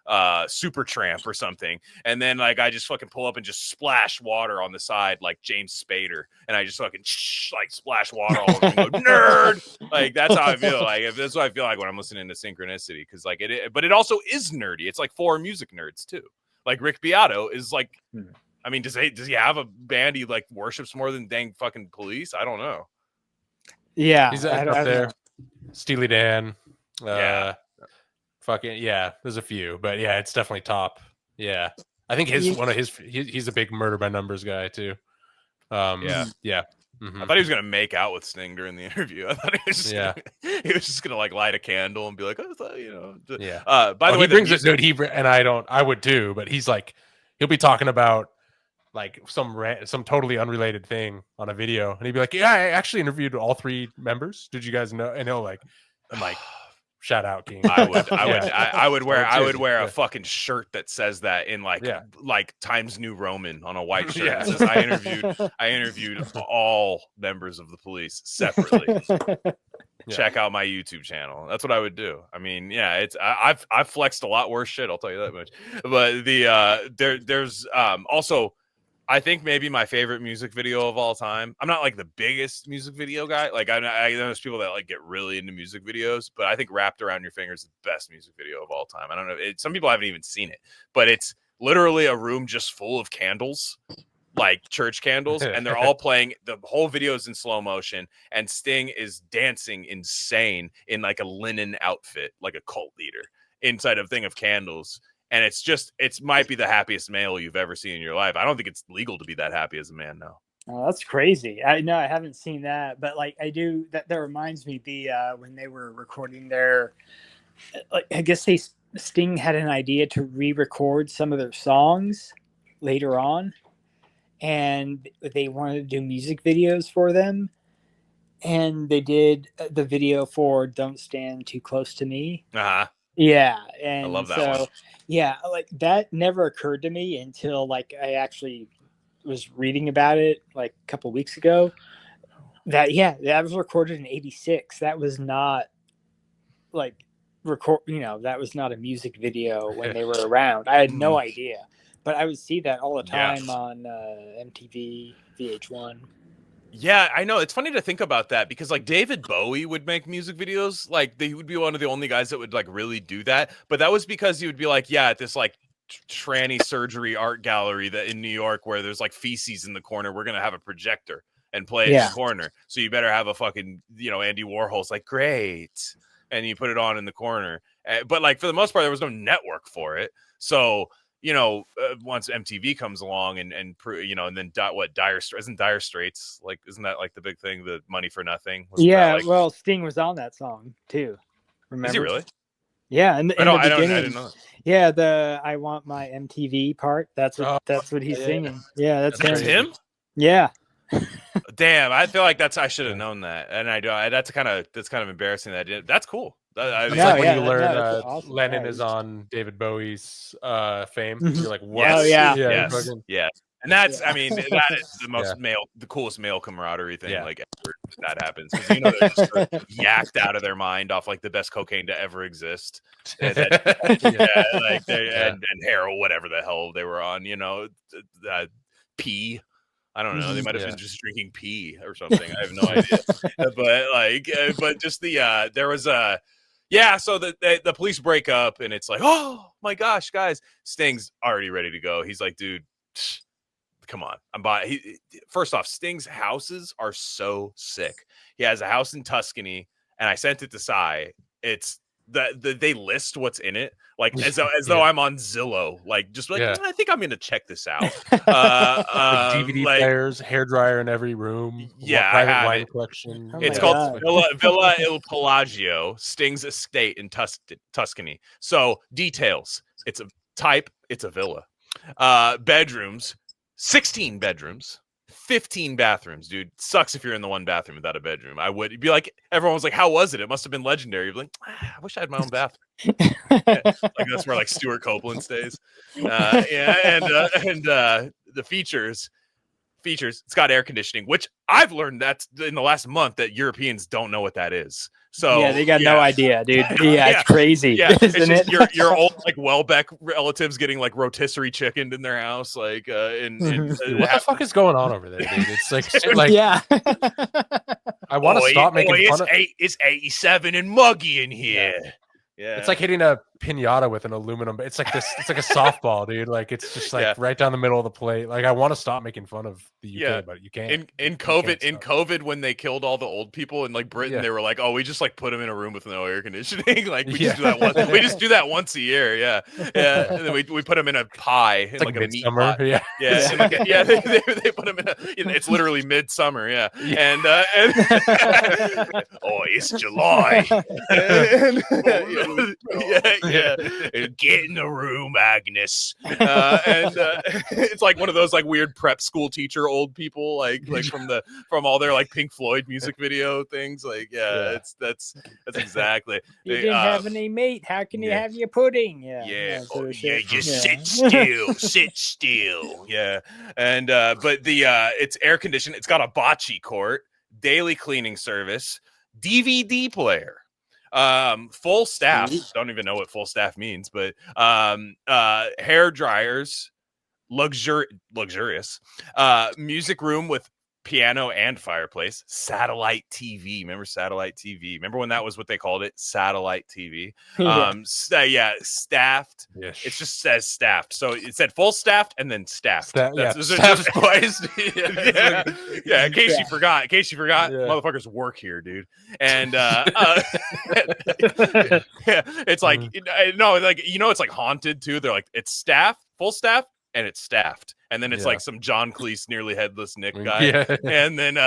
Supertramp or something. And then like I just fucking pull up and just splash water on the side like James Spader, and I just fucking like splash water all over and go, nerd. Like that's how I feel. Like that's what I feel like when I'm listening to Synchronicity, because like but it also is nerdy. It's like for music nerds too. Like Rick Beato is like, I mean, does he have a band he like worships more than dang fucking Police? I don't know. Yeah, He's up there. Steely Dan. Yeah. Fucking yeah. There's a few, but yeah, it's definitely top. Yeah, I think he's a big Murder by Numbers guy too. Yeah. I thought he was gonna make out with Sting during the interview. I thought he was just gonna like light a candle and be like, oh, you know. Yeah. By the way, he brings it good. I would too, but he's like, he'll be talking about like some totally unrelated thing on a video, and he'd be like, yeah, I actually interviewed all 3 members. Did you guys know? And he'll like, I'm like, shout out, King. I would wear a fucking shirt that says that in like Times New Roman on a white shirt. Yeah. It says, I interviewed all members of the Police separately. Check out my YouTube channel. That's what I would do. I mean, yeah, I've flexed a lot worse shit, I'll tell you that much. But there's also, I think maybe my favorite music video of all time. I'm not like the biggest music video guy. Like I know there's people that like get really into music videos, but I think Wrapped Around Your Finger is the best music video of all time. I don't know. Some people haven't even seen it, but it's literally a room just full of candles, like church candles, and they're all playing. The whole video is in slow motion, and Sting is dancing insane in like a linen outfit, like a cult leader, inside a thing of candles. And it might be the happiest male you've ever seen in your life. I don't think it's legal to be that happy as a man now. Oh, that's crazy. I know I haven't seen that, but like I do. That reminds me when they were recording their, like, I guess Sting had an idea to re-record some of their songs later on, and they wanted to do music videos for them, and they did the video for "Don't Stand Too Close to Me." Yeah, and I love that one. Yeah, like that never occurred to me until like I actually was reading about it like a couple weeks ago. That was recorded in '86. That was not like that was not a music video when they were around. I had no idea, but I would see that all the time on MTV, VH1. Yeah, I know. It's funny to think about that because like David Bowie would make music videos. Like he would be one of the only guys that would like really do that. But that was because he would be like, at this like tranny surgery art gallery that in New York where there's like feces in the corner, we're going to have a projector and play it in the corner. So you better have a fucking, Andy Warhol's like, great. And you put it on in the corner. But like for the most part, there was no network for it. So once MTV comes along and then Dire Straits, like, isn't that like the big thing, the Money for Nothing? Well, Sting was on that song too. Remember? Is he really? Yeah, in the beginning. I didn't know that. Yeah, the I Want My MTV part. That's what he's singing. Yeah, that's him. Yeah. Damn, I feel like I should have known that, and I do. That's kind of embarrassing that I didn't. That's cool. It's like when you learn awesome. Lennon is on David Bowie's Fame. You're like, what? Oh, yeah. Yes. And that's, I mean, that is the most the coolest male camaraderie thing, like ever that happens. Because they're just yacked out of their mind off like the best cocaine to ever exist. And heroin, whatever the hell they were on, pee. I don't know. They might have been just drinking pee or something. I have no idea. But just there was a. Yeah, so the police break up, and it's like, oh my gosh, guys, Sting's already ready to go. He's like, dude, come on, I'm buying. First off, Sting's houses are so sick. He has a house in Tuscany, and I sent it to Sai. It's they list what's in it, like as though I'm on Zillow, like just like I think I'm gonna check this out. DVD like, players, hairdryer in every room. Yeah, I private have wine it. collection. Oh It's my called God. Villa Il Pelagio, Sting's estate in Tuscany. So details: it's a type, it's a villa. Bedrooms, 16 bedrooms. 15 bathrooms, dude. Sucks if you're in the one bathroom without a bedroom. I would be like, everyone was like, how was it? It must have been legendary. You'd be like, I wish I had my own bathroom. Like that's where like Stuart Copeland stays. And the features, it's got air conditioning, which I've learned that in the last month that Europeans don't know what that is. So yeah, they got no idea, dude. Yeah, it's crazy. Yeah, it's isn't just it? your old like Welbeck relatives getting like rotisserie chickened in their house, like Dude, what the fuck is going on over there, dude? It's like yeah. I want to stop making fun of. It's 87 and muggy in here. Yeah. It's like hitting a pinata with an aluminum. It's like this. It's like a softball, dude. Like it's just like right down the middle of the plate. Like I want to stop making fun of the UK, but you can't. In COVID, when they killed all the old people in like Britain, they were like, "Oh, we just like put them in a room with no air conditioning. Like we just do that once. We just do that once a year. Yeah. And then we put them in a pie, in like a meat pie. Yeah. They put them in a. It's literally midsummer. Yeah. And oh, it's July. Get in the room, Agnes. It's like one of those like weird prep school teacher old people, like from all their like Pink Floyd music video things. Like that's exactly. You didn't have any meat. How can you have your pudding? Just sit still, sit still. Yeah, and but the it's air conditioned. It's got a bocce court, daily cleaning service, DVD player. Full staff, don't even know what full staff means, but hair dryers, luxurious, music room with piano and fireplace, satellite TV. Remember satellite TV? Remember when that was what they called it? Satellite TV. Staffed. Yes. It just says staffed. So it said full staffed and then staffed. Staffed twice. In case you forgot. Motherfuckers work here, dude. And it's like it's like haunted too. They're like, it's staffed, full staff, and it's staffed. And then it's like some John Cleese, nearly headless Nick guy. And then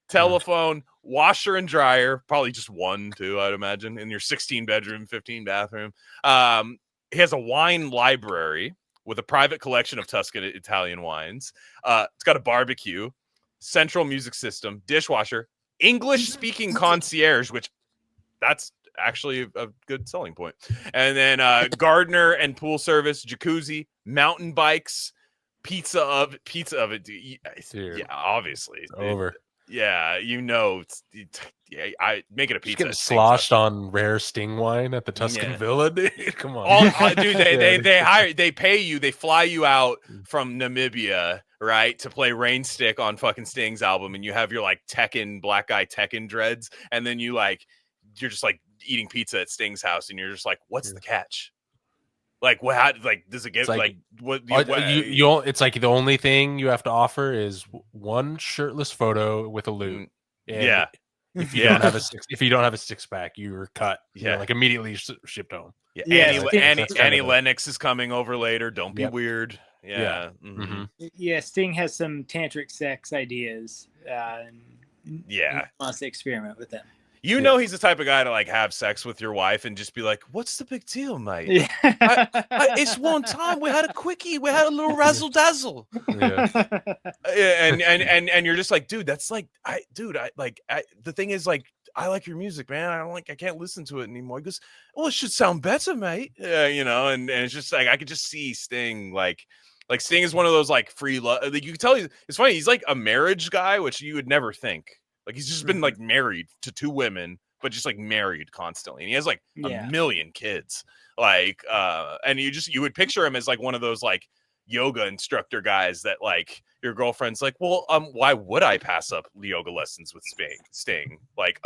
telephone, washer and dryer, probably just one, too, I'd imagine, in your 16 bedroom, 15 bathroom. He has a wine library with a private collection of Tuscan Italian wines. It's got a barbecue, central music system, dishwasher, English speaking concierge, which that's actually a good selling point. And then gardener and pool service, jacuzzi, mountain bikes, pizza oven. Dude. Yeah, obviously it's over. Yeah, I make it a pizza. Just getting sloshed on rare Sting wine at the Tuscan Villa, dude. Come on, dude. They pay you. They fly you out from Namibia, right, to play Rain Stick on fucking Sting's album, and you have your like Tekken black guy Tekken dreads, and then you're just like eating pizza at Sting's house, and you're just like, what's the catch? Like what? How, like does it get like what? It's like the only thing you have to offer is one shirtless photo with a lute. And if you don't have a six pack, you're cut. You're like immediately shipped home. Annie Lennox is coming over later. Don't be weird. Sting has some tantric sex ideas. Wants to experiment with them. You know he's the type of guy to like have sex with your wife and just be like, "What's the big deal, mate? It's one time we had a quickie, we had a little razzle dazzle." And you're just like, dude, that's like, the thing is like, I like your music, man. I can't listen to it anymore. He goes, "Well, it should sound better, mate." And it's just like I could just see Sting like Sting is one of those like free love. Like you can tell it's funny. He's like a marriage guy, which you would never think. Like he's just been like married to 2 women, but just like married constantly. And he has like a million kids. Like, and you would picture him as like one of those like yoga instructor guys that like your girlfriend's like, well, why would I pass up yoga lessons with Sting? Like,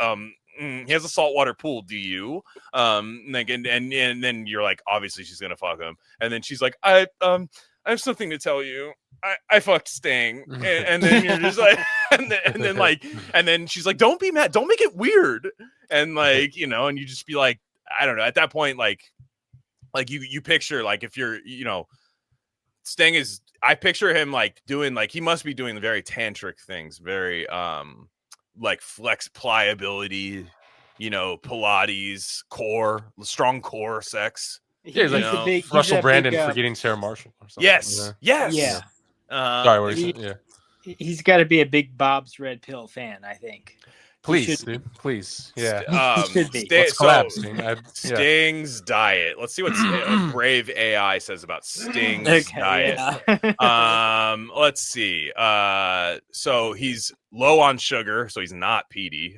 he has a saltwater pool. Do you? And then you're like, obviously she's gonna fuck him. And then she's like, I have something to tell you. I fucked Sting. And then you're just like, and then she's like, don't be mad. Don't make it weird. And like, and you just be like, I don't know. At that point, like you picture like if you're, Sting is, I picture him like doing like he must be doing very tantric things, very like flex pliability, Pilates, strong core sex. Yeah, he's like he's Russell a Brandon big, forgetting Sarah Marshall or something. Yes. Yes. Yeah. Sorry, what he- you said? Yeah. He's got to be a big Bob's Red Pill fan, I think. Please, should- dude. Please. Yeah. He should be. Let's collab, Sting. Yeah. Sting's diet. Let's see what Brave AI says about Sting's Okay, diet. yeah. Let's see. So he's low on sugar, so he's not PD.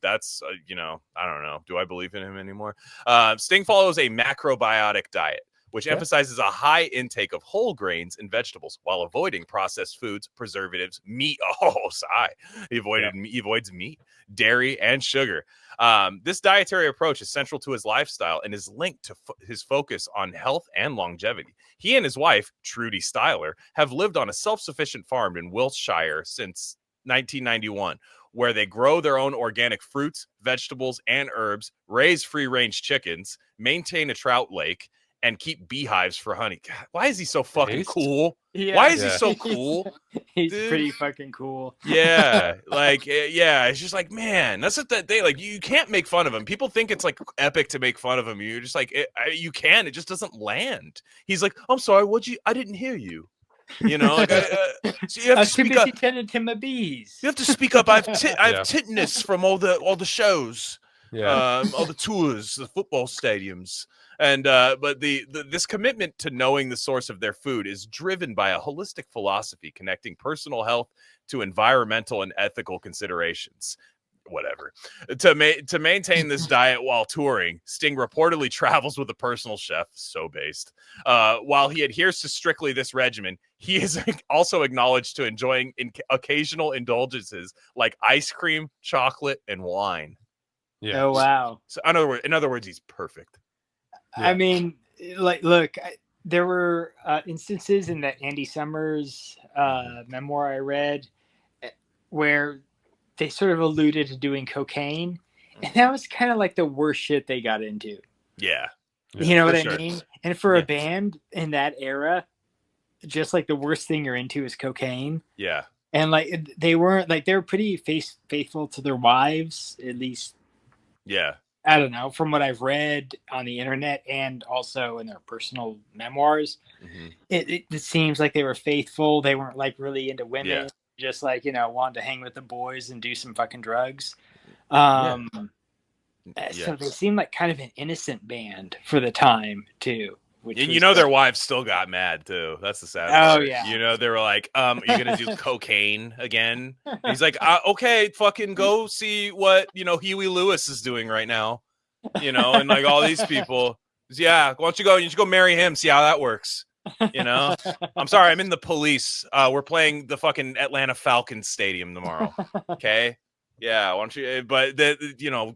That's I don't know. Do I believe in him anymore? Sting follows a macrobiotic diet, which emphasizes a high intake of whole grains and vegetables while avoiding processed foods, preservatives, meat. Oh, sigh. He avoids meat, dairy, and sugar. This dietary approach is central to his lifestyle and is linked to his focus on health and longevity. He and his wife, Trudy Styler, have lived on a self-sufficient farm in Wiltshire since 1991, where they grow their own organic fruits, vegetables, and herbs, raise free-range chickens, maintain a trout lake, and keep beehives for honey. God, why is he so fucking cool? Yeah. Why is he so cool? He's Dude. pretty fucking cool. Yeah, it's just like, man, that's what that they like. You can't make fun of him. People think it's like epic to make fun of him. You're just like, you can. It just doesn't land. He's like, I'm sorry, I didn't hear you. So you have to speak up. Tending to my bees. You have to speak up. I have tinnitus from all the shows. Yeah. All the tours, the football stadiums. And but this commitment to knowing the source of their food is driven by a holistic philosophy connecting personal health to environmental and ethical considerations. Whatever. To maintain this diet while touring, Sting reportedly travels with a personal chef, so based. While he adheres to strictly this regimen, he is also acknowledged to enjoying occasional indulgences like ice cream, chocolate, and wine. Yeah. Oh wow. So in other words, he's perfect. I mean, like, look, there were instances in the Andy Summers memoir I read where they sort of alluded to doing cocaine, and that was kind of like the worst shit they got into. Yeah. You know what I sure. mean? And for a band in that era, just like the worst thing you're into is cocaine. Yeah. And like they were pretty faithful to their wives, at least. Yeah. I don't know, from what I've read on the internet and also in their personal memoirs, it seems like they were faithful. They weren't like really into women, just like, wanted to hang with the boys and do some fucking drugs. So they seem like kind of an innocent band for the time too. And their wives still got mad too. That's the sad part. Oh yeah. They were like, are you gonna do cocaine again? And he's like, okay, fucking go see what Huey Lewis is doing right now. And like all these people. Yeah, why don't you go marry him, see how that works. I'm sorry, I'm in the police. We're playing the fucking Atlanta Falcons stadium tomorrow. Okay. Yeah, why don't you but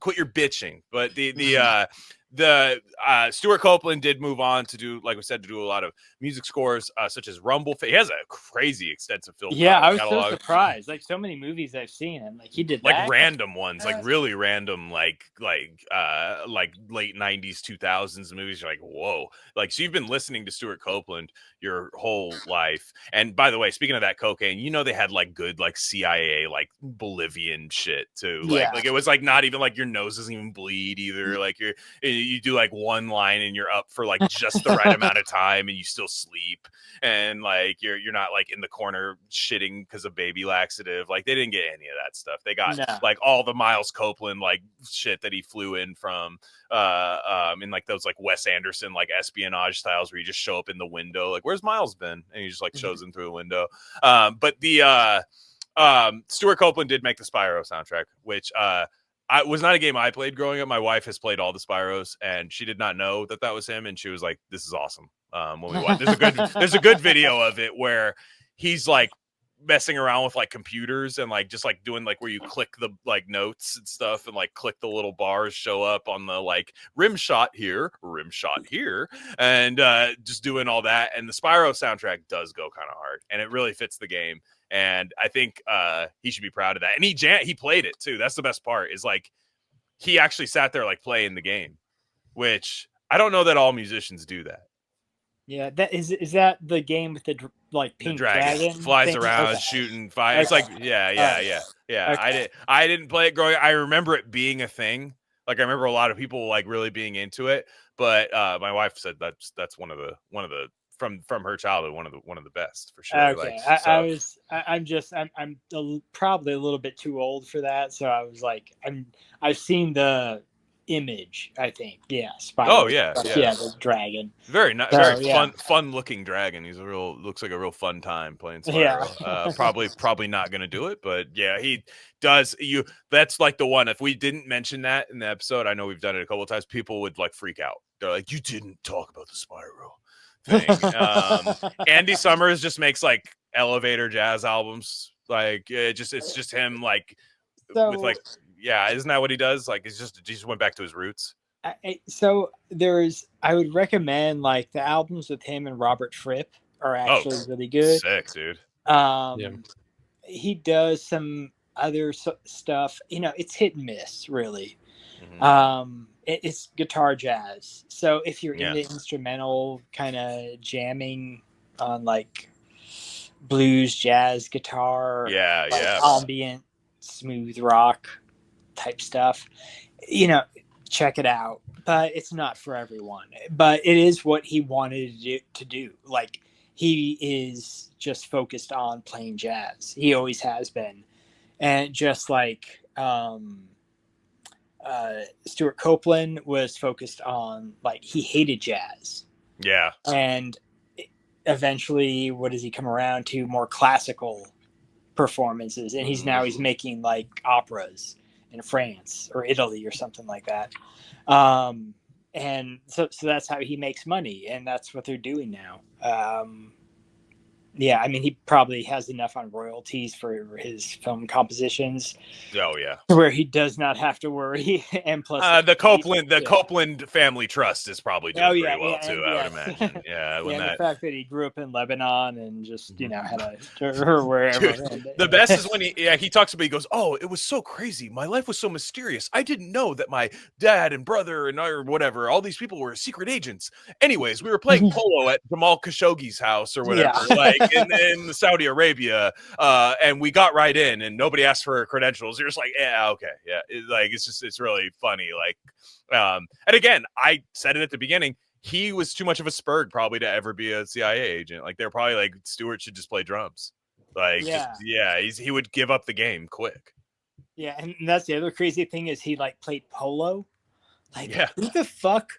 quit your bitching. But the Stuart Copeland did move on to do, like we said, to do a lot of music scores, such as Rumble. He has a crazy extensive film. I was so surprised. Like so many movies I've seen, and like he did like that. random ones, like really random, like late 90s, 2000s movies. You're like, whoa! Like, so you've been listening to Stuart Copeland your whole life. And by the way, speaking of that cocaine, they had like good like CIA like Bolivian shit too. Like it was like not even like your nose doesn't even bleed either. Like you do like one line and you're up for like just the right amount of time and you still sleep, and like you're not like in the corner shitting because of baby laxative. Like they didn't get any of that stuff. They got like all the Miles Copeland like shit that he flew in from in like those like Wes Anderson like espionage styles where you just show up in the window like, where's Miles been, and he just like shows in through the window. But the Stuart Copeland did make the Spyro soundtrack, which I was not a game I played growing up. My wife has played all the Spyros, and she did not know that was him, and she was like, "This is awesome." When we watch, there's a good video of it where he's like messing around with like computers and like just like doing like where you click the like notes and stuff and like click the little bars show up on the like rim shot here, and just doing all that. And the Spyro soundtrack does go kind of hard, and it really fits the game. And I think he should be proud of that. And he played it too. That's the best part, is like he actually sat there like playing the game. which I don't know that all musicians do that. Yeah, that is that the game with the The pink dragon flies thing? around Okay. shooting fire. It's like, Okay. yeah. Okay. I didn't play it growing. I remember it being a thing. Like I remember a lot of people like really being into it. But my wife said that's one of the from her childhood one of the best for sure. Okay, Like, I'm probably a little bit too old for that, so I was like, I've seen the image, I think, yeah, spider. Oh, yeah, yeah. The dragon. very So, very yeah. fun looking dragon. He's looks like a real fun time playing Spyro. Yeah. Probably not gonna do it, but yeah, he does. That's like the one. If we didn't mention that in the episode, I know we've done it a couple of times. People would like freak out. They're like, "You didn't talk about the Spyro thing." Andy Summers just makes like elevator jazz albums. Like it's just him like So- with like, yeah, isn't that what he does? Like he just went back to his roots. So I would recommend like the albums with him and Robert Fripp are actually really good. Sick, dude. He does some other stuff, it's hit and miss really. Mhm. It's guitar jazz, so if you're Yeah. into instrumental kind of jamming on like blues, jazz, guitar, Yeah, like yeah. ambient smooth rock type stuff, check it out. But it's not for everyone, but it is what he wanted to do. Like he is just focused on playing jazz. He always has been. And just like Stuart Copeland was focused on, like, he hated jazz. Yeah. And eventually, what does he come around to? More classical performances. And he's making like operas in France or Italy or something like that. And so that's how he makes money. And that's what they're doing now. Yeah, I mean, he probably has enough on royalties for his film compositions. Oh yeah. Where he does not have to worry. And plus, the Copeland Family Trust is probably doing pretty well too. I would yes. imagine. Yeah. When the fact that he grew up in Lebanon and just had or wherever. Dude, the best is when he talks about, he goes, "Oh, it was so crazy. My life was so mysterious. I didn't know that my dad and brother and or whatever, all these people were secret agents. Anyways, we were playing polo at Jamal Khashoggi's house or whatever, like in Saudi Arabia, and we got right in, and nobody asked for credentials. You're just like, yeah, okay, yeah." It's really funny. Like, and again, I said it at the beginning. He was too much of a spurg probably to ever be a CIA agent. Like they're probably like, Stewart should just play drums. Like, he would give up the game quick. Yeah, and that's the other crazy thing is he like played polo. Like, who the fuck?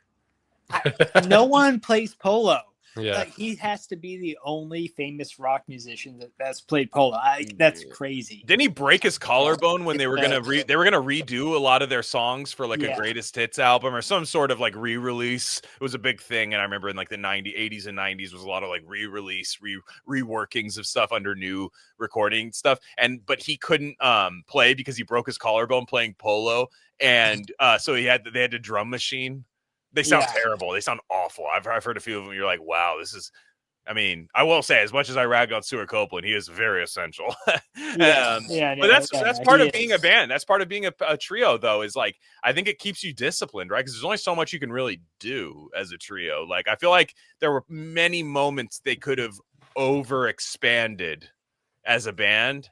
No one plays polo. Yeah, like, he has to be the only famous rock musician that's played polo. That's crazy. Didn't he break his collarbone when they were gonna redo a lot of their songs for like a greatest hits album or some sort of like re-release? It was a big thing, and I remember in like the 80s and 90s was a lot of like re-release, reworkings of stuff under new recording stuff. But he couldn't play because he broke his collarbone playing polo, and so they had a drum machine. They sound terrible. They sound awful. I've heard a few of them. You're like, wow, this is. I mean, I will say, as much as I rag on Stuart Copeland, he is very essential. But that's part of being a band. That's part of being a trio, though. Is like, I think it keeps you disciplined, right? Because there's only so much you can really do as a trio. Like, I feel like there were many moments they could have overexpanded as a band.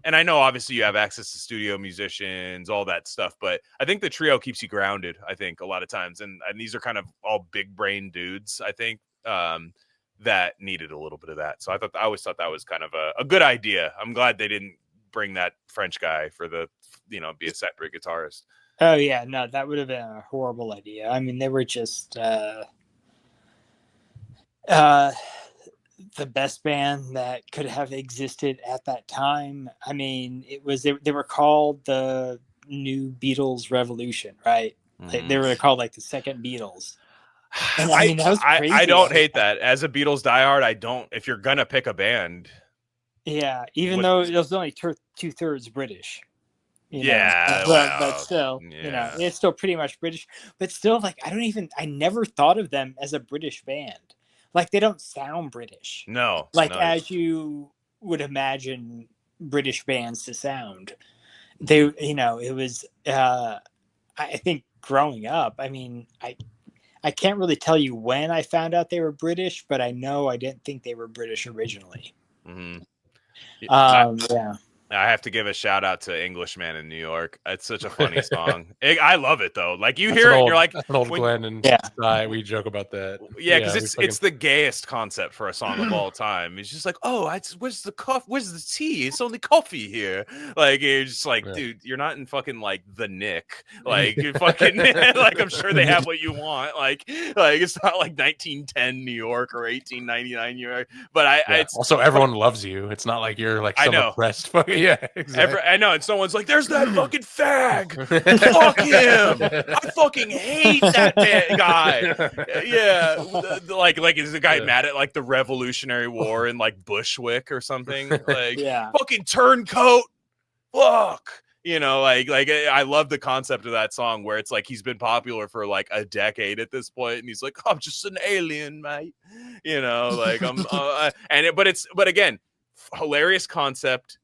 And I know, obviously, you have access to studio musicians, all that stuff, but I think the trio keeps you grounded, I think, a lot of times. And these are kind of all big brain dudes, I think, that needed a little bit of that. So I always thought that was kind of a good idea. I'm glad they didn't bring that French guy for be a separate guitarist. Oh, yeah. No, that would have been a horrible idea. I mean, they were just the best band that could have existed at that time. I mean, they were called the New Beatles Revolution, right? Mm-hmm. They were called like the second Beatles. And, I mean, that was crazy. I don't hate that. As a Beatles diehard, I don't. If you're gonna pick a band, though it was only 2/3 British. But still, it's still pretty much British. But still, like, I never thought of them as a British band. Like, they don't sound British. No. As you would imagine British bands to sound. They, it was, I think growing up, I mean, I can't really tell you when I found out they were British, but I know I didn't think they were British originally. Mm-hmm. Yeah. I have to give a shout out to Englishman in New York. It's such a funny song. I love it though. Like you hear it, and you're like, that's an old when- Glenn and Yeah. Sky, we joke about that. yeah, because we it's the gayest concept for a song of all time. It's just like, oh, where's the coffee? Where's the tea? It's only coffee here. Like you're just like, Yeah. dude, you're not in fucking like the Nick. Like you fucking like I'm sure they have what you want. Like it's not like 1910 New York or 1899 New York. But it's also everyone loves you. It's not like you're like I some know. oppressed fucking exactly. I know, and someone's like, "There's that fucking fag. Fuck him. I fucking hate that guy." Yeah, like is the guy mad at like the Revolutionary War in like Bushwick or something? Like, Yeah. fucking turncoat. Fuck. You know, like I love the concept of that song where it's like he's been popular for like a decade at this point, and he's like, "I'm just an alien, mate." You know, like but again, hilarious concept,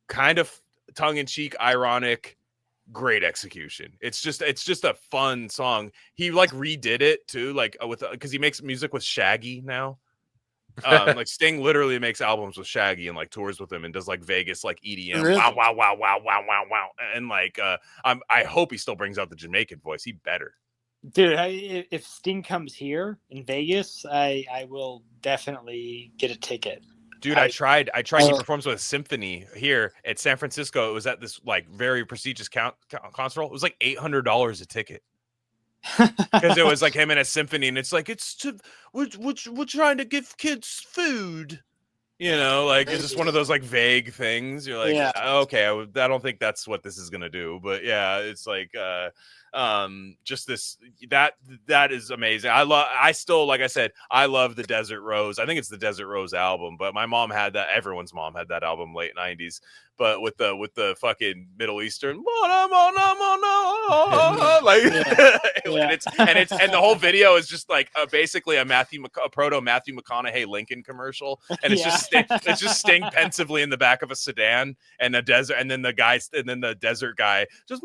kind of tongue-in-cheek, ironic, great execution. It's just a fun song. He like redid it too, like with because he makes music with Shaggy now. Like Sting literally makes albums with Shaggy and like tours with him and does like Vegas like EDM. Really? Wow. And like I hope he still brings out the Jamaican voice. He better. Dude, if Sting comes here in Vegas, I will definitely get a ticket. Dude, I tried. He performs with a symphony here at San Francisco. It was at this like very prestigious concert hall. It was like $800 a ticket because it was like him and a symphony, and it's like we're trying to give kids food. You know, like it's just one of those like vague things. You're like, Yeah. Okay, I don't think that's what this is gonna do, but yeah, it's like just this that is amazing. I still, like I said, I love the Desert Rose. I think it's the Desert Rose album, but my mom had that. Everyone's mom had that album late 90s, but with the fucking Middle Eastern like and the whole video is just like basically a proto Matthew McConaughey Lincoln commercial, and it's just Sting pensively in the back of a sedan and a desert, and then the desert guy just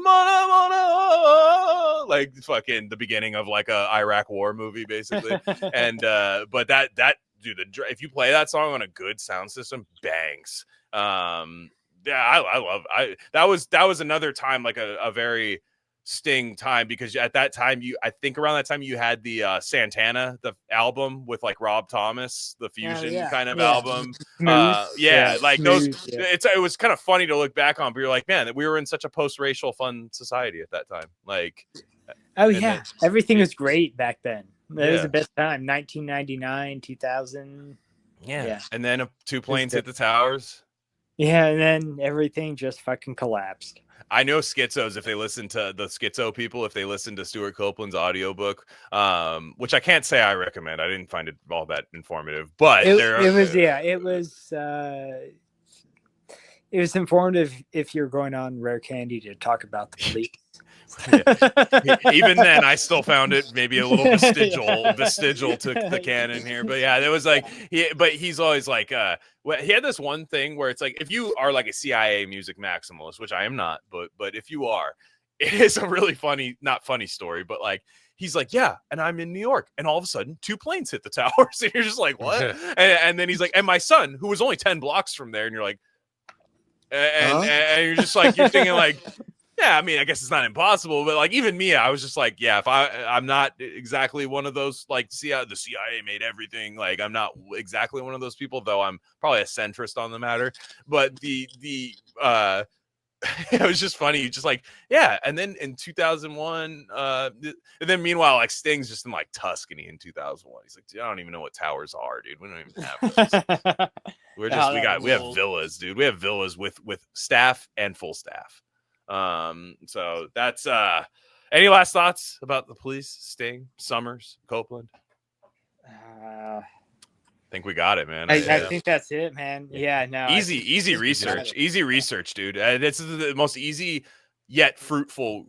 like fucking the beginning of like a Iraq war movie basically. And but that dude, if you play that song on a good sound system, bangs. Yeah, I love that was another time like a very Sting time, because at that time I think around that time you had the Santana, the album with like Rob Thomas, the fusion kind of album. Like those it was kind of funny to look back on, but you're like, man, we were in such a post-racial fun society at that time. Like everything was great back then. It was the best time. 1999, 2000. Yeah. And then 2 planes hit the towers. Yeah, and then everything just fucking collapsed. I know schizos, if they listen to the schizo people, if they listen to Stuart Copeland's audiobook, which I can't say I recommend. I didn't find it all that informative, but it was informative if you're going on Rare Candy to talk about the police. Even then I still found it maybe a little vestigial to the canon here, but yeah, there was like he's always like he had this one thing where it's like, if you are like a CIA music maximalist, which I am not, but if you are, it is a really not funny story, but like he's like, yeah, and I'm in New York, and all of a sudden 2 planes hit the towers, and you're just like, what? And then he's like, and my son, who was only 10 blocks from there, and you're like, and you're just like, you're thinking like, yeah, I mean, I guess it's not impossible, but like even me, I was just like, yeah, if I'm not exactly one of those like the CIA made everything. Like I'm not exactly one of those people, though I'm probably a centrist on the matter. But it was just funny, just like, yeah. And then in 2001, and then meanwhile, like Sting's just in like Tuscany in 2001. He's like, dude, I don't even know what towers are, dude. We don't even have those. We have villas, dude. We have villas with staff and full staff. So that's any last thoughts about the police, Sting, Summers, Copeland? I think we got it, man. I think that's it, man. Yeah, no. Easy research, dude. This is the most easy yet fruitful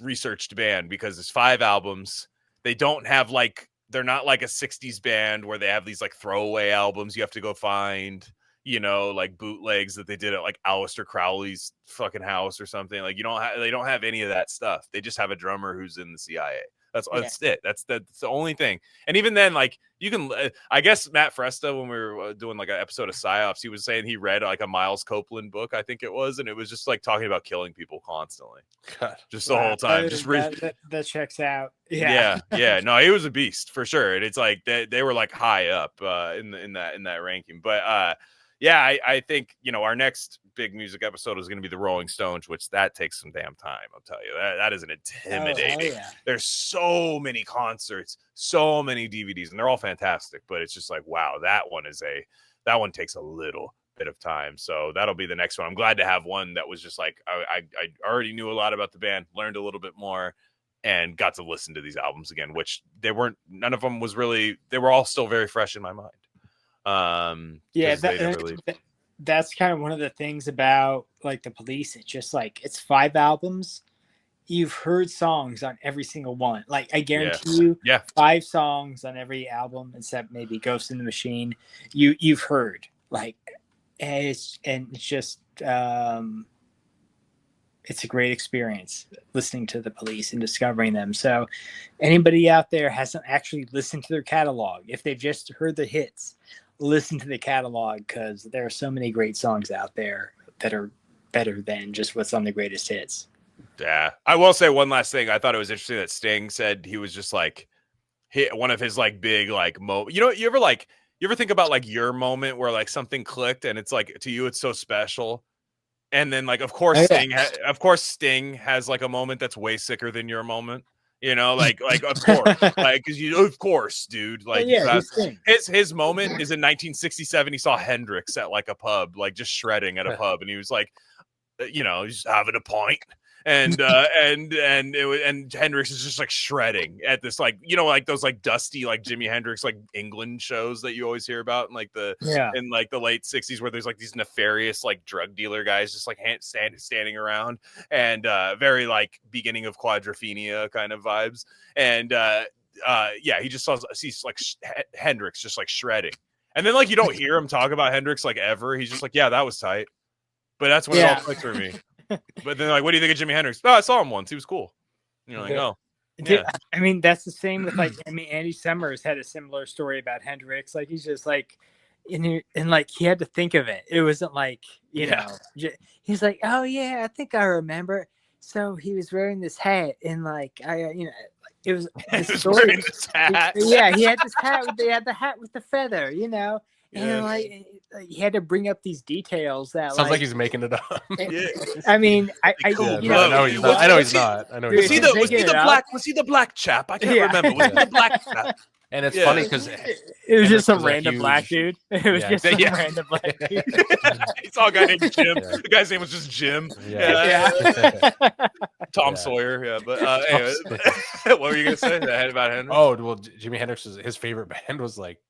researched band, because there's 5 albums. They don't have like, they're not like a 60s band where they have these like throwaway albums you have to go find. You know, like bootlegs that they did at like Aleister Crowley's fucking house or something. Like they don't have any of that stuff. They just have a drummer who's in the CIA. That's it. That's the only thing. And even then, like you can, I guess Matt Fresta, when we were doing like an episode of Psyops, he was saying he read like a Miles Copeland book, I think it was, and it was just like talking about killing people constantly, just the whole time. Just that checks out. Yeah. No, he was a beast for sure, and it's like they were like high up in that ranking. But yeah, I think, you know, our next big music episode is going to be the Rolling Stones, which that takes some damn time. I'll tell you that is an intimidating. There's so many concerts, so many DVDs, and they're all fantastic. But it's just like, wow, that one takes a little bit of time. So that'll be the next one. I'm glad to have one that was just like I already knew a lot about the band, learned a little bit more, and got to listen to these albums again, which none of them was really. They were all still very fresh in my mind. That's kind of one of the things about like the Police. It's just like it's 5 albums. You've heard songs on every single one. Like I guarantee you, 5 songs on every album except maybe Ghost in the Machine. You've heard like, it's just it's a great experience listening to the Police and discovering them. So anybody out there hasn't actually listened to their catalog, if they've just heard the hits, listen to the catalog, because there are so many great songs out there that are better than just what's on the greatest hits. Yeah. I will say one last thing. I thought it was interesting that Sting said he was just like one of his like big like you know, you ever think about like your moment where like something clicked and it's like to you it's so special, and then like of course Sting has like a moment that's way sicker than your moment. You know, like of course, like because of course, dude, like his moment is in 1967. He saw Hendrix at like a pub, like just shredding at a pub, and he was like, you know, he's having a pint, and Hendrix is just like shredding at this, like, you know, like those like dusty like Jimi Hendrix like England shows that you always hear about in like in like the late 60s, where there's like these nefarious like drug dealer guys just like standing around, and very like beginning of Quadrophenia kind of vibes, and he just sees like Hendrix just like shredding, and then like you don't hear him talk about Hendrix like ever. He's just like, yeah, that was tight, but that's when it all clicked for me. But then, like, what do you think of Jimi Hendrix? Oh, I saw him once. He was cool. You're like, oh, yeah. I mean, that's the same with like, I mean, Andy Summers had a similar story about Hendrix. Like, he's just like, and like he had to think of it. It wasn't like, you know, he's like, oh yeah, I think I remember. So he was wearing this hat, and like it was this story. This hat. Yeah, he had this hat. They had the hat with the feather, you know. And like he had to bring up these details that sounds like he's making it up. I mean, I know he's not. I know he's not. Was he the black chap? I can't remember. Was he the black chap? And it's funny because it was just some random black dude. It was just some random black dude. He saw a guy named Jim. The guy's name was just Jim. Tom Sawyer. Yeah, but anyway, what were you gonna say about Hendrix? Oh well, Jimi Hendrix's his favorite band was like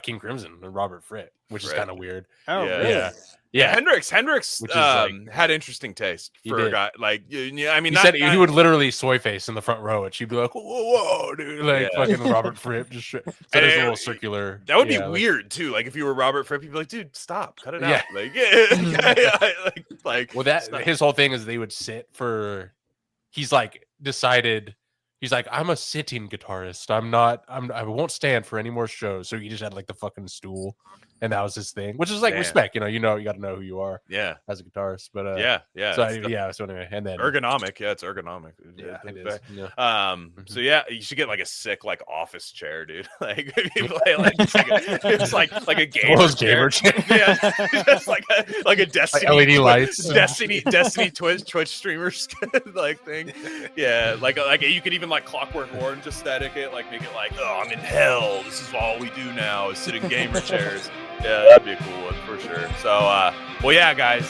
King Crimson and Robert Fripp, which is kind of weird. Oh, really? Yeah. Hendrix had interesting taste for a guy like. I mean, he said he would literally soy face in the front row, and she'd be like, "Whoa, dude!" Like fucking Robert Fripp just so there's a little circular. That would be weird too. Like if you were Robert Fripp, you'd be like, "Dude, stop, cut it out." Like, well, his whole thing is they would sit for. He's like decided. He's like, I'm a sitting guitarist. I won't stand for any more shows. So he just had like the fucking stool, and that was his thing, which is like respect. You got to know who you are. Yeah, as a guitarist. But So anyway, and then ergonomic. Yeah, it's ergonomic. Yeah, it is. Yeah. So yeah, you should get like a sick like office chair, dude. Like if you play like it's like a gamer chair. Yeah, just like a Destiny like LED lights, Destiny Twitch streamers like thing. Yeah, like you could even like Clockwork Orange aesthetic it, like make it like, oh, I'm in hell. This is all we do now is sit in gamer chairs. Yeah, that'd be a cool one for sure. So, well, yeah, guys.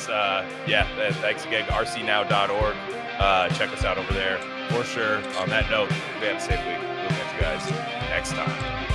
Thanks again. rcnow.org. Check us out over there for sure. On that note, we have a safe week. We'll catch you guys next time.